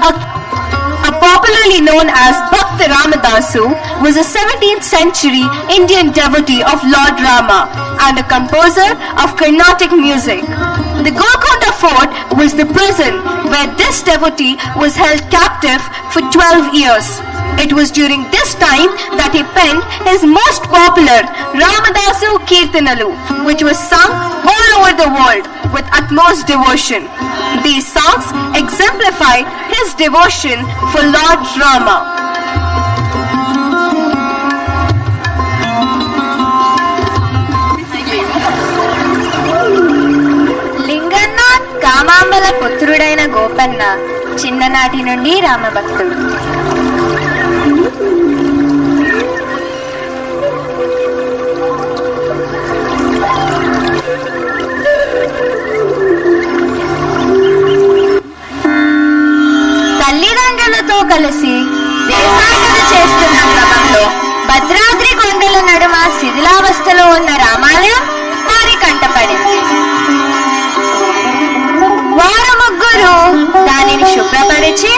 Speaker 6: a popularly known as Bhakta Ramadasu, was a 17th century Indian devotee of Lord Rama and a composer of Carnatic music. The Golconda Fort was the prison where this devotee was held captive for 12 years. It was during this time that he penned his most popular Ramadasu Kirtanalu, which was sung all over the world with utmost devotion. These songs exemplify his devotion for Lord Rama.
Speaker 5: Linganna కామాంబల పుత్రుడైన Gopanna చిన్ననాటి నుండి రామభక్తుడు. తల్లిదండ్రులతో కలిసి దేశాటన చేస్తున్న క్రమంలో భద్రాద్రి కొండల నడుమ శిథిలావస్థలో ఉన్న రామాలయం వారి కంటపడింది. వారు ముగ్గురు దానిని శుభ్రపరిచి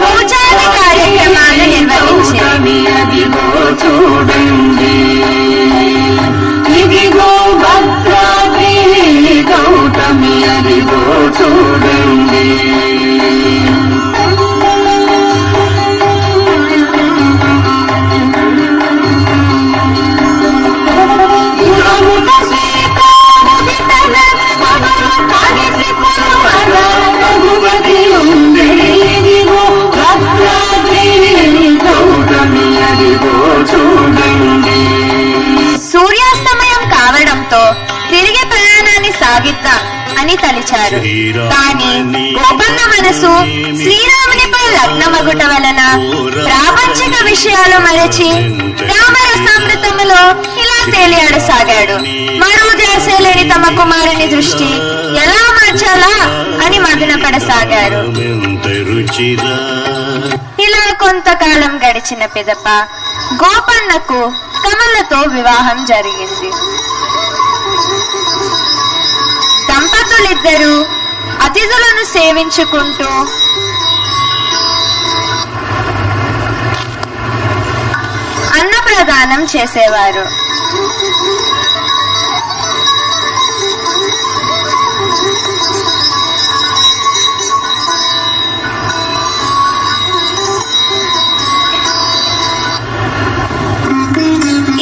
Speaker 5: పూజాది కార్యక్రమాలు నిర్వహించారు.
Speaker 13: ఇదిగో భద్రాద్రి గౌతమి అదిగో చూడండి.
Speaker 5: సూర్యాస్తమయం కావడంతో తిరిగి ప్రయాణాన్ని సాగిద్దాం అని తలిచారు. కానీ గోపన్న మనసు శ్రీరామునిపై లగ్నమగుట వలన ప్రాపంచిక విషయాలు మరచి రామరసామృతములో ఇలా తేలియాడసాగాడు. మరో ధ్యాస లేని తమ కుమారుని దృష్టి ఎలా మార్చాలా అని మదనపడసాగారు. ఇలా కొంతకాలం గడిచిన పిదప గోపన్నకు కమలతో వివాహం జరిగింది. దంపతులిద్దరూ అతిథులను సేవించుకుంటూ అన్నప్రదానం చేసేవారు.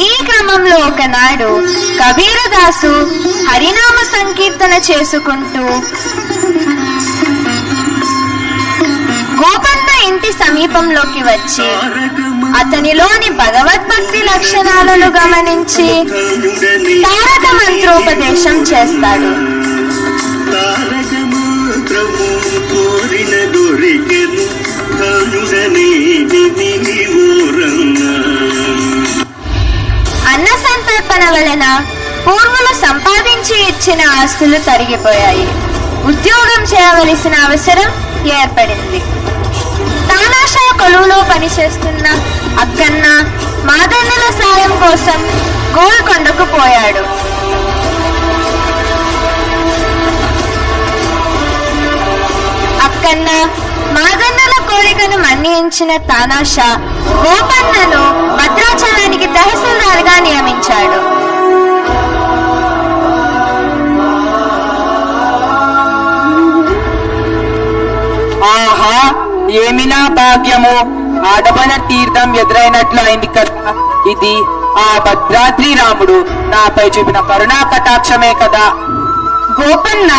Speaker 5: ఈ క్రమంలో ఒకనాడు కబీరదాసు హరినామ సంకీర్తన చేసుకుంటూ గోపన్న ఇంటి సమీపంలోకి వచ్చి అతనిలోని భగవద్భక్తి లక్షణాలను గమనించి తారక మంత్రోపదేశం చేస్తాడు. అన్న సంతర్పణ వలన పూర్వులు సంపాదించి ఇచ్చిన ఆస్తులు తరిగిపోయాయి. ఉద్యోగం చేయవలసిన అవసరం ఏర్పడింది. తానాషా కొలువులో పనిచేస్తున్న అక్కన్న మాదన్నల సాయం కోసం గోల్కొండకు పోయాడు. అక్కన్న మాదన్నల కోరికను మన్నించిన తానాషా గోపన్నను భద్రాచలానికి తహసీల్దార్గా నియమించాడు.
Speaker 11: ఆహా, ఏమినా భాగ్యము! ఆడబన తీర్థం ఎదురైనట్లు అయింది కదా. ఇది ఆ భద్రాద్రి రాముడు నాపై చూపిన కరుణా కటాక్షమే కదా.
Speaker 5: గోపన్న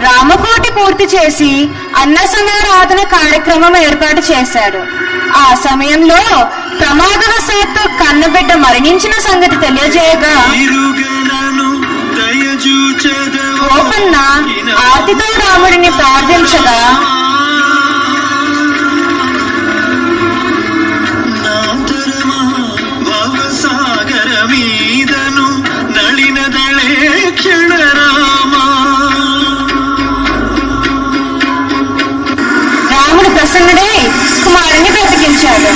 Speaker 5: రామకోటి పూర్తి చేసి అన్న సమారాధన కార్యక్రమం ఏర్పాటు చేశాడు. ఆ సమయంలో ప్రమాదవశాత్తు కన్నబిడ్డ మరణించిన సంగతి తెలియజేయగా గోపన్న ఆర్తితో రాముడిని ప్రార్థించగా రాముడు ప్రసన్నుడై కుమారుని బ్రతికించాడు.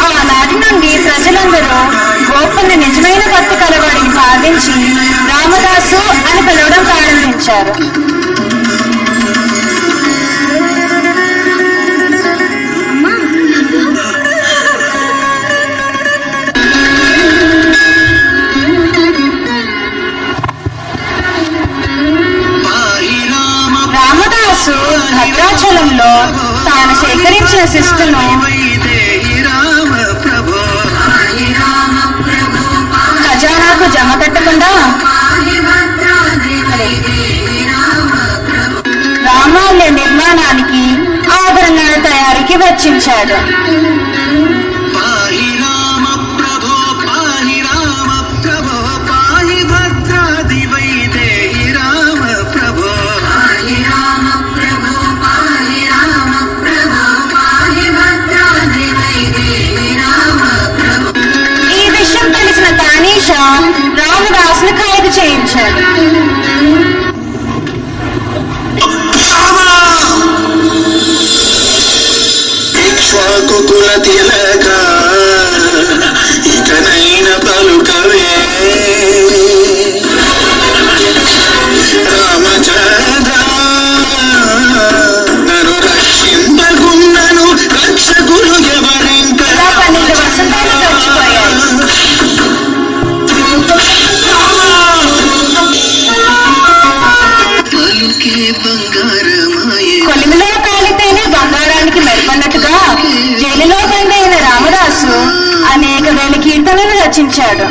Speaker 5: ఆనాటి నుండి ప్రజలందరూ గోపన్న నిజమైన భక్తి కలవాడిని భావించి రామదాసు అని పిలవడం ప్రారంభించారు. రామదాసు భద్రాచలంలో తాను సేకరించిన శిస్తును ఖజానాకు జమ కట్టకుండా రామాలయ నిర్మాణానికి ఆభరణాల తయారీకి వెచ్చించాడు. రామదాసును ఖైదు చేయించాడు.
Speaker 16: కుకుల తిలక ఇకనైన పలుకవే రామచంద్ర నన్ను రక్షింపగున్నను రక్షకులు ఎవరింకా
Speaker 5: 12 వసంతాలు గడిచిపోయాయి. కొలిమిలో కాలితేనే బంగారానికి మెరుపన్నట్టుగా జైలులో బందైన రామదాసు అనేక వేల కీర్తనలు రచించాడు.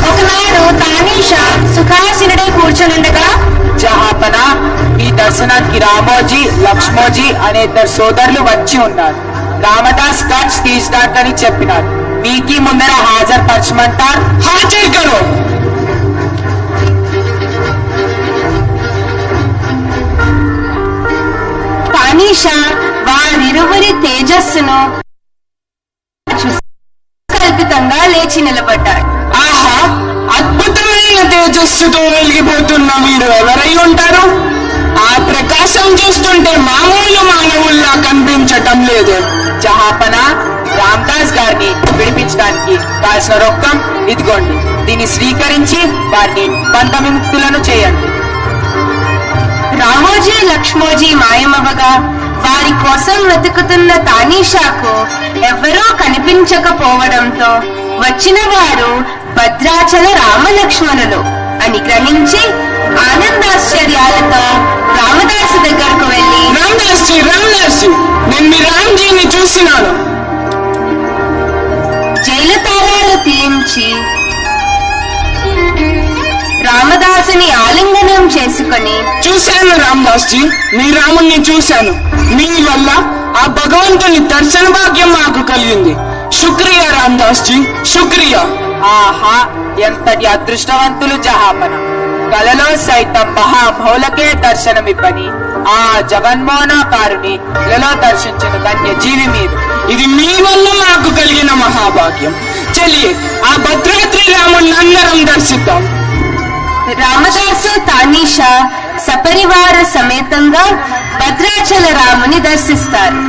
Speaker 5: ఒకనాడు తానీషా సుఖాసీనుడై కూర్చొనుండగా
Speaker 11: జహాపన, ఈ దర్శనానికి రామోజీ, లక్ష్మోజీ అనే 2 సోదరులు వచ్చి ఉన్నారు. రామదాస్ ఖర్చు తీర్చడానికని చెప్పినారు. మీకి ముందర హాజరుపరచమంటారు. హాజరు కరో.
Speaker 5: తానీషా వారిరువురి తేజస్సును కల్పితంగా లేచి నిలబడ్డాడు.
Speaker 11: ఆహా, అద్భుతమైన తేజస్సుతో వెలిగిపోతున్న మీరు ఎవరై ఉంటారు? ఆ ప్రకాశం చూస్తుంటే మామూలు మానవుల్లా కనిపించటం లేదు. జహాపన, రామదాస్ గారిని విడిపించడానికి కాల్సిన రొక్కం ఇదిగోండి. దీన్ని స్వీకరించి వారిని బంధ విముక్తులను చేయండి.
Speaker 5: రామోజీ, లక్ష్మోజీ మాయమవగా వారి కోసం వెతుకుతున్న తానీషాకు ఎవరూ కనిపించకపోవడంతో వచ్చిన వారు భద్రాచల రామలక్ష్మణులు అని గ్రహించి ఆనందాశ్చర్యాలతో రామదాసు దగ్గరకు వెళ్లి,
Speaker 11: రామదాసు, నేను మీ రామ్జీని చూసినాను.
Speaker 5: జైలు తాళాలు తీయించి రామదాసుని ఆలింగనం చేసుకుని,
Speaker 11: చూశాను రామదాస్ జీ, మీ రాముణ్ణి చూశాను. మీ వల్ల ఆ భగవంతుని దర్శన భాగ్యం మాకు కలిగింది. శుక్రియా రామదాస్ జీ, శుక్రియా. ఆహా, ఎంతటి అదృష్టవంతులు జహాపన. కలలో సైతం మహామౌలకే దర్శనమివ్వని ఆ జగన్మోహనాకారుని ఇలలో దర్శించిన ధన్య జీవి మీరు.
Speaker 17: ఇది మీ వల్ల మాకు కలిగిన మహాభాగ్యం. చలియే ఆ భద్రాద్రి రాముని అందరం దర్శిద్దాం.
Speaker 6: రామదాసు తానీషా సపరివార సమేతంగా భద్రాచల రాముని దర్శిస్తారు.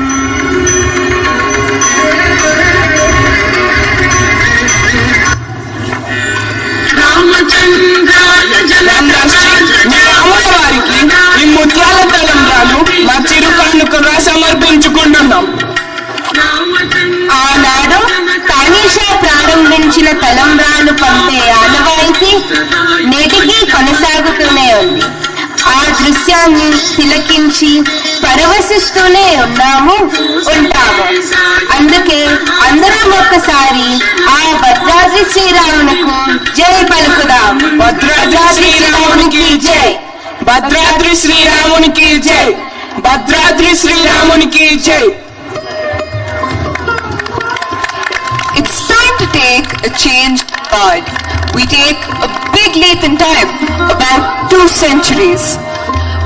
Speaker 17: అమ్మవారికి ఈ ముత్యాల తలంబ్రాలు మా చిరుకానుకగా సమర్పించుకుంటున్నాం.
Speaker 6: ఆనాడు తానీషా ప్రారంభించిన తలంబ్రాలు పంపే ఆనవాయితీ నేటికి కొనసాగుతూనే ఉంది. ఆ దృశ్యాన్ని తిలకించి పరవశిస్తూనే ఉంటాము. అందుకే అందరం ఒక్కసారి ఆ భద్రాద్రి శ్రీరామునకు జై పలుకుదాం.
Speaker 17: భద్రాద్రి శ్రీరామునికి జై, భద్రాద్రి శ్రీరామునికి జై, భద్రాద్రి శ్రీరామునికి జై.
Speaker 2: It's time to take a change forward. We take a big leap in time, about 2 centuries.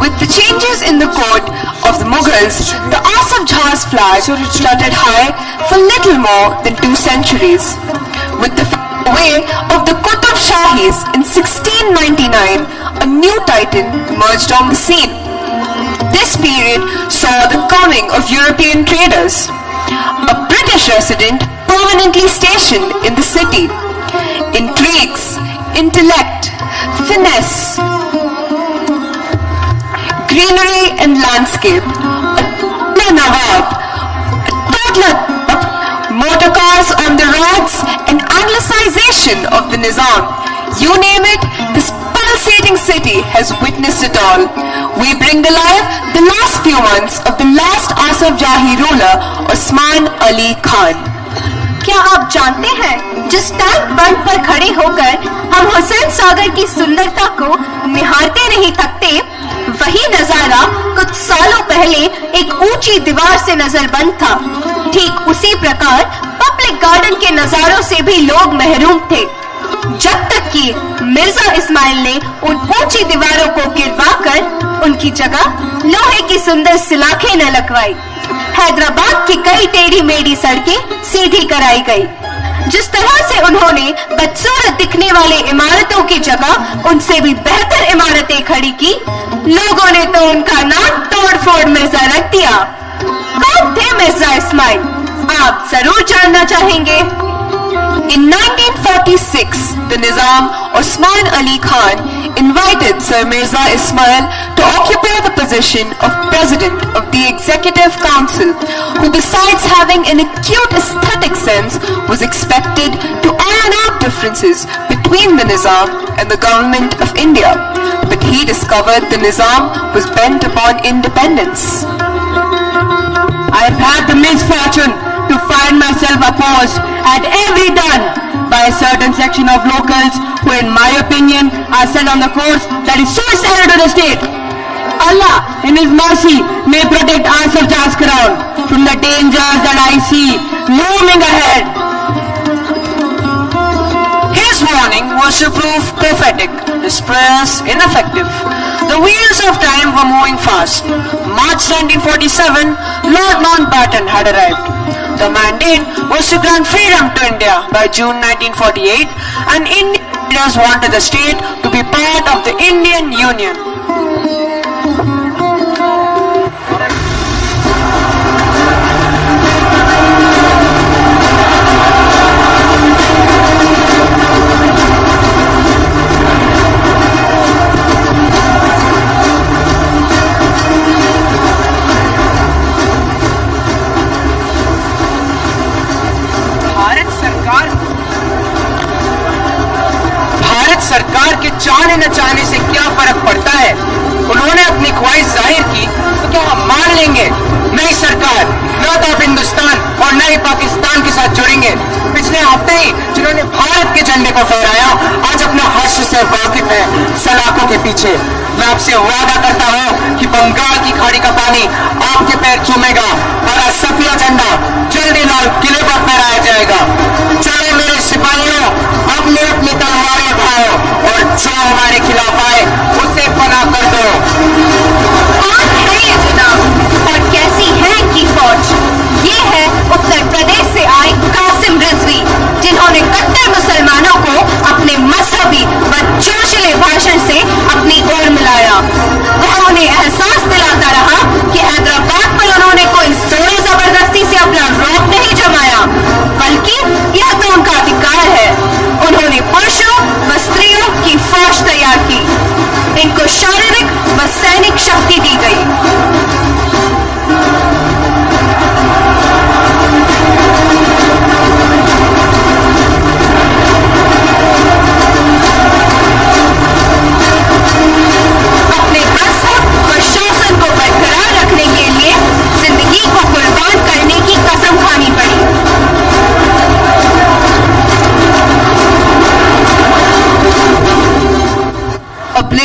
Speaker 2: With the changes in the court of the Mughals, the Asaf Jah's flag floated high for little more than 2 centuries. With the away of the Qutub Shahis in 1699, a new titan emerged on the scene. This period saw the coming of European traders. A British resident permanently stationed in the city. Intrigues, intellect, finesse, greenery and landscape, a Nawab, a toddler, motor cars on the roads, and Anglicization of the Nizam. You name it, this pulsating city has witnessed it all. We bring alive the last few months of the last Asaf Jahi ruler, Osman Ali Khan.
Speaker 6: क्या आप जानते हैं, जिस tank बंद पर खड़े होकर हम हुसैन सागर की सुंदरता को निहारते नहीं थकते, वही नजारा कुछ सालों पहले एक ऊंची दीवार से नजरबंद था. ठीक उसी प्रकार पब्लिक गार्डन के नजारों से भी लोग महरूम थे, जब तक कि मिर्जा इस्माइल ने उन ऊंची दीवारों को गिरवाकर उनकी जगह लोहे की सुंदर सिलाखें न लगवाई. हैदराबाद की कई टेढ़ी मेढ़ी सड़कें सीधी कराई गई. जिस तरह से उन्होंने बदसूरत दिखने वाले इमारतों की जगह उनसे भी बेहतर इमारतें खड़ी की, लोगों ने तो उनका नाम तोड़ फोड़ मिर्जा रख दिया. कौन थे मिर्जा इस्माइल, आप जरूर जानना चाहेंगे.
Speaker 2: In 1946, the Nizam Osman Ali Khan invited Sir Mirza Ismail to occupy the position of President of the Executive Council, who besides having an acute aesthetic sense was expected to iron out differences between the Nizam and the government of India. But he discovered the Nizam was bent upon independence.
Speaker 11: I've had the misfortune to find myself opposed at every turn by a certain section of locals who, in my opinion, are set on the course that is suicidal to the state. Allah, in His mercy, may protect Asaf Jah's crown from the dangers that I see looming ahead.
Speaker 3: His warning was to prove prophetic, his prayers ineffective. The wheels of time were moving fast. March 1947, Lord Mountbatten had arrived. The mandate was to grant freedom to India by June 1948, and Indian leaders wanted the state to be part of the Indian Union.
Speaker 11: सरकार के चाहने न चाहने से क्या फर्क पड़ता है. उन्होंने अपनी ख्वाहिश जाहिर की तो क्या हम मान लेंगे? नहीं सरकार, न तो आप हिंदुस्तान और न ही पाकिस्तान के साथ जुड़ेंगे. पिछले हफ्ते ही जिन्होंने भारत के झंडे को फहराया आज अपने हर्ष से वाकिफ है सलाखों के पीछे. मैं आपसे वादा करता हूँ कि बंगाल की खाड़ी का पानी आपके पैर चूमेगा और आज सफेद झंडा जल्दी लाल किले पर फहराया जाएगा. चलो मेरे सिपाहियों, अपनी अपनी तलवारें उठाओ और जो हमारे खिलाफ आए उसे फना कर दो.
Speaker 6: कौन है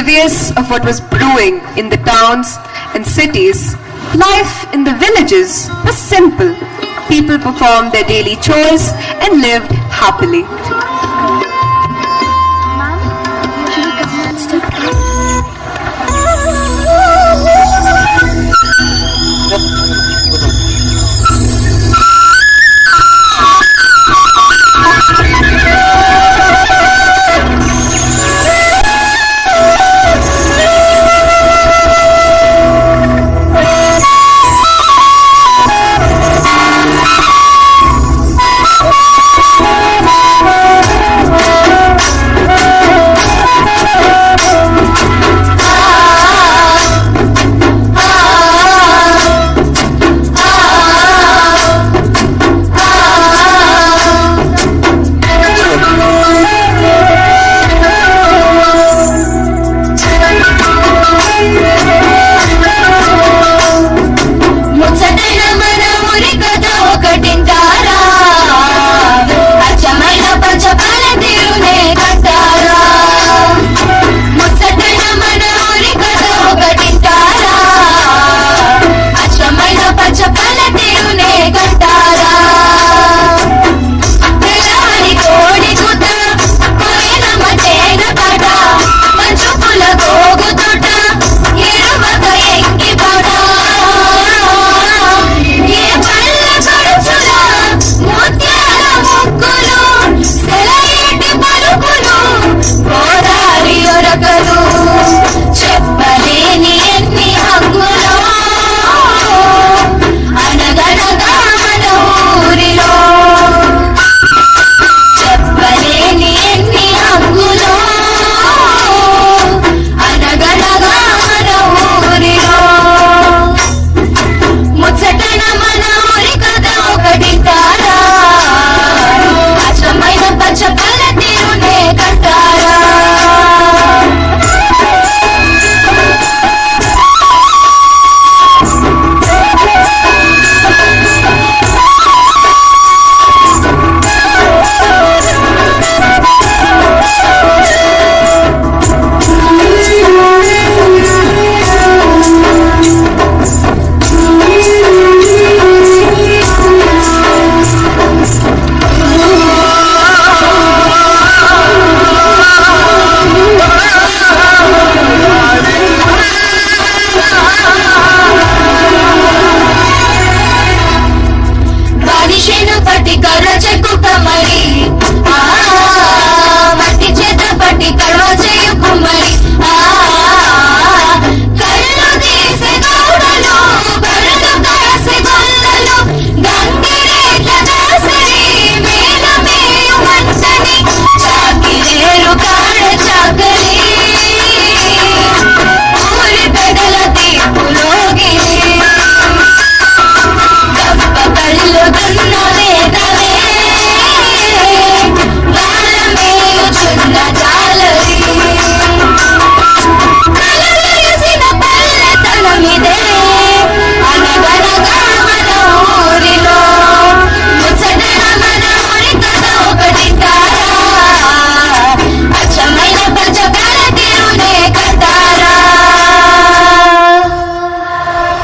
Speaker 2: oblivious of what was brewing in the towns and cities, life in the villages was simple. People performed their daily chores and lived happily.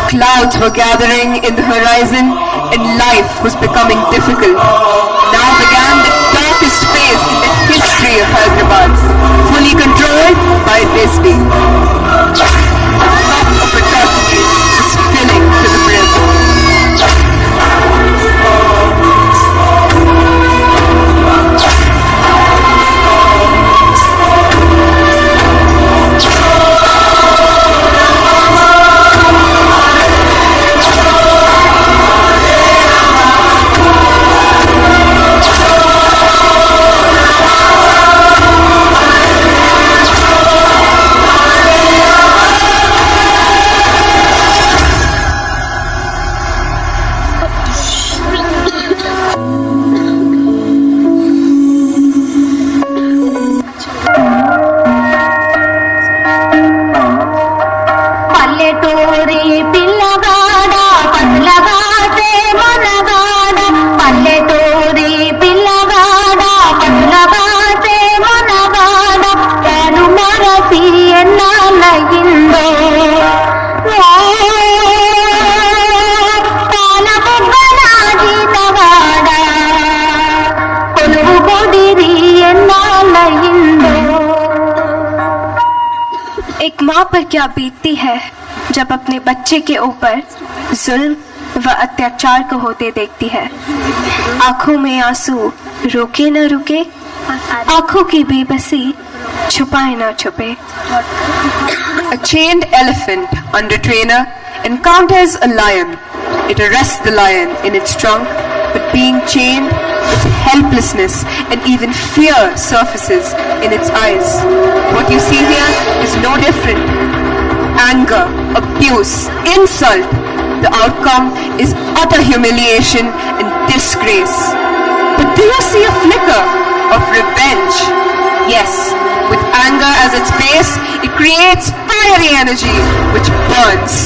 Speaker 2: Clouds were gathering in the horizon and life was becoming difficult. Now began the darkest phase in the history of Hyderabad, fully controlled by Disney. The cup of atrocities was filling to the brim. माँ पर क्या बीतती है जब अपने बच्चे के ऊपर जुल्म व अत्याचार को होते देखती है। आंखों में आंसू रोके न रुके, आंखों की बेबसी छुपाए न छुपे।
Speaker 18: A chained elephant under trainer encounters a lion. It arrests the lion in its trunk, but being chained, its helplessness and even fear surfaces in its eyes. What you see here is no different. Anger, abuse, insult. The outcome is utter humiliation and disgrace. But do you see a flicker of revenge? Yes, with anger as its base, it creates fiery energy which burns.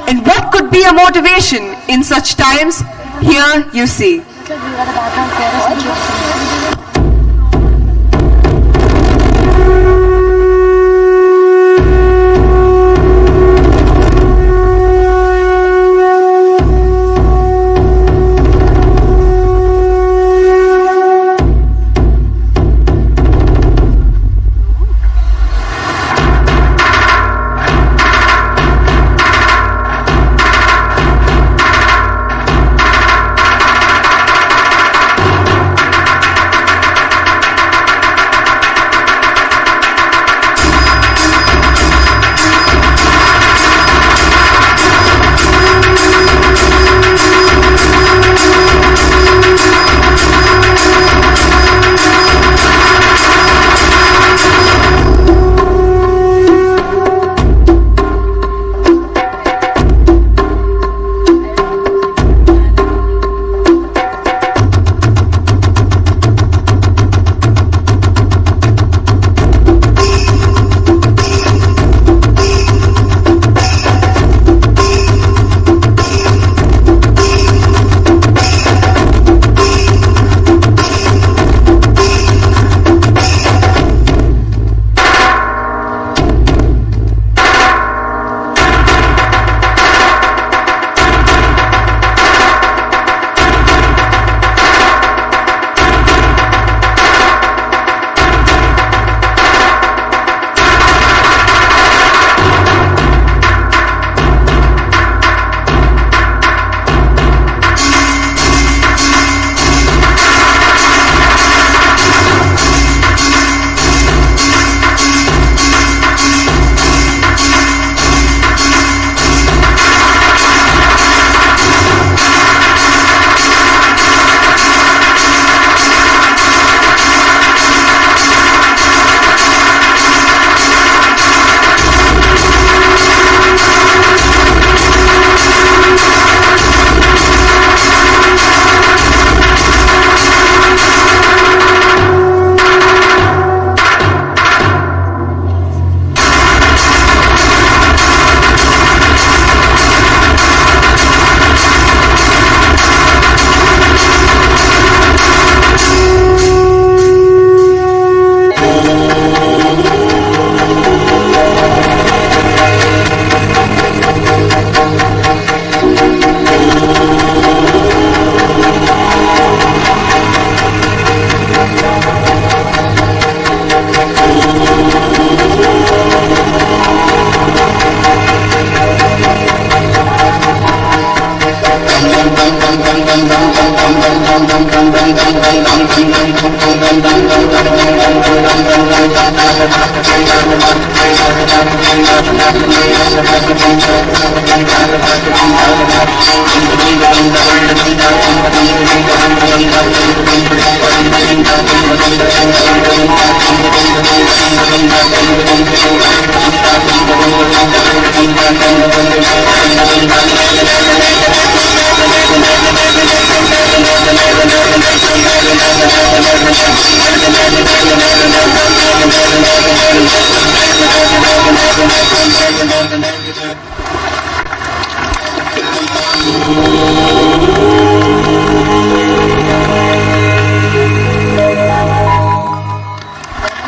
Speaker 18: And what could be a motivation in such times? Here you see.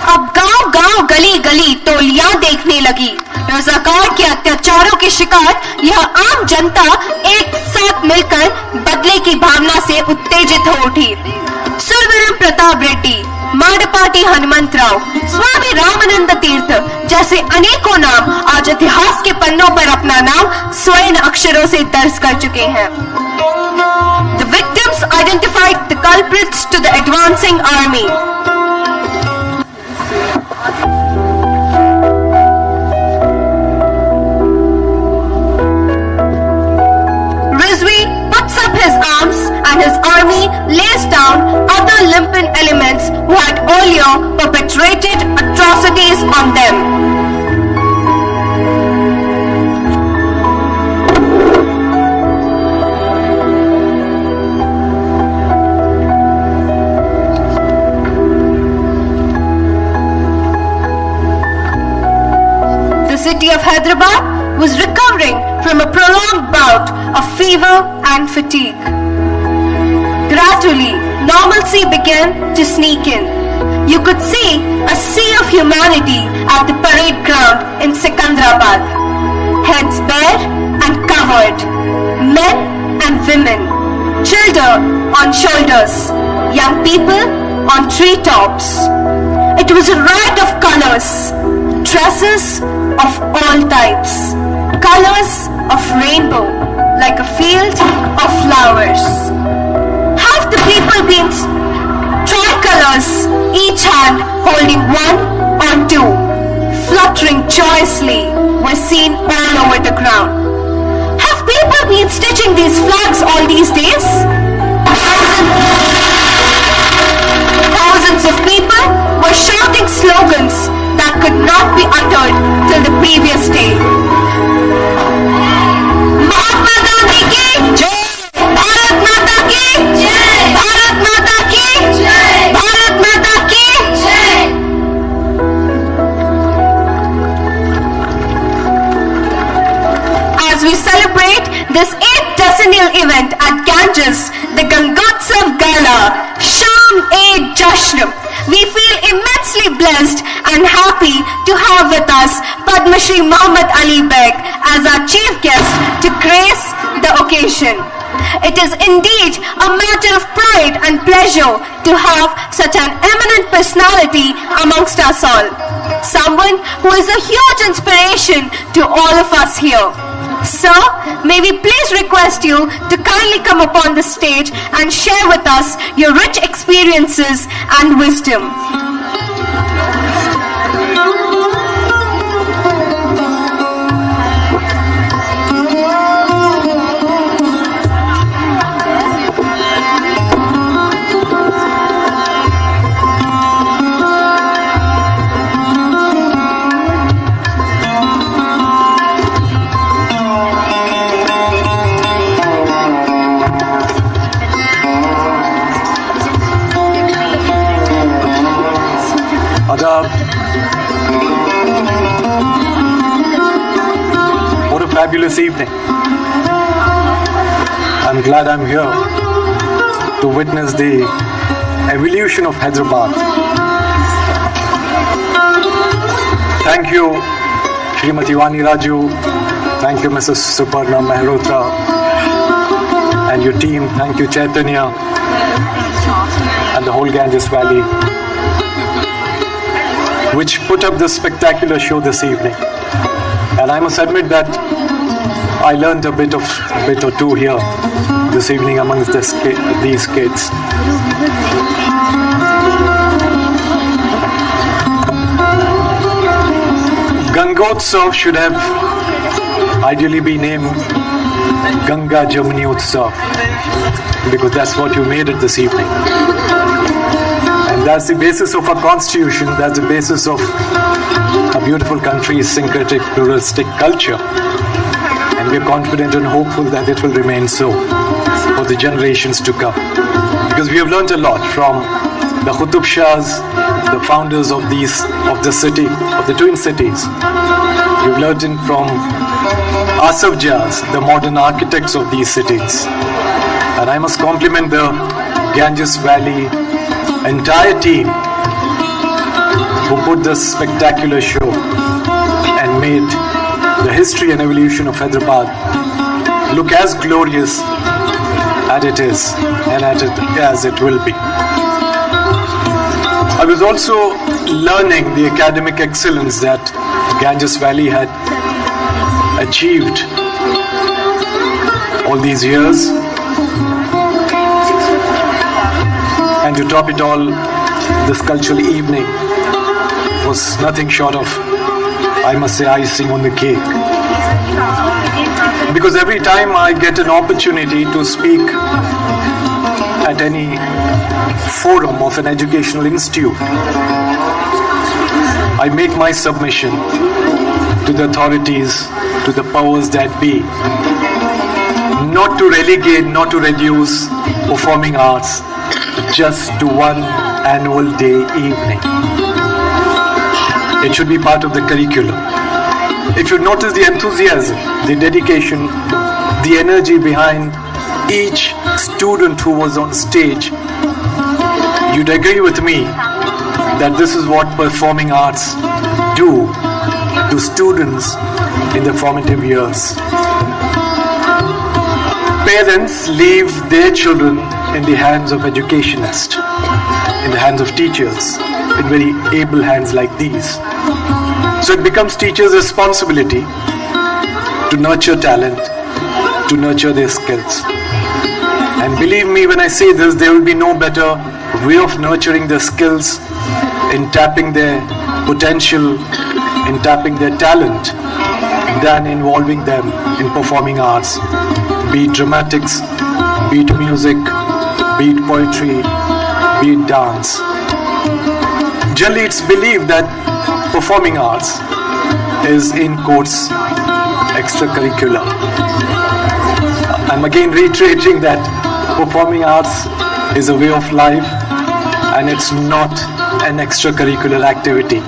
Speaker 2: अब गांव गांव गली गली टोलियां देखने लगी। रजाकार के अत्याचारों के शिकार यह आम जनता एक साथ मिलकर बदले की भावना से उत्तेजित हो उठी। सुरवरम प्रताप रेड्डी, माडपाटी हनुमंतराव, स्वामी रामानंद तीर्थ जैसे अनेकों नाम आज इतिहास के पन्नों पर अपना नाम स्वर्ण अक्षरों से दर्ज कर चुके हैं। The victims identified the culprits to the advancing army. Rizvi puts up his arms and his army lays down other Limpan elements who had earlier perpetrated atrocities on them. The city of Hyderabad was recovering from a prolonged bout of fever and fatigue. Gradually, normalcy began to sneak in. You could see a sea of humanity at the parade ground in Secunderabad. Heads bare and covered, men and women, children on shoulders, young people on treetops. It was a riot of colors, dresses of all types, colors of rainbow, like a field of flowers. Half the people being tricolors, each hand holding one or two, fluttering joyously, were seen all over the ground. Have people been stitching these flags all these days? Thousands of people were shouting slogans that could not be uttered till the previous day. Mahatma Gandhi ki Jai! Bharat Mata ki Jai! Bharat Mata ki Jai! Bharat Mata ki Jai! As we celebrate this 8th decennial event at Ganges, the Gangotsav Gala, Sham-e-Jashm, we feel immensely blessed and happy to have with us Padma Shri Muhammad Ali Beg as our chief guest to grace the occasion. It is indeed a matter of pride and pleasure to have such an eminent personality amongst us all. Someone who is a huge inspiration to all of us here. Sir, may we please request you to kindly come upon the stage and share with us your rich experiences and wisdom.
Speaker 19: What a fabulous evening. I'm glad I'm here to witness the evolution of Hyderabad. Thank you, Srimati Vani Raju. Thank you, Mrs. Suparna Mehrotra and your team. Thank you, Chaitanya and the whole Ganges Valley, which put up this spectacular show this evening. And I must admit that I learned a bit or two here this evening amongst these kids. Gangotsav should have ideally been named Ganga Jamuni Utsav, because that's what you made it this evening. And that's the basis of our constitution, that's the basis of a beautiful country's syncretic, pluralistic culture. And we're confident and hopeful that it will remain so for the generations to come. Because we have learnt a lot from the Qutub Shahs, the founders of the city, of the twin cities. We've learnt it from Asaf Jahs, the modern architects of these cities. And I must compliment the Ganges Valley entire team who put this spectacular show and made the history and evolution of Hyderabad look as glorious as it is and as it will be. I was also learning the academic excellence that Ganges Valley had achieved all these years. And to top it all, this cultural evening was nothing short of, I must say, icing on the cake. Because every time I get an opportunity to speak at any forum of an educational institute, I make my submission to the authorities, to the powers that be, not to relegate, not to reduce performing arts just to one annual day evening. It should be part of the curriculum. If you notice the enthusiasm, the dedication, the energy behind each student who was on stage, you'd agree with me that this is what performing arts do to students in the formative years. Parents leave their children in the hands of educationists, in the hands of teachers, in very able hands like these. So it becomes teachers' responsibility to nurture talent, to nurture their skills. And believe me when I say this, there will be no better way of nurturing their skills, in tapping their potential, in tapping their talent, than involving them in performing arts, be it dramatics, be it music, be it poetry, be it dance. Generally, it's believed that performing arts is, in quotes, extracurricular. I'm again reiterating that performing arts is a way of life and it's not an extracurricular activity.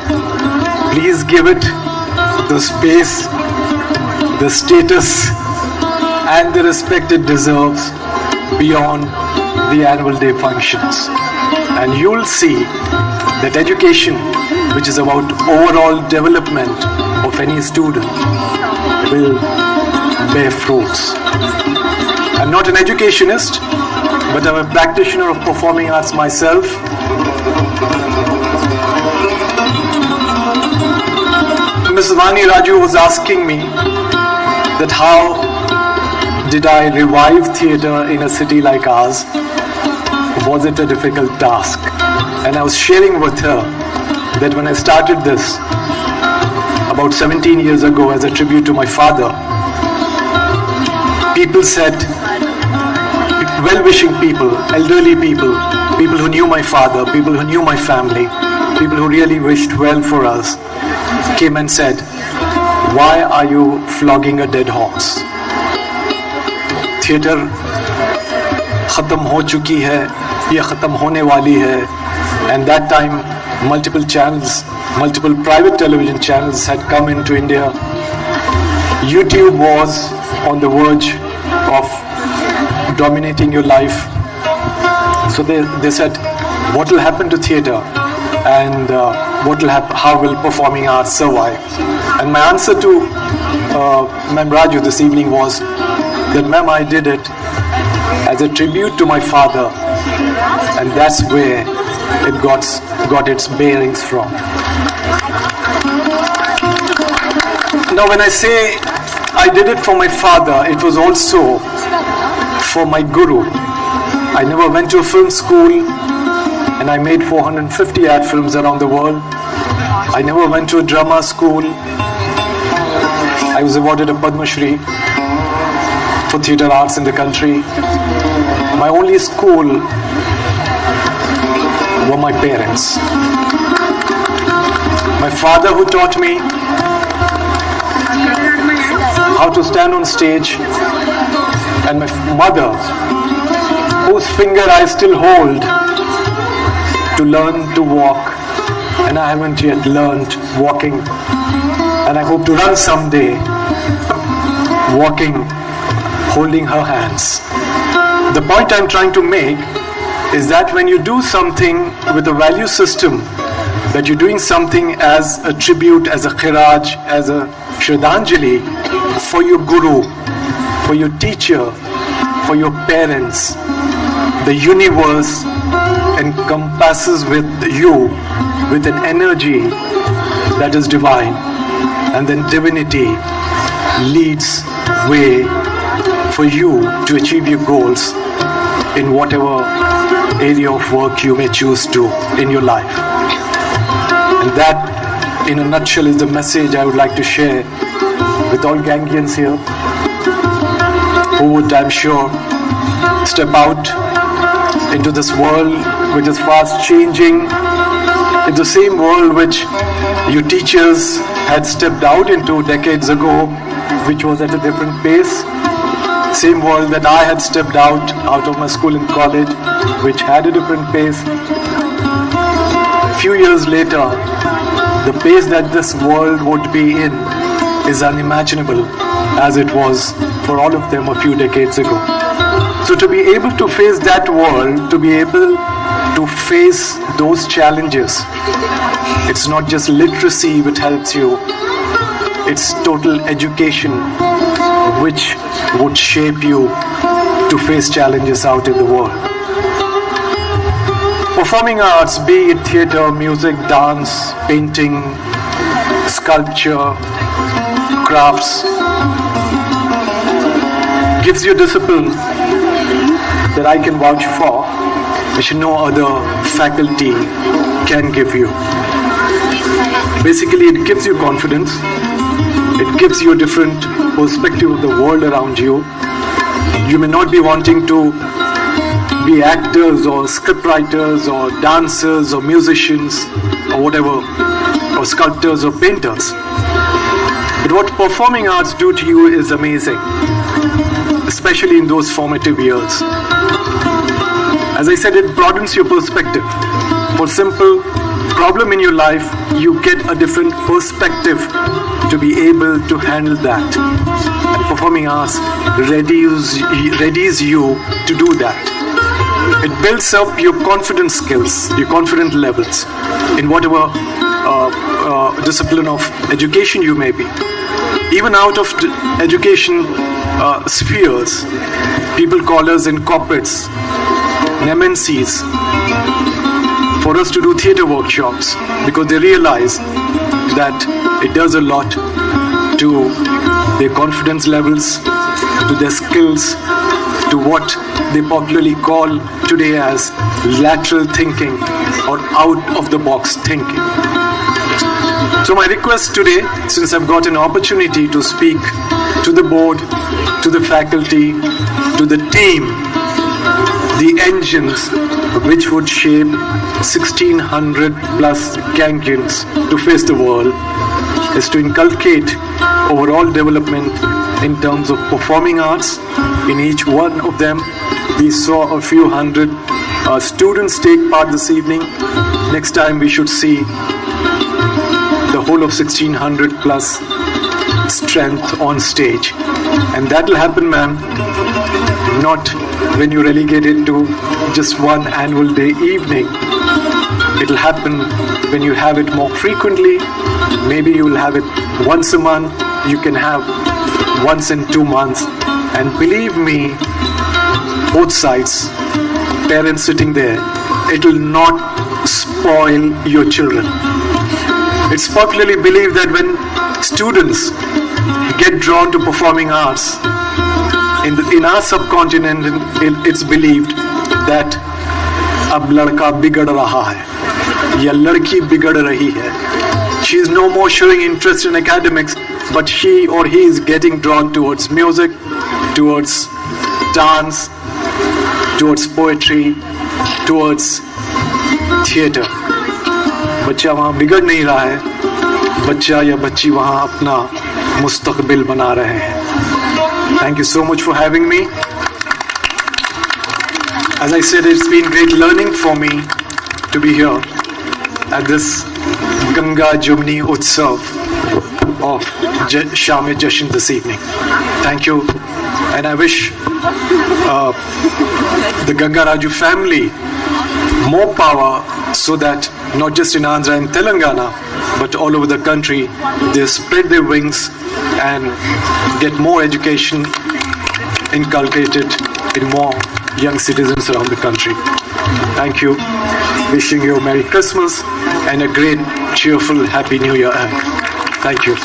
Speaker 19: Please give it the space, the status and the respect it deserves beyond the annual day functions. And you'll see that education, which is about overall development of any student, will bear fruits. I'm not an educationist, but I'm a practitioner of performing arts myself. Mrs. Vani Raju was asking me that how did I revive theatre in a city like ours? Was it a difficult task? And I was sharing with her that when I started this about 17 years ago as a tribute to my father, people said, well-wishing people, elderly people, people who knew my father, people who knew my family, people who really wished well for us, came and said, why are you flogging a dead horse? Theatre khatam ho chuki hai, ye khatam hone wali hai. And that time multiple channels, multiple private television channels had come into India. YouTube was on the verge of dominating your life. So they said, what will happen to theatre and how will performing arts survive? And my answer to Ma'am Raju this evening was that, ma'am, I did it as a tribute to my father, and that's where it got its bearings from. Now when I say I did it for my father, it was also for my guru. I never went to a film school and I made 450 ad films around the world. I never went to a drama school. I was awarded a Padma Shri for theatre arts in the country. My only school were my parents. My father, who taught me how to stand on stage, and my mother, whose finger I still hold to learn to walk, and I haven't yet learned walking, and I hope to run someday, walking, holding her hands. The point I'm trying to make is that when you do something with a value system, that you're doing something as a tribute, as a khiraj, as a shraddhanjali for your guru, for your teacher, for your parents, the universe encompasses with you with an energy that is divine, and then divinity leads way for you to achieve your goals in whatever area of work you may choose to in your life. And that, in a nutshell, is the message I would like to share with all Gangians here, who would, I'm sure, step out into this world which is fast changing. It's the same world which your teachers had stepped out into decades ago, which was at a different pace. Same world that I had stepped out of my school and college, which had a different pace. A few years later, the pace that this world would be in is unimaginable as it was for all of them a few decades ago. So to be able to face that world, to be able to face those challenges, it's not just literacy which helps you, it's total education which would shape you to face challenges out in the world. Performing arts, be it theatre, music, dance, painting, sculpture, crafts, gives you discipline that I can vouch for, which no other faculty can give you. Basically, it gives you confidence. It gives you a different perspective of the world around you. You may not be wanting to be actors or scriptwriters or dancers or musicians or whatever, or sculptors or painters. But what performing arts do to you is amazing, especially in those formative years. As I said, it broadens your perspective. For simple problem in your life, you get a different perspective to be able to handle that. And performing arts readies you to do that. It builds up your confidence skills, your confidence levels in whatever discipline of education you may be. Even out of education spheres, people call us in corporates, MNCs, for us to do theatre workshops because they realize that it does a lot to their confidence levels, to their skills, to what they popularly call today as lateral thinking or out of the box thinking. So my request today, since I've got an opportunity to speak to the board, to the faculty, to the team, the engines which would shape 1600 plus Gangians to face the world, is to inculcate overall development in terms of performing arts in each one of them. We saw a few hundred students take part this evening. Next time we should see the whole of 1600 plus strength on stage. And that will happen, ma'am, not when you relegate it to just one annual day evening. It will happen when you have it more frequently. Maybe you will have it once a month. You can have once in 2 months. And believe me, both sides, parents sitting there, it will not spoil your children. It's popularly believed that when students get drawn to performing arts, in our subcontinent, it's believed that ab ladka bigad raha hai, ya ladki bigad rahi hai. She is no more showing interest in academics, but she or he is getting drawn towards music, towards dance, towards poetry, towards theatre. बच्चा वहाँ बिगड़ नहीं रहा है, बच्चा या बच्ची वहाँ अपना मुस्तकबिल बना रहे हैं. Thank you so much for having me. As I said, it's been great learning for me to be here at this Ganga Jamni Utsav of Sham-e Jashan this evening. Thank you, and I wish the Ganga Raju family more power so that not just in Andhra and Telangana, but all over the country, they spread their wings and get more education inculcated in more young citizens around the country. Thank you. Wishing you a Merry Christmas and a great, cheerful, Happy New Year. Thank you.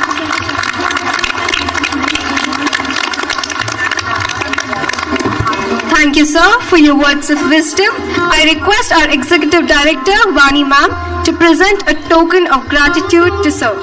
Speaker 20: Thank you, sir, for your words of wisdom. I request our Executive Director, Vani ma'am, to present a token of gratitude to sir.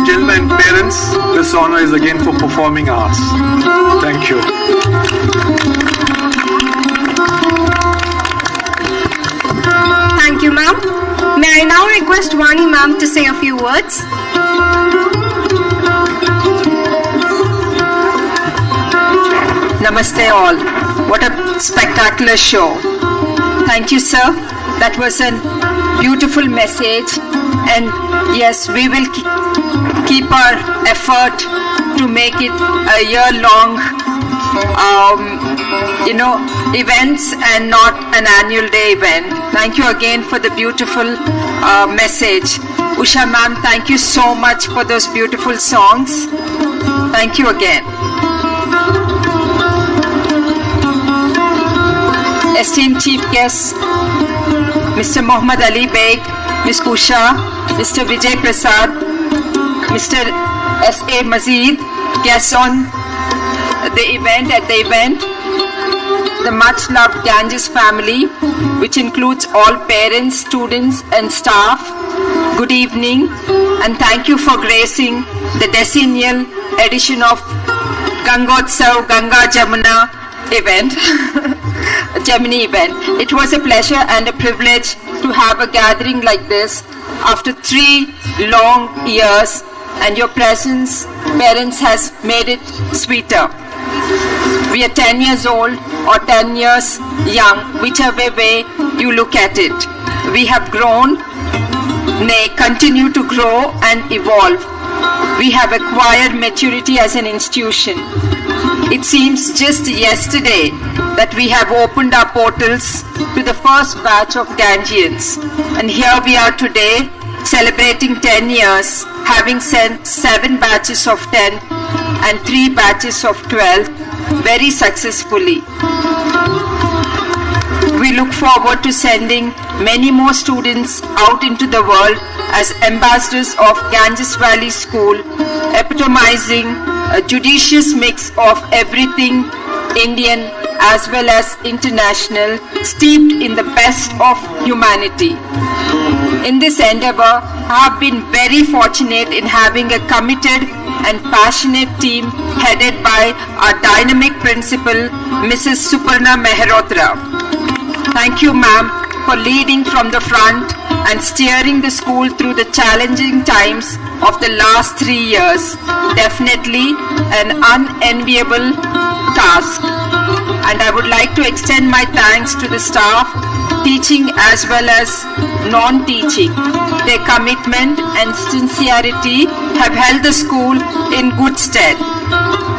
Speaker 19: Gentlemen, parents, this honor is again for performing arts. Thank you.
Speaker 20: Thank you, ma'am. May I now request Vani ma'am to say a few words?
Speaker 12: Namaste all. What a spectacular show. Thank you, sir. That was a beautiful message. And yes, we will keep our effort to make it a year-long, events and not an annual day event. Thank you again for the beautiful message. Usha ma'am, thank you so much for those beautiful songs. Thank you again. Esteemed chief guests, Mr. Mohammad Ali Beg, Ms. Kusha, Mr. Vijay Prasad, Mr. S.A. Mazid, guests on the event, the much loved Ganges family, which includes all parents, students and staff. Good evening and thank you for gracing the decennial edition of Gangotsav Ganga event. Gemini event. It was a pleasure and a privilege to have a gathering like this after 3 long years, and your presence, parents, has made it sweeter. We are 10 years old or 10 years young, whichever way you look at it. We have grown, nay, continue to grow and evolve. We have acquired maturity as an institution. It seems just yesterday that we have opened our portals to the first batch of Gangians. And here we are today, celebrating 10 years, having sent 7 batches of 10 and 3 batches of 12 very successfully. We look forward to sending many more students out into the world as ambassadors of Ganges Valley School, epitomizing a judicious mix of everything Indian as well as international, steeped in the best of humanity. In this endeavor, I have been very fortunate in having a committed and passionate team headed by our dynamic principal, Mrs. Suparna Mehrotra. Thank you, ma'am, for leading from the front and steering the school through the challenging times of the last 3 years. Definitely an unenviable task. And I would like to extend my thanks to the staff, teaching as well as non-teaching. Their commitment and sincerity have held the school in good stead.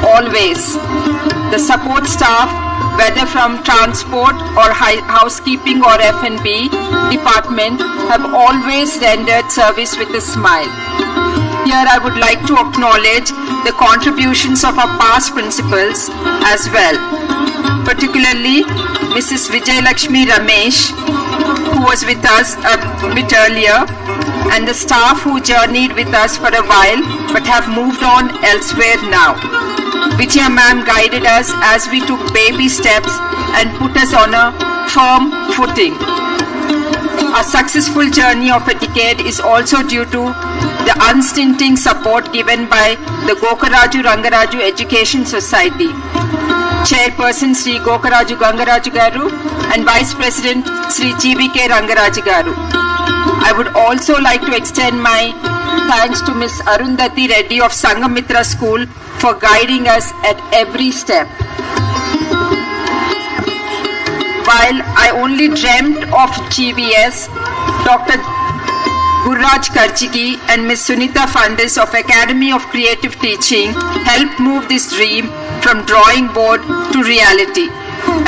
Speaker 12: Always. The support staff, whether from transport or housekeeping or F&B department, have always rendered service with a smile. Here I would like to acknowledge the contributions of our past principals as well, particularly Mrs. Vijay Lakshmi Ramesh, who was with us a bit earlier, and the staff who journeyed with us for a while but have moved on elsewhere now. Vijaya ma'am guided us as we took baby steps and put us on a firm footing. Our successful journey of a decade is also due to the unstinting support given by the Gokaraju Rangaraju Education Society, Chairperson Sri Gokaraju Gangaraju Garu and Vice President Sri GBK Rangaraju Garu. I would also like to extend my thanks to Ms. Arundhati Reddy of Sangamitra School for guiding us at every step.
Speaker 21: I only dreamt of GBS, Dr. Gurraj Karchiki and Ms. Sunita Fundis of Academy of Creative Teaching helped move this dream from drawing board to reality.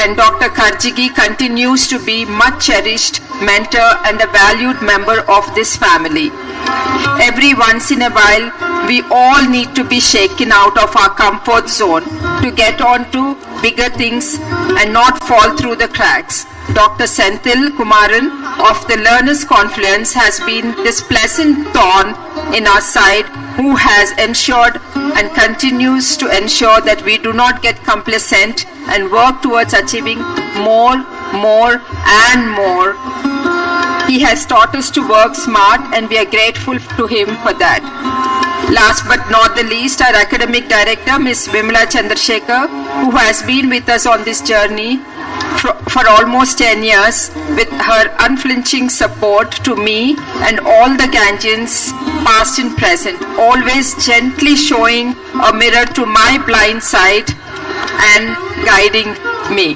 Speaker 21: And Dr. Karchiki continues to be much cherished mentor and a valued member of this family. Every once in a while, we all need to be shaken out of our comfort zone to get on to bigger things and not fall through the cracks. Dr. Senthil Kumaran of the Learners Confluence has been this pleasant thorn in our side who has ensured and continues to ensure that we do not get complacent and work towards achieving more, and more. He has taught us to work smart and we are grateful to him for that. Last but not the least, our academic director, Ms. Vimala Chandrasekhar, who has been with us on this journey for almost 10 years with her unflinching support to me and all the Gangians, past and present, always gently showing a mirror to my blind side and guiding me.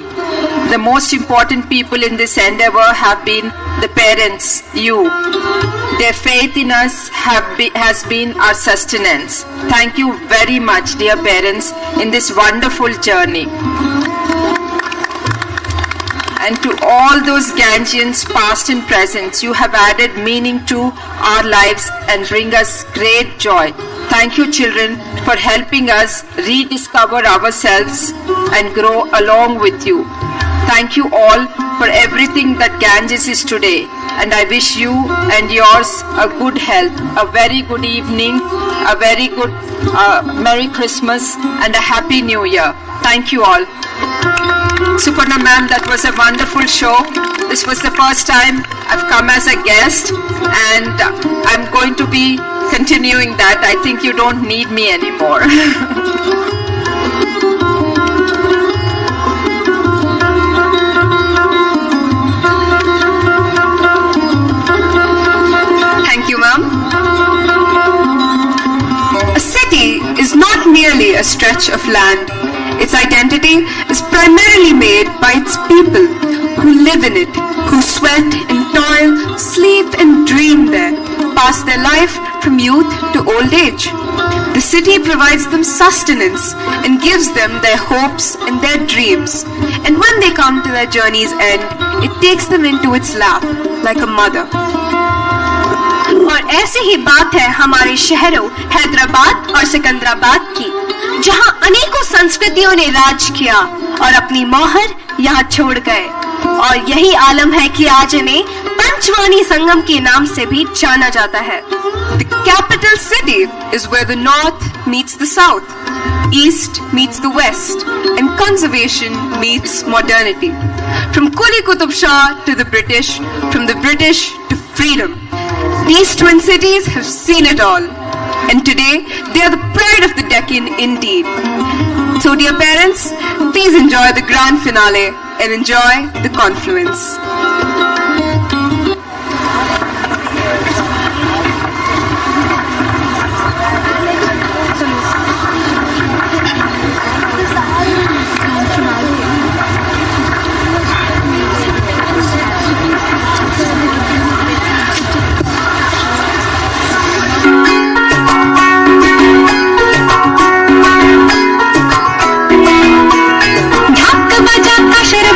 Speaker 21: The most important people in this endeavor have been the parents, you. Their faith in us has been our sustenance. Thank you very much, dear parents, in this wonderful journey. And to all those Gangians, past and present, you have added meaning to our lives and bring us great joy. Thank you, children, for helping us rediscover ourselves and grow along with you. Thank you all for everything that Ganges is today. And I wish you and yours a good health, a very good evening, a very good Merry Christmas and a Happy New Year. Thank you all. Suparna ma'am, that was a wonderful show. This was the first time I've come as a guest and I'm going to be continuing that. I think you don't need me anymore. Thank you, ma'am. A city is not merely a stretch of land. Its identity is primarily made by its people who live in it, who sweat and toil, sleep and dream there, pass their life from youth to old age. The city provides them sustenance and gives them their hopes and their dreams. And when they come to their journey's end, it takes them into its lap like a mother.
Speaker 20: और ऐसी ही बात है हमारे शहरों हैदराबाद और सिकंदराबाद की, जहां अनेकों संस्कृतियों ने राज किया और अपनी मोहर यहां छोड़ गए। और यही आलम है कि आज इन्हें पंचवानी संगम के नाम से भी जाना जाता है।
Speaker 18: The capital city is where the north meets the south, east meets the west, and conservation meets modernity. From Quli Qutub Shah to the British, from the British to freedom. These twin cities have seen it all. And today, they are the pride of the Deccan indeed. So dear parents, please enjoy the grand finale and enjoy the confluence.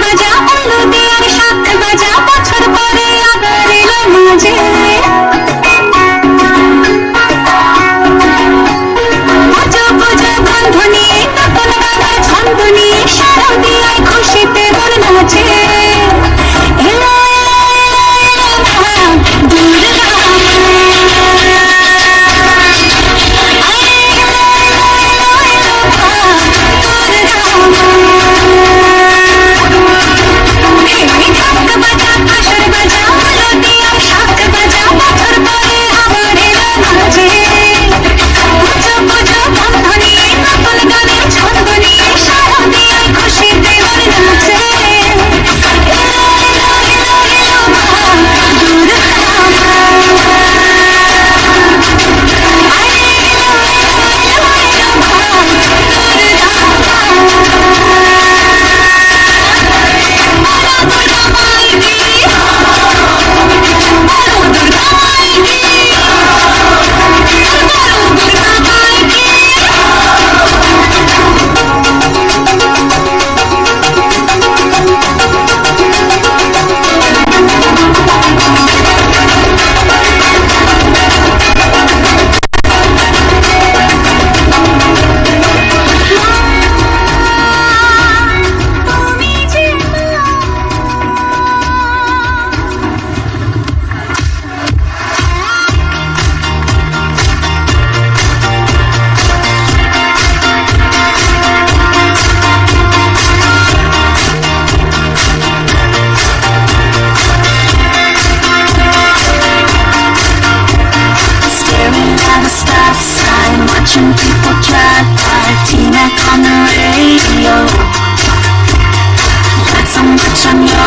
Speaker 13: बजा, उल्लू दे और शाख बजा।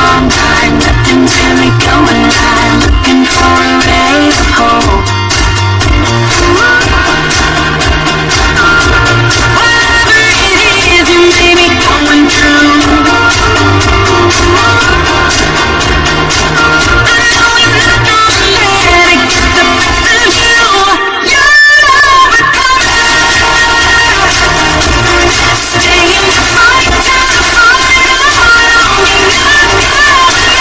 Speaker 13: all night, nothing's really going right. Looking for a ray of hope. Whatever it is you may be going through, I know it's not gonna let it get the best of you. You'll overcome it. Stay in the fight till the fight on you.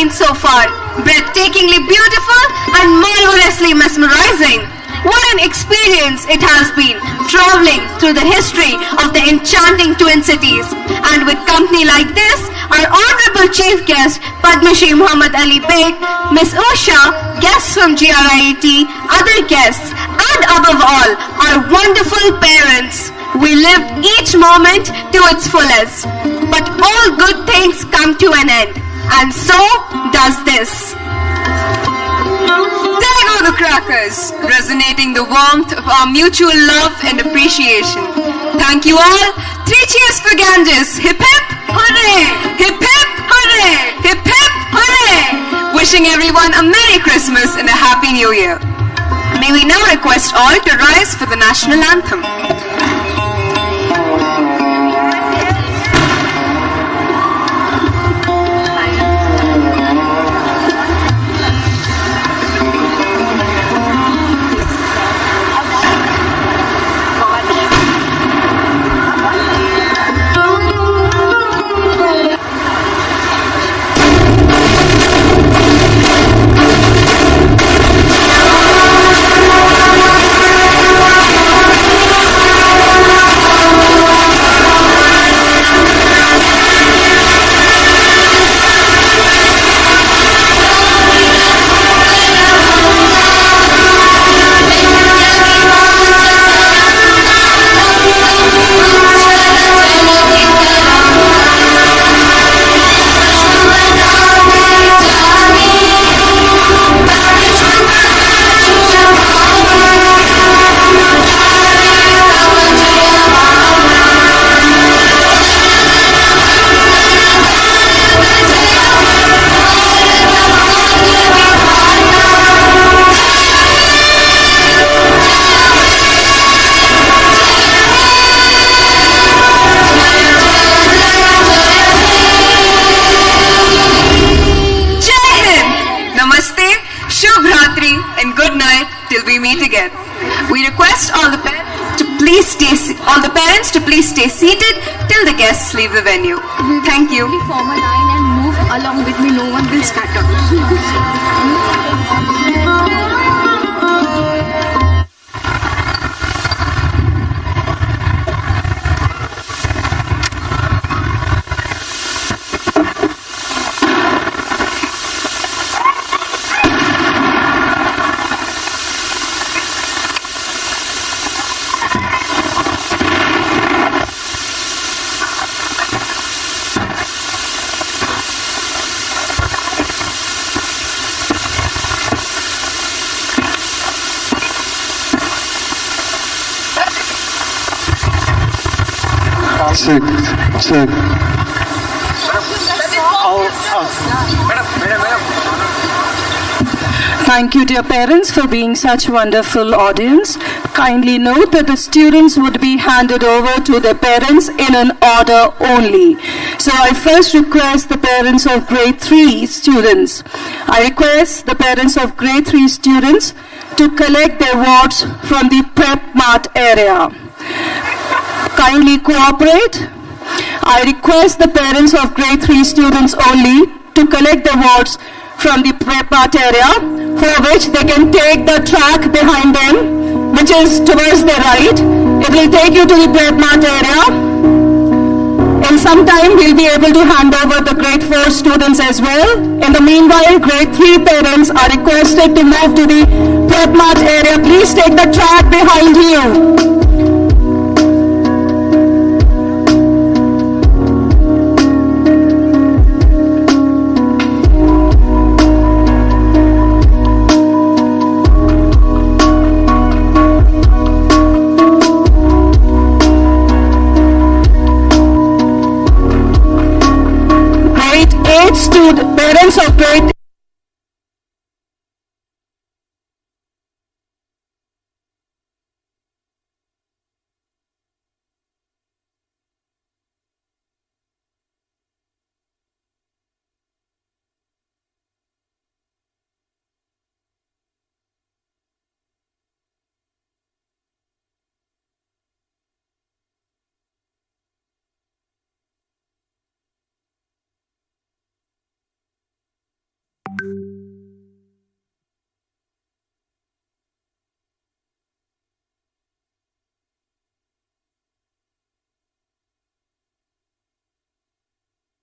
Speaker 20: been so far. Breathtakingly beautiful and marvelously mesmerizing. What an experience it has been, traveling through the history of the enchanting Twin Cities. And with company like this, our honorable chief guest, Padma Shri Muhammad Ali Beg, Miss Usha, guests from GRIET, other guests, and above all, our wonderful parents. We lived each moment to its fullest. But all good things come to an end. And so does this.
Speaker 18: There go the crackers, resonating the warmth of our mutual love and appreciation. Thank you all. 3 cheers for Ganges. Hip hip, hooray! Hip hip, hooray! Hip hip, hooray! Wishing everyone a Merry Christmas and a Happy New Year. May we now request all to rise for the national anthem. And good night till we meet again. We request all the parents to please stay seated till the guests leave the venue. Thank you.
Speaker 7: Form a line and move along with me. No one will scatter.
Speaker 9: Check, check.
Speaker 4: Thank you, dear parents, for being such a wonderful audience. Kindly note that the students would be handed over to their parents in an order only. So I first request the parents of grade 3 students. I request the parents of grade 3 students to collect their wards from the prep mart area. Kindly cooperate. I request the parents of grade 3 students only to collect the wards from the prep mart area, for which they can take the track behind them, which is towards the right. It will take you to the prep mart area. In some time, we'll be able to hand over the grade 4 students as well. In the meanwhile, grade 3 parents are requested to move to the prep mart area. Please take the track behind you. Parents of grade
Speaker 1: you.